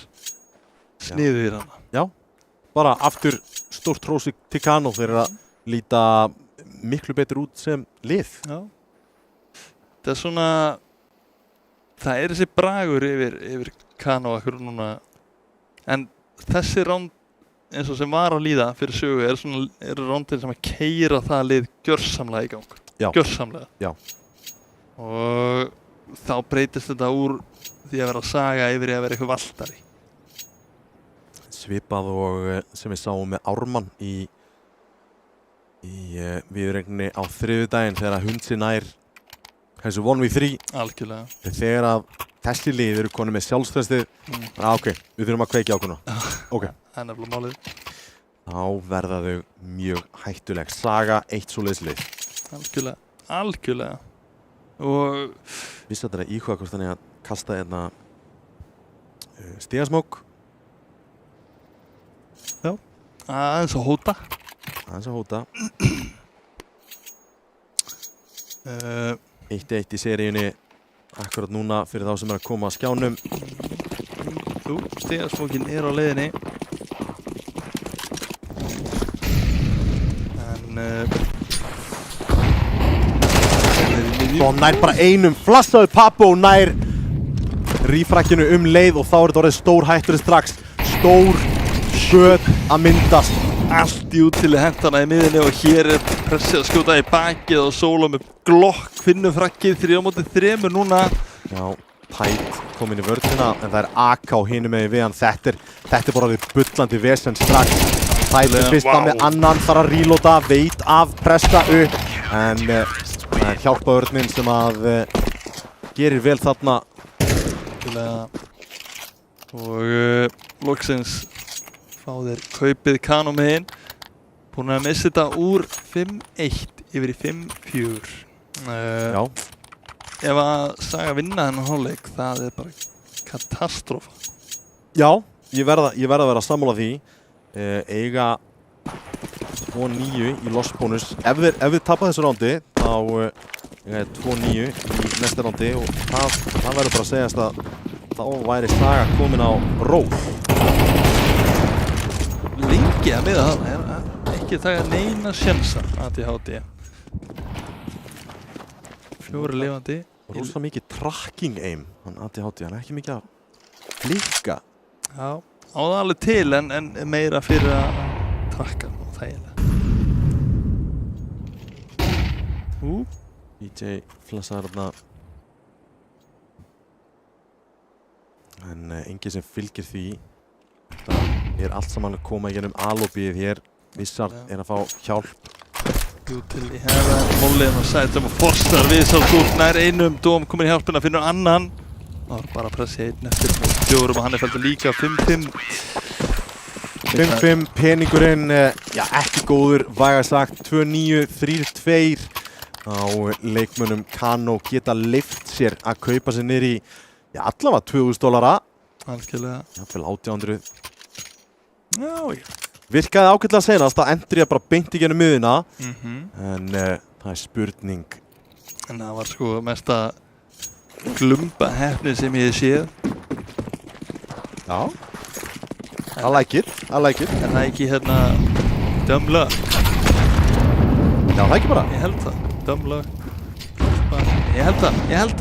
Sniðu í hana. Já, bara aftur stórt hrósi til Kano. Þeir eru að líta miklu betur út sem lið. Já. Það er svona, það er þessi bragur yfir Kano akkur núna. En þessi ránd eins og sem var að líða fyrir sögu eru rándin sem að keyra það lið gjörsamlega í gang. Já. Gjörsamlega. Já. Og þá breytist þetta úr því að vera saga yfir í að vera eitthvað valtari. Svipað og sem við sáum með Ármann í viðuregninni á þriðjudaginn þegar Hundsi nær þessu 1v3. Algjörlega. Þegar að þessi lið eru konið með sjálfstressið. Ok, við þurfum að kveikja á okkurna. Ok. Það er nefnilega málið. Þá verða þau mjög hættuleg. Saga eitt svoleiðis lið. Algjörlega. Algjörlega. Og Vissi þetta að íhuga hvort þannig að kasta hérna stigasmók. Já, aðeins að hóta. Aðeins að hóta. 1-1 í seríunni akkurat núna fyrir þá sem er að koma að skjánum. Stigasmókin er á leiðinni. En Dom nær bara einum, flassaði Pappo nær rífrakkinu leið og þá er þetta orðið stór hættur strax. Stór sjöt að myndast. Allt í útili hendana í miðinni og hér er pressið að skjóta í bakið og Solo með glokk finnur frakkið 3-3 núna. Já, Tætt kom inn í vörðina en það er AK hinum með við hann. Þetta er bara orðið bullandi vesen strax. Tætt er fyrsta með annan, þarf að reloada, veit af, pressa upp en það er hjálpaörnin sem að gerir vel þarna. Og loksins fá þeir kaupið Kano megin. Búin að missa þetta úr 5-1 yfir í 5-4. Já. Ef að Saga vinna þennan hálfleik, það er bara katastrófa. Já, ég verð að vera sammála því. Eiga 2-9 í lost bonus. Ef við tapa þessu rándi, þá eiga 2-9 í næsta rándi og það verður bara að segjast að þá væri Saga komin á ról. Lengi að miða það, ekki taka neina sjensa ADHD. 4 lifandi. Rosalega mikið tracking aim, hann ADHD, hann er ekki mikið að flikka. Já, á það alveg til en meira fyrir að tracka og þægilega. VJ flassaði þarna. En enginn sem fylgir því. Það er allt saman að koma í gennum alobíið hér. Vissart er að fá hjálp. til í hefa Mollin og Sætum og forstar Vizard úr nær einum. Dóm kominn í hjálpina, finnur annan. Það var bara að pressa einn eftir 4 og hann feldur líka 5-5. 5-5, peningurinn, já ekki góður, vægast sagt, 2-9, 3-2 á leikmönnum Kano geta lyft sér að kaupa sér niður í, já allavega $2,000. Algjörlega. Jafnvel 1800. Já. Virkaði ágætlega senast að Endrija bara beint í gennum miðuna, en það er spurning. En það var sko mesta glumba heppni sem ég hef séð. Já. I like it. En það ekki hérna dumb luck. Já, það ekki bara. Ég held það. Dumb luck. Ég held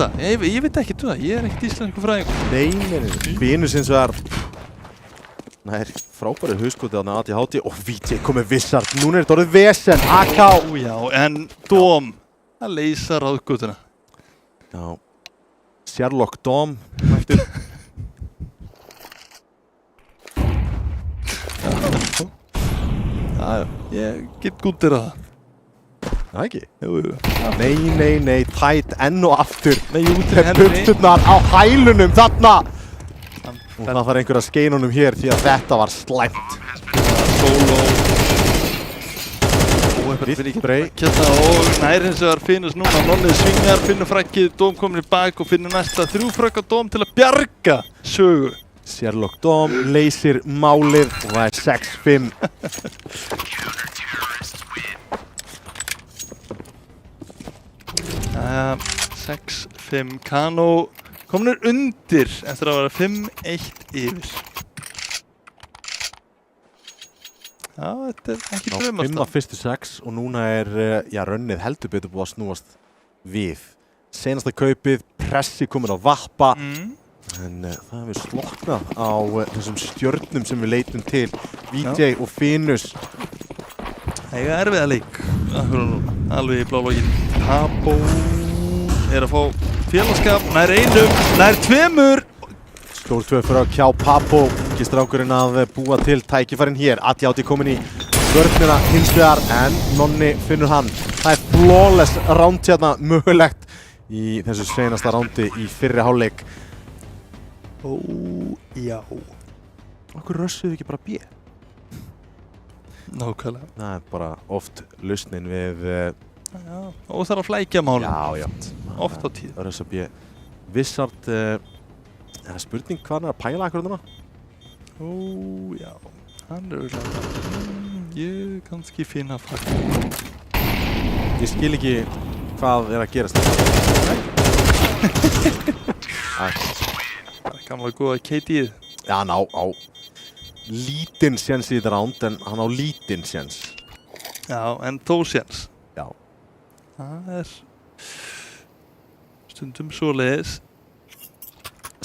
það. Ég veit ekki það. Ég er ekkert íslensku fræðingur. Nei. Venus hins vegar. Það er frábæri hauskoti á ADHD og VJ komið Vizard. Núna er þetta orðið vesen. AK. Já, en Dóm. Það leysa ráðgutuna. Já. Sherlock Dóm. Mættur. Já, ég get gúttir að það. Það ekki? Jú. Nei, tætt enn og aftur. Nei, jú, Burturnar á hælunum þarna. Og það þarf einhver að skeina honum hér því að þetta var slæmt. Solo. Vitt breyk. Og nær hins vegar Finnus núna. Nonnið svingar, finnur frakkið, Dóm komin í bak og finnur næsta 3 frökk á Dóm til að bjarga sögu. Sherlock Dóm leysir málið og það er 6-5. Jæja, 6-5 Kano kominir undir eftir að vera 5-1 yfir. Já, þetta er ekki draumast. 5 af fyrstu 6 og núna er, já, rönnið heldur betur búið að snúast við. Senasta kaupið, pressi komin á vappa. En það hefur slokknað á þessum stjörnum sem við leitum til. VJ og Finnus. Það er erfiða leik. Alveg í blálogin. Pabo er að fá félagskap. Nær einum, nær 2. Stór 2 fyrir að kjá Pabo. Ekki strákurinn að búa til tækifærin hér. ADHD komin í vörnina hins vegar en Nonni finnur hann. Það er flawless round hérna mögulegt í þessu seinasta roundi í fyrri hálfleik. Já. Okkur rössuðu ekki bara B? Nákvæmlega. Það er bara oft lausnin við... Já, og það er að flækja málum. Já. Oft á tíð. Rössa B. Vizard, það er spurning hvað hann er að pæla akkur núna? Já. Hann er auðvitað. Ég kannski finna fakta. Ég skil ekki hvað er að gerast. Það er gamla góða KD-ið. Já, hann á lítinn séns í þetta ránd, en hann á lítinn séns. Já, en þó séns. Já. Það er stundum svoleiðis.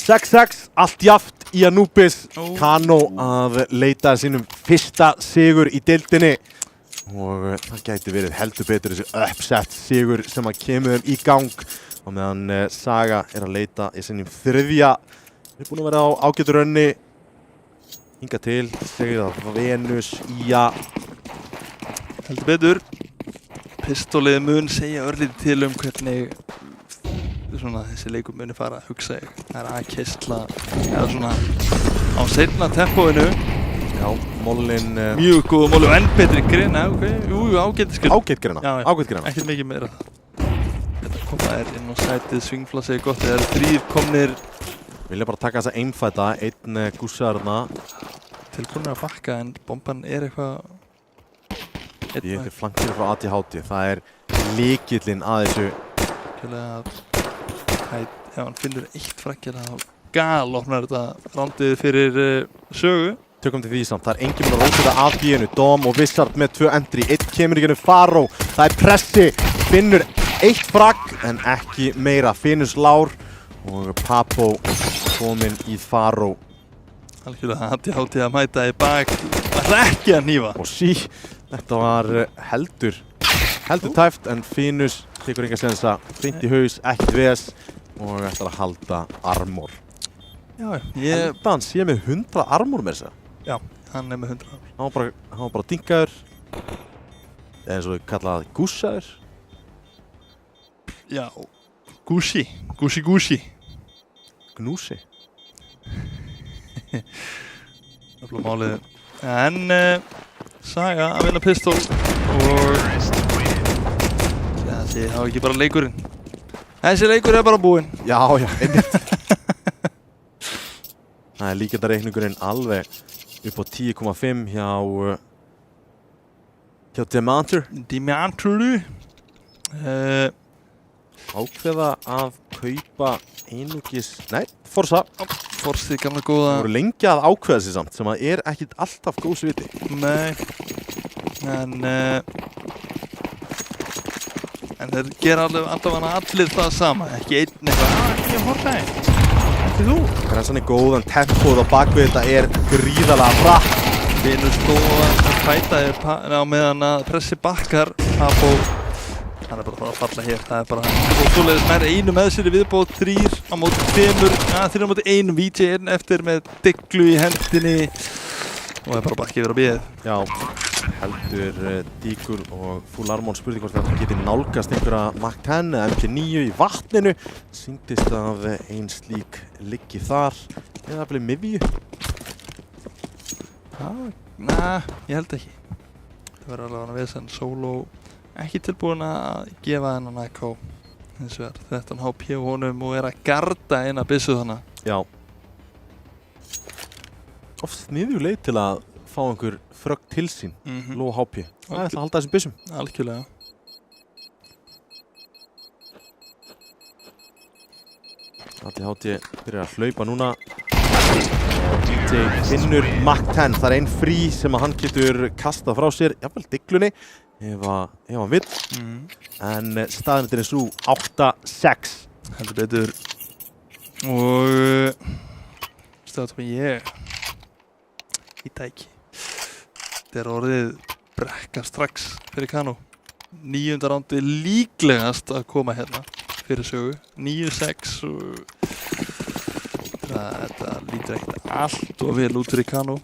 6-6, allt jaft í Anubis. Kano að leita sínum fyrsta sigur í deildinni. Og það gæti verið heldur betur þessi upset sigur sem að kemur í gang. Og meðan Saga er að leita í sínum 3. Við erum búin að vera á ágætur rönni. Hinga til, segið að Venus, Ía. Heldur betur. Pistólið mun segja örlítið til hvernig þessi leikur muni fara að hugsa ég. Það er að kistla eða svona á seinna tempóinu. Já, Mollin... Mjög góð Molli og enn betri grina, Jú, ágætt grina. Ágætt grina. Ekkert mikið meira. Þetta koma inn á sætið, svingflasið gott. Það eru 3 komnir. Vilja bara taka þessa einfæta, einn gússarna. Tilbúinir að bakka en bomban er eitthvað... Ég er flankir frá ADHD. Það er lykillinn að þessu. Já, hann finnur 1 frakkir að galopnar þetta rándið fyrir sögu. Tökum til því samt, það er enginn að róta þetta af bíinu. Dóm og Vizard með 2 entry. 1 kemur í gennum Faro. Það er pressi. Finnur 1 frakk en ekki meira. Finnus Lár og Pabo kominn í Faro. Algjörlega ADHD að mæta í bak. Það er ekki að hnífa. Og þetta var heldur tæft en Finnus tekur enga sensa. Fint í haus, ekkert ves og ætlar að halda armor. Já, Hann sé með 100 armor með þessa. Já, hann er með 100 armor. Hann var bara dinkaður. eins og við kallað gússaður. Já, gúsi. Gúsi. Gnúsi. Það er málið. En Saga að vinna pistol og þessi hafa ekki bara leikurinn. Þessi leikur bara búinn. Já, einmitt. Það er líkindareikningurinn alveg upp á 10,5 hjá Demantur. Ákveða að kaupa einugis... Nei, Forza. Forsið gamla góða. Það voru lengi að ákveða sig samt, sem að er ekkit alltaf góðs viti. Nei. En þeir gera allavega allir það sama. Ekki einn eitthvað. Ég horfa einn. Ekki þú. Grensan er góð, en tempóð á bakvið þetta er gríðalega hratt. Vinur stóða að fæta á meðan að pressi bakkar. Hann er bara að falla hér, það er bara... Og svoleiðis nær einu með sér í viðbót, 3 á móti 2, 3 á móti 1, VJ er eftir með dyglu í hendinni. Og það er bara bakki yfir að bíða. Já, heldur Díkur og Full Armon spurði hvort þetta geti nálgast einhverja Mach 10 eða MT9 í vatninu. Sýndist að ein slík liggi þar, eða bleið miðju. Ég held ekki. Það verður alveg að vesen solo. Ekki tilbúin að gefa hennan AK hins vegar 13 HP á honum og er að garda eina byssu þannig. Já. Oft sniðug leið til að fá einhver frögg til sín, low HP. Það ætla að halda þessum byssum. Algjörlega. ATHT byrjar að hlaupa núna. DJ finnur Mach 10. Það er ein frí sem að hann getur kastað frá sér, jafnvel diglunni. Ef hann vill, en staðnindin er svo 8-6. Heldur betur. Og staðtum ég það ekki. Þetta er orðið brekka strax fyrir Kano. 9. rándi líklegast að koma hérna fyrir sögu. 9-6 og þetta lítur ekkert allt og vel út fyrir Kano.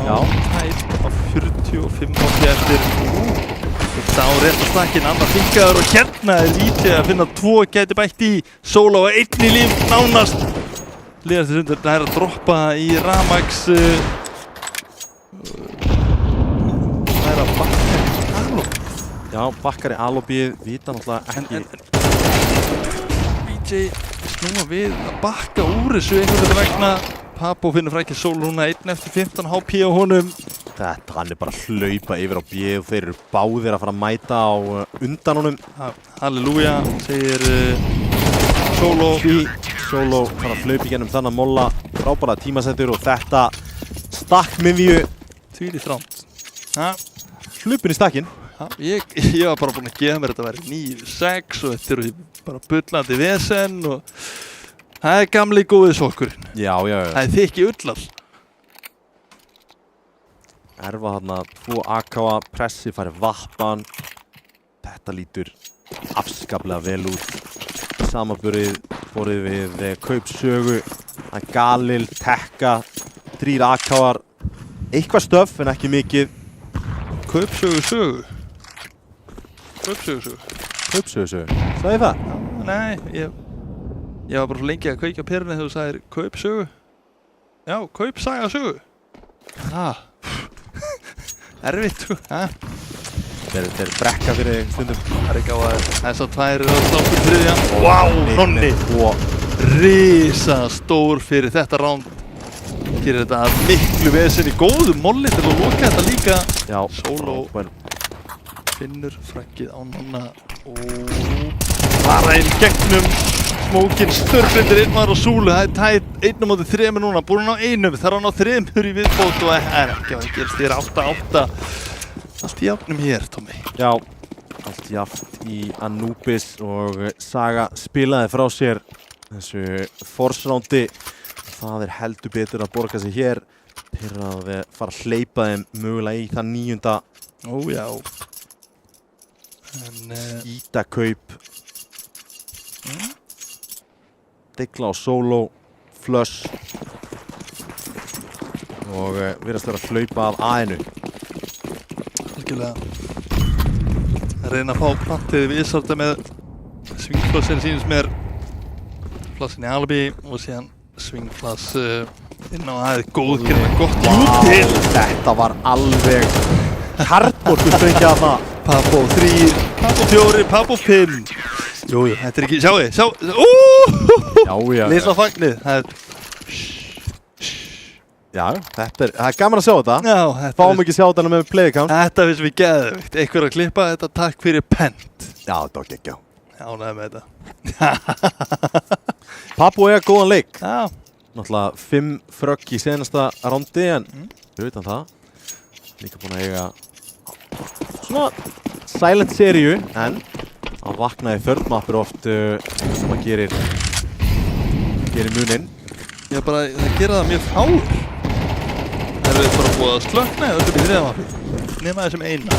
Já, hætt á 45 átti eftir. Þetta á rétt á stakkin, annar finkaður og hérna er VJ að finna 2 gæti bætt í. Solo og 1 í líf, nánast. Liðast þess undir, það er að droppa í Ramax. Það er að bakka í Alobí. Já, bakkar í Alobíð, vita náttúrulega ekki. VJ snúa við að bakka úr þessu einhvern vegna. Papo finnur frækið Solo núna 1 eftir 15 HP á honum. Þetta, hann er bara að hlaupa yfir á B og þeir eru báðir að fara að mæta á undan honum. Halleluja, segir Solo. Solo fara að hlaupa í gennum þannig molla, frábæra tímasettur og þetta stakk miðju. Tvílið þránt. Hlupin í stakkin. Ég var bara búinn að gefa mér þetta væri 9-6 og þetta eru bara bullandi vesen og það er gamli góði sokkurinn. Já. Það er þykki ullar. Erfa þarna 2 AK-a, pressi færi vappan. Þetta lítur afskaplega vel út. Samanburið við kaupsögu. Það er Galil, Tekka, 3 AK-ar. Eitthvað stöff en ekki mikið. Kaupsögu. Kaupsögu. Sagði það? Nei, ég var bara svo lengi að kveikja á perunni þegar þú sagðir kaupsögu. Já, kaupsaga sögu. Erfitt, sko. Þeir brekka fyrir stundum. Það er ekki á að þess að 2 eru að sláttur þriðja. Vá, Nonni! Risastór fyrir þetta ránd. Gerir þetta miklu vesen í góðu molli til að loka þetta líka. Já. Solo finnur frakkið á Nonna og bara inn gegnum smókin, störflindir maður og Súlu. Það er tætt 1 á móti 3 núna, búinn á 1, þar hann á 3 í viðbót og ekki að gerst, þér 8-8. Allt í jafnum hér, Tommi. Já, allt jafnt í Anubis og Saga spilaði frá sér þessu forsrándi. Það er heldur betur að borga sig hér til að fara að hleypa þeim mögulega í það 9. Ó, já. Ítakaup. Digla og Solo, Flush. og virðast vera að hlaupa af A-inu. Algjörlega. Reyna að fá plantið Wizards með svingflassin sínum sem flassin í Alibi og síðan svingflass inn á aðeins góðgerða gott jútil. Þetta var alveg hardborku sprengja að það. Papo 3, Papo 4, Papo 5. Jú, þetta ekki, sjáu. Já. Lilla fagnið. Já, það er gaman að sjá þetta. Já, þetta Fáum ekki sjá þetta með play account. Þetta finnst við geðveikt. Einhver að klippa þetta, takk fyrir pent. Já, þetta var geggjá. Ánægður með þetta. Papo eiga góðan leik. Já. Náttúrulega 5 frögg í senasta rándi en utan það. Líka búin að eiga svona silent seríu en að vakna í third mapper oft sem að gerir muninn. Ég bara, það gera það mjög fáir. Það er bara búið að slökna í öllum í þriðamappi. Nema þessum eina.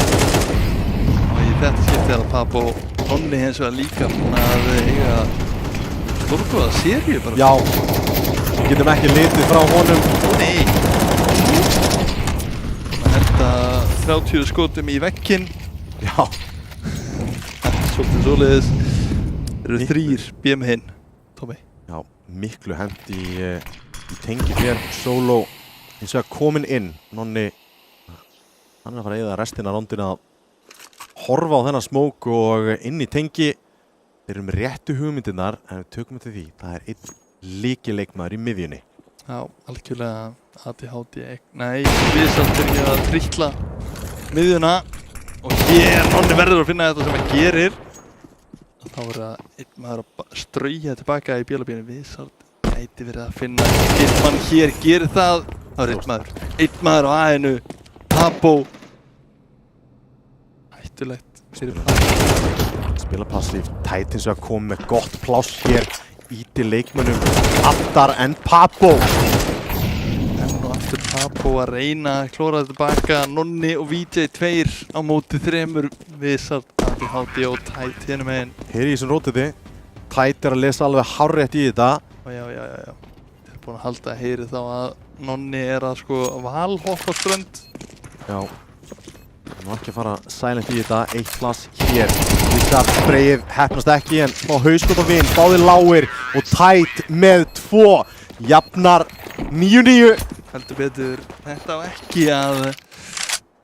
Og í þetta skipti að Papo Nonni hins vegar líka búin að eiga stórgóða seríu bara. Já, við getum ekki litið frá honum. Nei. Að henda 30 skotum í vegginn. Já. Svolítið svoleiðis. Eru 3 BM hinn, Tómi. Já, miklu hent í tengi hér. Solo hins vegar kominn inn. Nonni, hann að fara að eyða restina af rondinu að horfa á þennan smók og inn í tengi. Þeir eru með réttu hugmyndirnar en við tökum þetta því. Það er einn lykileikmaður í miðjunni. Já, algjörlega ADHD. Nei, Wizards byrja að trítla miðjuna og hér Nonni verður að finna þetta sem hann gerir. Þá verður það einn maður að strauja tilbaka í bjálabíðinu. Wizards gæti verið að finna einn mann hér gerir það. Það er einn maður. Einn maður á A-inu. Papo. Hættulegt fyrir Papo. Spila passív. Titans að koma með gott pláss hér. Íti leikmönnum aftar en Papo. En nú aftur Papo að reyna að klóra þetta tilbaka. Nonni og VJ 2 á móti 3. Wizards, ADHD og Tite hérna meginn. Hér í þessum rótiti. Tite er að lesa alveg hárrétt í þetta. Já. Þeir eru búin að halda að heyri þá að Nonni er að sko valhoppa strönd. Já. Nú ekki að fara silent í þetta. Eitt flass hér. Wizards sprayið heppnast ekki en smá hauskot á vinn. Báðir lágir og Tite með 2. Jafnar 9-9. Heldur betur þetta á ekki að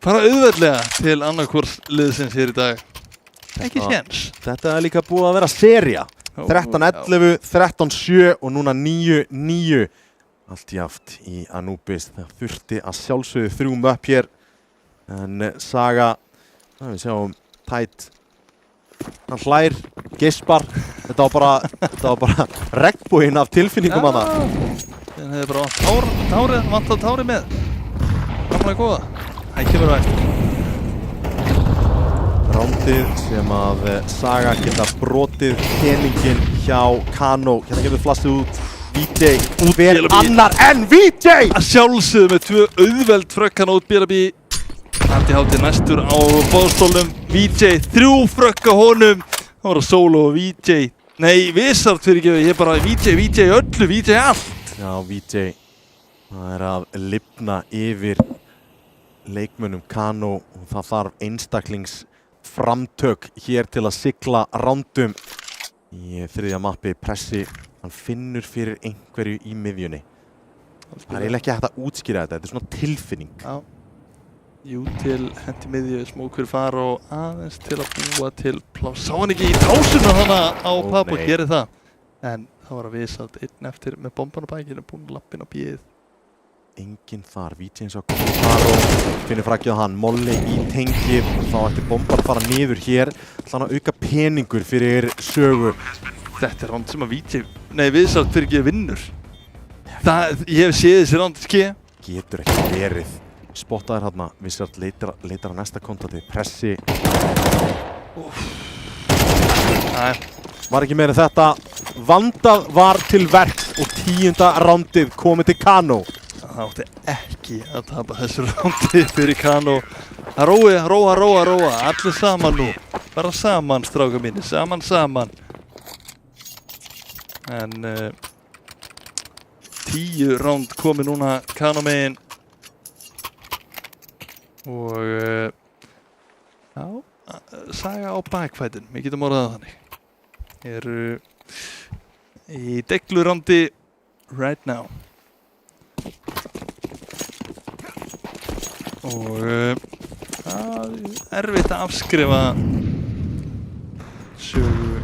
fara auðveldlega til annarkvors liðsins hér í dag. Ekki séns. Þetta er líka búið að vera sería. 13-11, 13-7 og núna 9-9. Allt jaft í Anubis. Það þurfti að sjálfsögðu 3 möpp hér. En Saga, við sjáum Tite. Hann hlær, geispar. Þetta var bara regnboginn af tilfinningum hana. Þannig hefði bara vantað tárið með. Gamla góða. Það kemur á eftir. Rándið sem að Saga geta brotið peningin hjá Kano. Hérna getur flassið út. VJ út fyrir annar en VJ! Að sjálfsögðu með 2 auðveld frökk út BLB. ADHD næstur á boðstólnum. VJ 3 frökk á honum. Það var að solo og VJ. Nei, Wizards fyrirgefi. Ég er bara VJ öllu, VJ allt. Já, VJ. Það er að lifna yfir leikmönnum Kano og það þarf einstaklingsframtök hér til að sigla rándum í 3. mappi. Pressi, hann finnur fyrir einhverju í miðjunni. Það er eiginlega ekki hægt að útskýra þetta, þetta er svona tilfinning. Já. Jú til hendi miðju, smókur far og aðeins til að búa til pláss. Sá hann ekki í tásuna þannig á Papo, gerir það. En það var að Wizards einn eftir með bomban á bækinu, búinn lappinn á bíið. Enginn þar, VJ eins og komið þar og finnir frakkið á hann. Molli í tengi, þá ætti bomban að fara niður hér. Þannig að auka peningur fyrir sögu. Þetta er ránd sem að Wizards fyrir ekki vinnur. Ég hef séð þessi ránd ske. Getur ekki verið. Spottaðir hérna, Wizards leitar að næsta kontati. Pressi. Var ekki meira en þetta. Vandað var til verks og 10. rándið komið til Kano. Það átti ekki að tapa þessu rándi fyrir Kano. Róa. Allir saman nú. Bara saman, stráka mínir. Saman. En 10 ránd komið núna Kano megin. Og já, Saga á bakfætin, við getum orðað þannig. Eru í deglurandi right now. Og erfitt að afskrifa sögu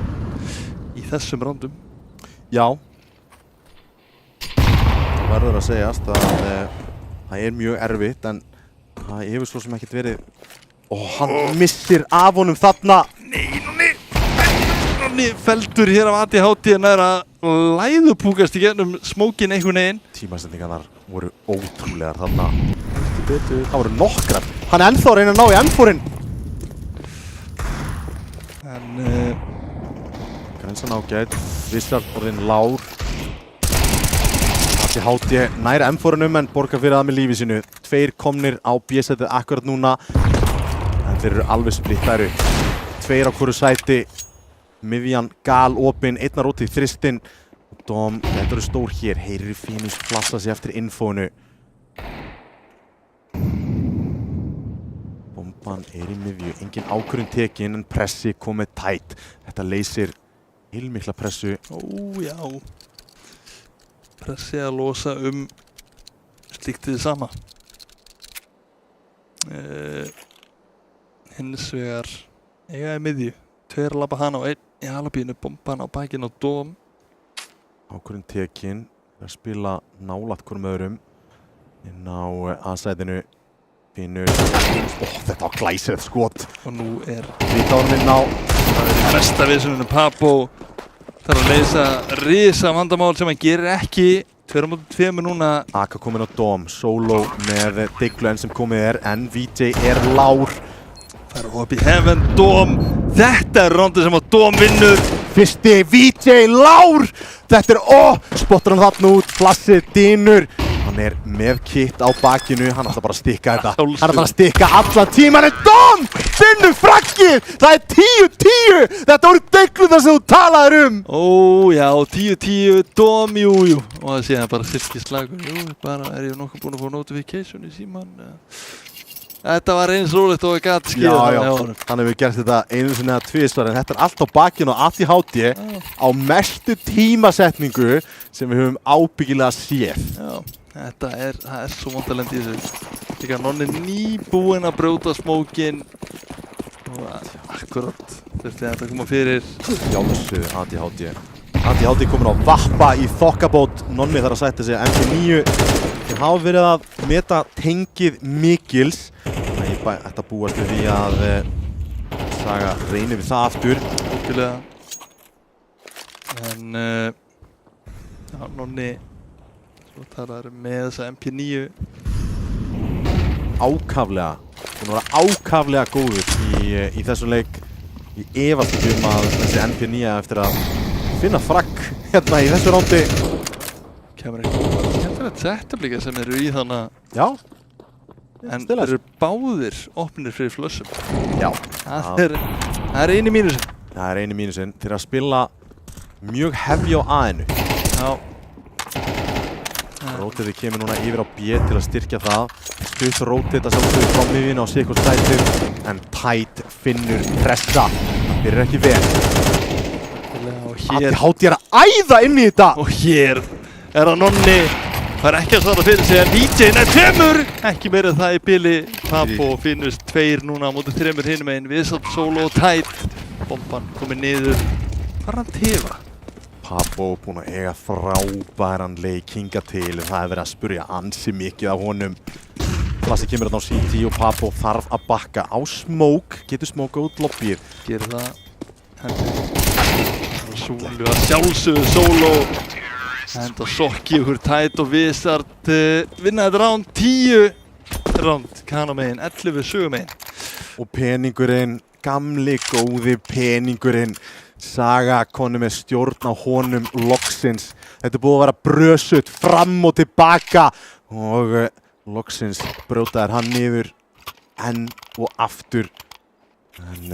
í þessum rándum. Já. Það verður að segjast að það mjög erfitt, en það hefur svo sem ekkert verið. Og hann missir af honum þarna. Nonni feldur hér af ADHD en er að læðupúkast í gegnum smókin einhvern veginn. Tímasendingarnar voru ótrúlegar þarna. Það voru nokkrar. Hann ennþá að reyna að ná í M4-inn. En Grensan ágætt. Vissar orðinn lár. ADHD nær M4-innum en borgar fyrir það með lífi sínu. 2 komnir á B-setið akkurat núna. En þeir eru alveg splittaðir upp. 2 á hvoru sæti. Miðjan galopin, 1 rótið þristinn. Dom, þetta eru stór hér. Heyrir Fínus flassa sig eftir infónu. Bomban í miðju, engin ákvörðun tekin en pressi komið tætt. Þetta leysir heilmikla pressu. ó já, pressi að losa slíkt við sama. Hins vegar eiga í miðju. 2 að labba hana og 1 í halabínu, bomban á bakinn og Dom. Ákvörðun tekin, að spila nálægt hvorum öðrum inn á A-sætinu. Fínus, þetta var glæsið skot. Og nú Vítárum inn á. Það í besta viðsunum Papo. Það að leysa risa vandamál sem hann gerir ekki. 2-2 núna. Aka komin á Dom, solo með Diglu enn sem komið en VJ lár. Það upp í heaven, Dom. Þetta rándið sem að Dom vinnur. Fyrsti VJ lár. Þetta spottur hann þarna út, flassið dynur. Hann með kitt á bakinu, hann ætla bara að stikka þetta. Hann ætla að stikka allan tíman, en Dom finnur frakkið! Það 10-10! Þetta voru Diglunar sem þú talaðir um! Ó já, 10-10, Dom, jú. Og það sé hann bara sirki slagur. Jú, bara ég nokkuð búinn að fá notification í síman. Þetta var eins rólegt og gat skýða. Já, hann hefur gert þetta einu sinni eða tvisvar, en þetta allt á bakinu á ADHD á mestu tímasetningu sem við höfum ábyggilega séð. Já. Það svo vondalend í þessu. Líka Nonni nýbúinn að brjóta smókinn. Og akkurat þurfti þetta að koma fyrir. Jálsu ADHD. ADHD komin á vappa í þokkabót. Nonni þarf að sætta sig MP9. Þeir hafa verið að meta tengið mikils. Ég ætti að búast við því að Saga reynir við það aftur. Ótrúlega. En já, Nonni það með þessa MP9 ákaflega, hún var ákaflega góður í þessum leik. Ég efast ekki að þessi MP9 eftir að finna fragg hérna í þessu rándi. Kemur ekki skemmtilegt setup líka sem eru í þannig. Já. En þeir eru báðir opnir fyrir flössum. Já. Það eini mínusinn. Það eini mínusinn. Þeir að spila mjög hefja á A-inu. Já. Rótið kemur núna yfir á B til að styrkja það. Stutt rótið að sjálfsögðu frá miðjunni á sikur sætið. En Tætt finnur pressa. Það byrjar ekki vel. ADHD að æða inn í þetta. Og hér að Nonni. Það ekki að svara fyrir sig en VJ tveimur. Ekki meira það í bili. Papo finnust 2 núna á móti 3 hinum einn. Viðsatt solo og Tætt. Bomban komið niður. Hvað hann tefa? Papo búinn að eiga frábæran leik hingað til, en það hefur verið að spurja ansi mikið af honum. Flassi kemur þarna á CT og Papo þarf að bakka á smoke. Getur smoke út lobbyið. Gerir það. Súlu að sjálfsögðu solo. Enda sokki ykkur Tætt og Vissart vinna þetta ránd 10 ránd. Kanamegin 11 sögumegin. Og peningurinn, gamli góði peningurinn. Saga konu með stjórn á honum loksins. Þetta búið að vera brösutt fram og tilbaka og loksins brjótaðir hann niður enn og aftur. En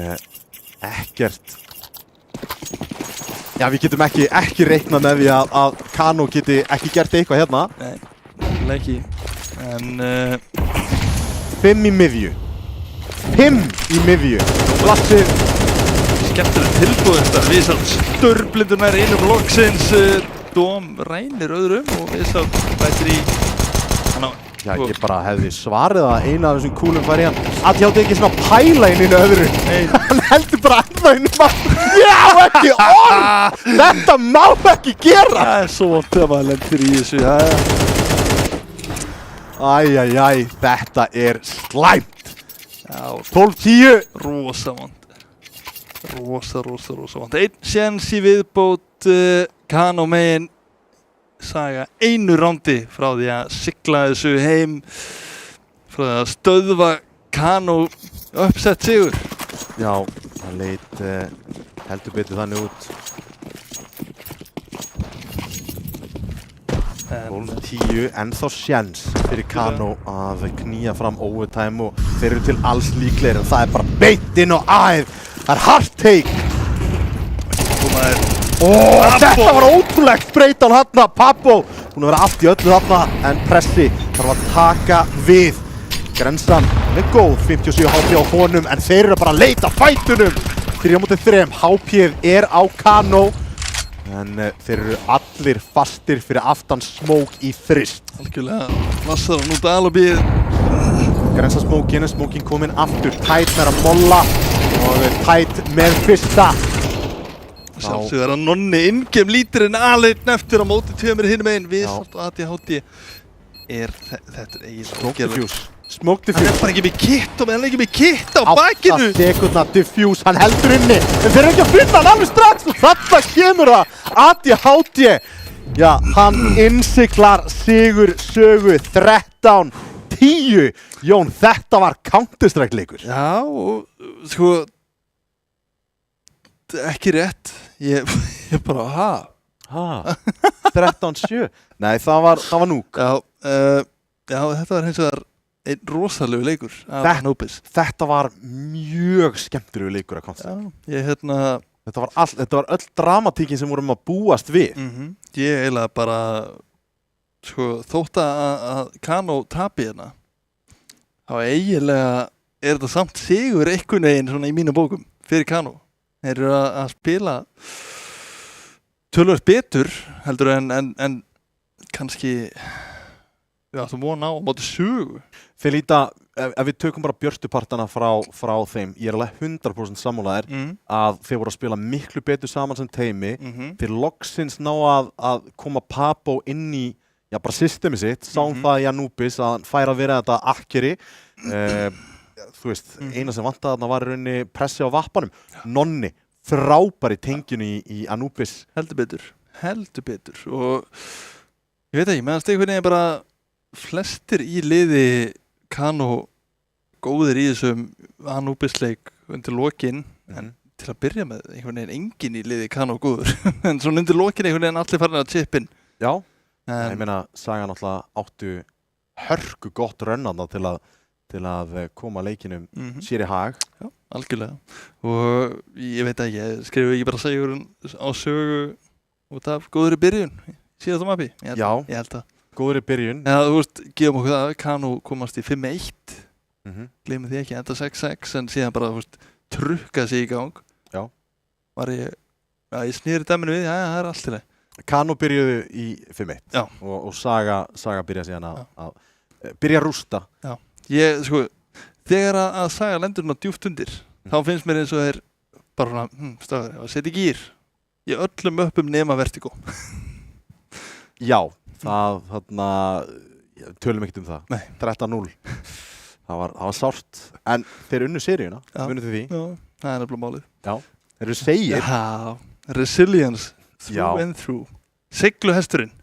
ekkert. Já, við getum ekki reiknað með því að Kano geti ekki gert eitthvað hérna. Nei, ekki. En 5 í miðju. 5 í miðju. Lassið. Skemmtileg tilbúð þetta. Vísald störblindur nær einum loksins. Dóm rænir öðrum og Vísald bætir í. Já, ég bara hefði svarið að eina af þessum kúlum fær í hann. Að ég átti ekki svona pæla inn í öðru. Hann heldur bara ennþá inn í maður. Já, ekki orð! Þetta má ekki gera! Það er svo vont þegar maður lendir í þessu. Æjæjæj, þetta er slæmt. Já, 12-10. rosa vont. Rosa vont. Einn séns í viðbót Kano megin. Saga einu rándi frá því að sigla þessu heim, frá því að stöðva Kano uppsett sigur. Já, það leit heldur betur þannig út. 12-10, ennþá sjens fyrir Kano að knýja fram overtime og þeir eru til alls líklegir en það er bara beint inn og æð. Það er hard take. Þetta var ótrúlegt breytan þarna, Pappo. Búin að vera allt í öllu þarna en Pressi þarf að taka við. Grensan er góð, 57 HP á honum en þeir eru bara að leita fætunum. 3-3, HP-ið er á Kano en þeir eru allir fastir fyrir aftan Smoke í þrist. Algjörlega, vassar hann út að alabíð. Grensa Smokeinn, Smokeinn kominn aftur, Tæt með að molla og Tæt með fyrsta. Sjálfsögur að Nonni ingem lítirinn aðleitn eftir á móti tveimur hinum einn. Vísald og ADHD þetta er eiginlega ógerlegt. Smoke Diffuse. Hann er bara ekki með kitt hann er ekki með kitt á bakinu. 8 sekundna Diffuse, hann heldur inni. En þeir eru ekki að finna hann alveg strax og þarna kemur það. ADHD, já, hann innsiglar sigur sögu 13-10. Jón, þetta var Counter-Strike leikur. Já, og sko ekki rétt. Ég bara, 13-7? Nei, það var núk. Já, þetta var hins vegar einn rosalegu leikur af Anubis. Þetta var mjög skemmtilegur leikur að Counter-Strike. Já, Þetta var öll dramatíkin sem vorum að búast við. Ég eiginlega bara, sko, þótt að Kano tapi hérna, þá eiginlega er þetta samt sigur einhvern veginn svona í mínum bókum fyrir Kano. Þeir eru að spila tölvöld betur heldur en kannski við áttum vona á móti sögu. Þeir líta, ef við tökum bara björtupartana frá þeim, ég er alveg 100% sammálaðir að þeir voru að spila miklu betur saman sem teimi. Þeir loksins ná að koma Pappo inn í bara systemið sitt, sáum það í Anubis að hann færa að vera þetta akkeri. Þú veist, eina sem vantaði þarna var í rauninni Pressi á vappanum. Nonni, frábæri tenginu í Anubis. Heldur betur og ég veit ekki, meðan einhvern veginn bara flestir í liði Kano góðir í þessum Anubis-leik undir lokin en til að byrja með einhvern veginn enginn í liði Kano góður en svona undir lokin einhvern veginn allir farin að chipin. Já, ég meina Saga náttúrulega áttu hörku gott rönnanda til að koma leikinum sér í hag. Já, algjörlega. Og ég veit ekki, skrifu ekki bara sigurinn á sögu út af góðri byrjun síðast á mappi? Já, ég held að. Góðri byrjun. Já, þú veist, gefum okkur það, Kano komast í 5-1. Gleymum því ekki, enda 6-6, en síðan bara, þú veist, trukka sig í gang. Já. Ég snýri dæminu við, það er allt til það. Kano byrjuðu í 5-1 og Saga byrja síðan að byrja að rústa. Já. Ég, sko, þegar að Saga lendur hún á djúpt undir, þá finnst mér eins og þeir bara svona, stafur, setja gír í öllum öppum nema Vertigo. Já, þarna, tölum ekkert um það. Nei. 13-0. Það var sárt, en þeir unnu seríuna, munið þið því. Já, það er nefnilega málið. Já, þeir eru segir. Já, resilience, through and through. Sigluhesturinn.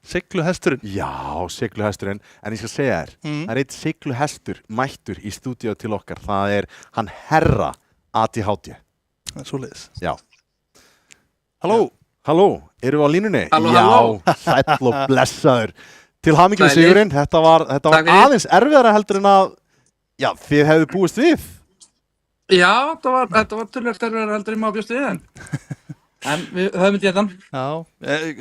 Sigluhesturinn. Já, sigluhesturinn. En ég skal segja þér, það er eitt sigluhestur mættur í stúdíu til okkar. Það er hann herra ADHD. Það er svoleiðis. Já. Halló. Halló, eru við á línunni? Halló. Já, sæll og blessaður. Til hamingju með sigurinn, þetta var aðeins erfiðara heldur en að, já, þið hefðu búist við. Já, þetta var tölvöld erfiðara heldur en maður bjóst við en við höfum þetta. Já,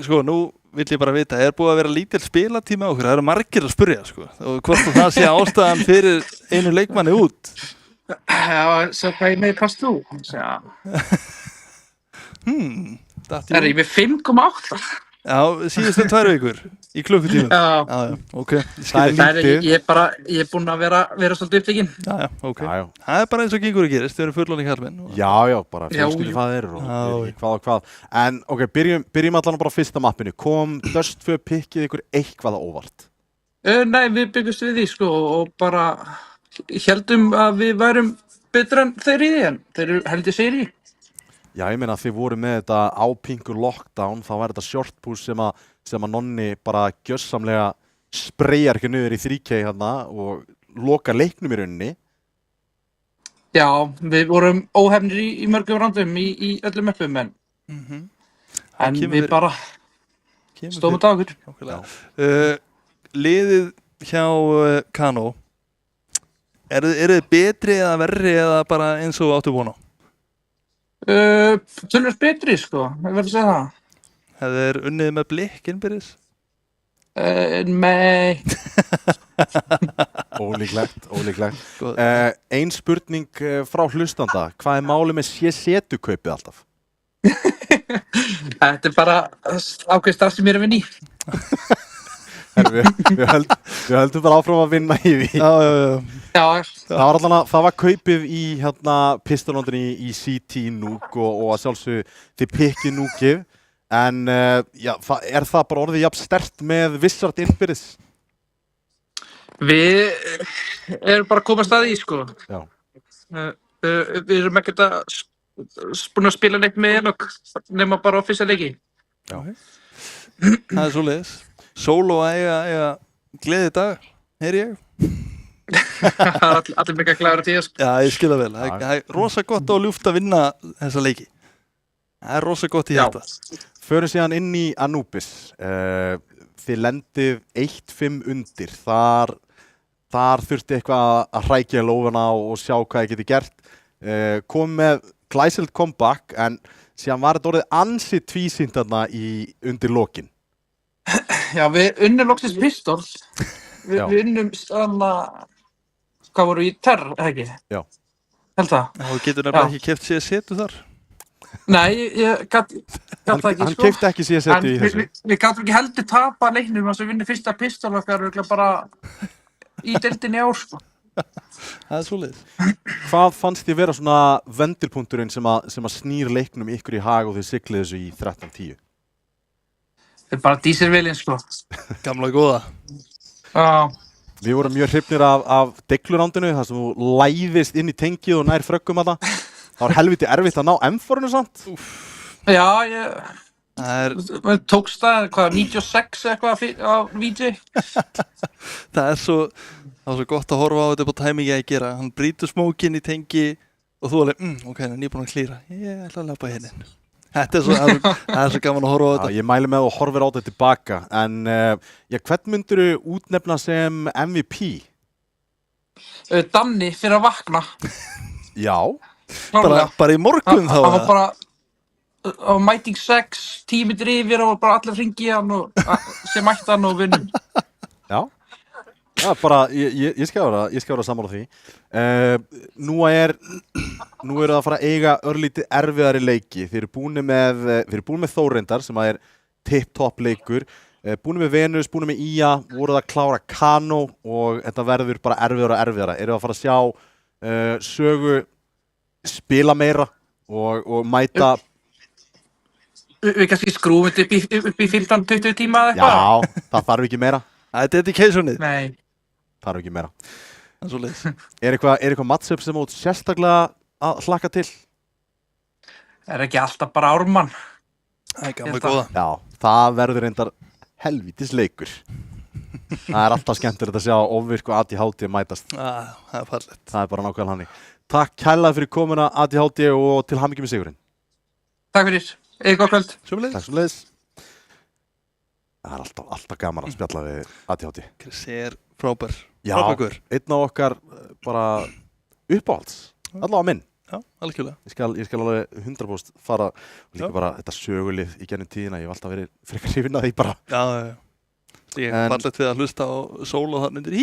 sko, nú vill ég bara vita, búið að vera lítil spilatíma á okkur? Það eru margir að spyrja, sko. Og hvort það sé ástæðan fyrir einu leikmanni út? Já, så hvað með pass þú? Já. Er ég með 5,8? Já, síðustu 2 vikur í klukkutímum. Já, ok. Ég er búinn að vera svolítið upptekinn. Já, ok. Það er bara eins og gengur að gerist, þau eru fullorðnir karlmenn. Já, bara fjölskyldufaðir og hvað og hvað. En ok, byrjum allan bara á fyrsta mappinu. Kom Dust 2 pickið ykkur eitthvað óvart? Nei, við byggumst við því, sko, og bara heldum að við værum betra en þeir í því, en þeir eru heldur sér í. Já, ég meina að þið voru með þetta á pingu lockdown, þá var þetta short push sem að Nonni bara gjörsamlega spreyjar ekki niður í 3K hérna og loka leiknum í rauninni. Já, við vorum óhefnir í mörgum randum í öllum möppum, en við bara stóðum út á okkur. Liðið hjá Kano, eru þið betri eða verri eða bara eins og áttu von á? Tölvöld betri, sko, ég verður að segja það. Hefðu þeir unnið með Blikk innbyrðis? Nei. Ólíklegt. Ein spurning frá hlustanda, hvað er málið með setukaupið alltaf? Þetta er bara ákveð starf sem ég er að vinna í. Við höldum bara áfram að vinna í því. Já. Það var kaupið í Pistolondinni í CT Nuke og að sjálfsögðu þið pikkið Nukeið, en er það bara orðið jafn sterkt með Wizard innbyrðis? Við erum bara að koma að staði í, sko. Já. Við erum ekkert búin að spila neitt með Enok nema bara á fyrsta leiki. Já. Það er svoleiðis. Solo að eiga gleði dag, heyri ég. Allir mega glaður að tíða, sko. Já, ég skil það vel. Það er rosa gott og ljúft að vinna þessa leiki. Það er rosa gott í þetta. Förum síðan inn í Anubis. Þið lendið 1-5 undir. Þar þurfti eitthvað að hrækja lófana og sjá hvað þið geti gert. Kom með glæsilegt comeback, en síðan var þetta orðið ansi tvísýnt þarna undir lokin. Já, við unnum loksins Pistol. Við unnum hvað voru í Terr, eða ekki? Já. Held það. Þú getur nefnilega ekki keypt sér setu þar? Nei, ég gat það ekki, sko. Hann keypti ekki sér setu í þessu. Við gátum ekki heldur tapa leiknum að við vinnum fyrsta Pistol okkar bara í deildinni ár, sko. Það er svoleiðis. Hvað fannst þið vera svona vendilpunkturinn sem að snýr leiknum ykkur í hag og þið siglið þessu í 13-10? Þetta er bara dísilvélinn, sko. Gamla góða. Já. Við vorum mjög hrifnir af deglurándinu, þar sem þú læðist inn í tengið og nær fröggum að það. Það var helviti erfitt að ná M-forinu samt. Já, tókst það, 96 eitthvað á VJ. Það var svo gott að horfa á þetta på tæmingi að gera. Hann brýtur smókinn í tengi og þú alveg, ok, hann er nýbúin að klíra. Ég ætla að lappa hérna. Það er svo gaman að horfa á þetta. Já, ég mæli með og horfir á þetta tilbaka. En hvern myndirðu útnefna sem MVP? Danni fyrir að vakna. Já. Bara í morgun þá? Það var bara á Mighting 6, 10 minnir yfir og bara allir hringi hann og sem mætti hann og vinnum. Já. Já, bara, ég skal vera sammála því. Nú eru það að fara að eiga örlítið erfiðari leiki. Þeir eru búin með Þórendar sem er tip-top leikur. Búin með Venus, búin með IA, voruð að klára Kano og þetta verður bara erfiðara og erfiðara. Eru að fara að sjá Sögu spila meira og mæta... Við kannski skrúum þetta upp í 15-20 tíma eða eitthvað? Já, það þarf ekki meira. Það er dedicationið. Nei. Það þarf ekki meira. Það er svo leiðis. Er eitthvað matchup sem út sérstaklega að hlakka til? Er ekki alltaf bara Ármann? Það er gamla góða. Já, það verður reyndar helvítis leikur. Það er alltaf skemmtilegt að sjá ofvirk og ADHD mætast. Það er fallegt. Það er bara nákvæmlega hannig. Takk kærlega fyrir komuna ADHD og til hamingju með sigurinn. Takk fyrir. Gott kvöld. Takk sömuleiðis. Það er alltaf gaman að spjalla við ADHD. Chris er frábær. Já, einn af okkar bara uppáhalds. Allavega minn. Já, algjörlega. Ég skal alveg 100% fara og líka bara þetta sögulið í gennum tíðina, ég hef alltaf verið frekar hrifinn af því bara. Já. Ég er fallegt við að hlusta á sól og þannig undir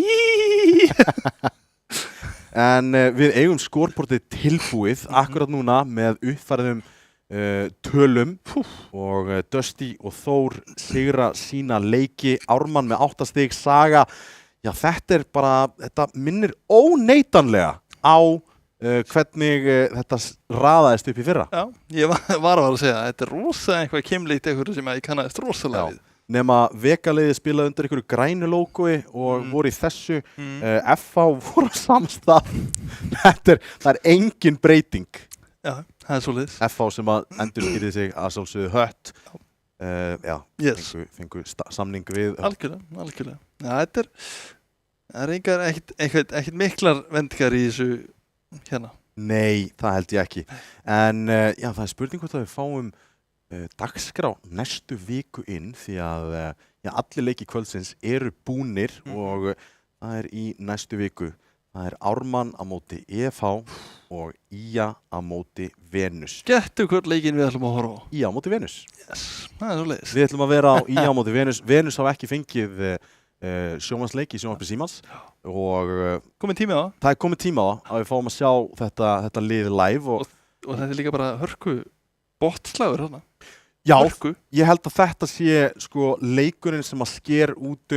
En við eigum skorportið tilbúið akkurat núna með uppfærðum tölum og Dusty og Þór sigra sína leiki, Ármann með 8 stig, Saga, já þetta minnir óneitanlega á hvernig þetta raðaðist upp í fyrra. Já, ég var að segja, þetta er rosa eitthvað keimlíkt eitthvað sem ég kannaðist rosalega við. Nema Vega-liðið spilaði undir einhverju grænu lógói og voru í þessu, FH voru á samstað, það er engin breyting. Já, það er svoleiðis. FH sem að endurskýrði sig að sjálfsögðu Hött, fengu samning við. Algjörlega. Já, þetta er ekkert miklar vendingar í þessu hérna. Nei, það held ég ekki. En já, það er spurning hvort að við fáum dagskrá næstu viku inn því að allir leiki kvöldsins eru búnir og það er í næstu viku. Það er Ármann á móti EFH og IA á móti Venus. Gettu hvort leikin við ætlum að horfa á? IA á móti Venus. Yes, það er svo leiðis. Við ætlum að vera á IA á móti Venus. Venus hafa ekki fengið sjónvarpsleik í sjónvarpi Símans og komið tími á það? Það er komið tími á það að við fáum að sjá þetta lið live og þetta er líka bara hörku botslagur þarna. Já, ég held að þetta sé leikurinn sem að sker út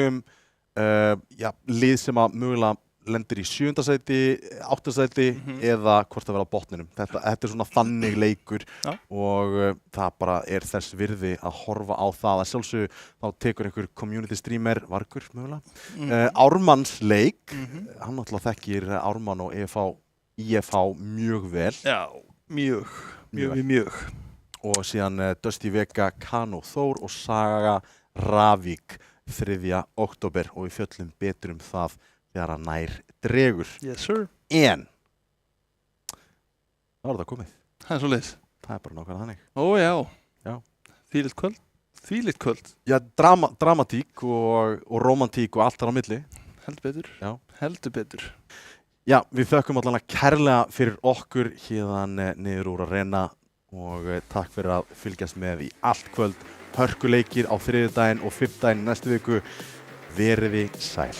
lið sem að mögulega lendir í 7. sæti, 8. sæti eða hvort það verða á botninum. Þetta er svona þannig leikur og það bara er þess virði að horfa á það. Að sjálfsögðu þá tekur einhver community streamer Vargur mögulega. Ármanns leik, hann náttúrulega þekkir Ármann og IFH mjög vel. Já, mjög. Og síðan Dusty Vega, Kano Þór og Saga Ravík 3. október og við fjöllum betur það þegar að nær dregur. Yes, sir. En það var það komið. Það er svo leiðis. Það er bara nákvæmlega þannig. Ó já. Þvílíkt kvöld. Já, dramatík og romantík og allt þar á milli. Heldur betur. Já, við þökkum allan að kærlega fyrir okkur hérðan niður úr Arena og takk fyrir að fylgjast með í allt kvöld. Hörkuleikir á þriðjudaginn og fimmtudaginn næstu viku. Veriði sæl.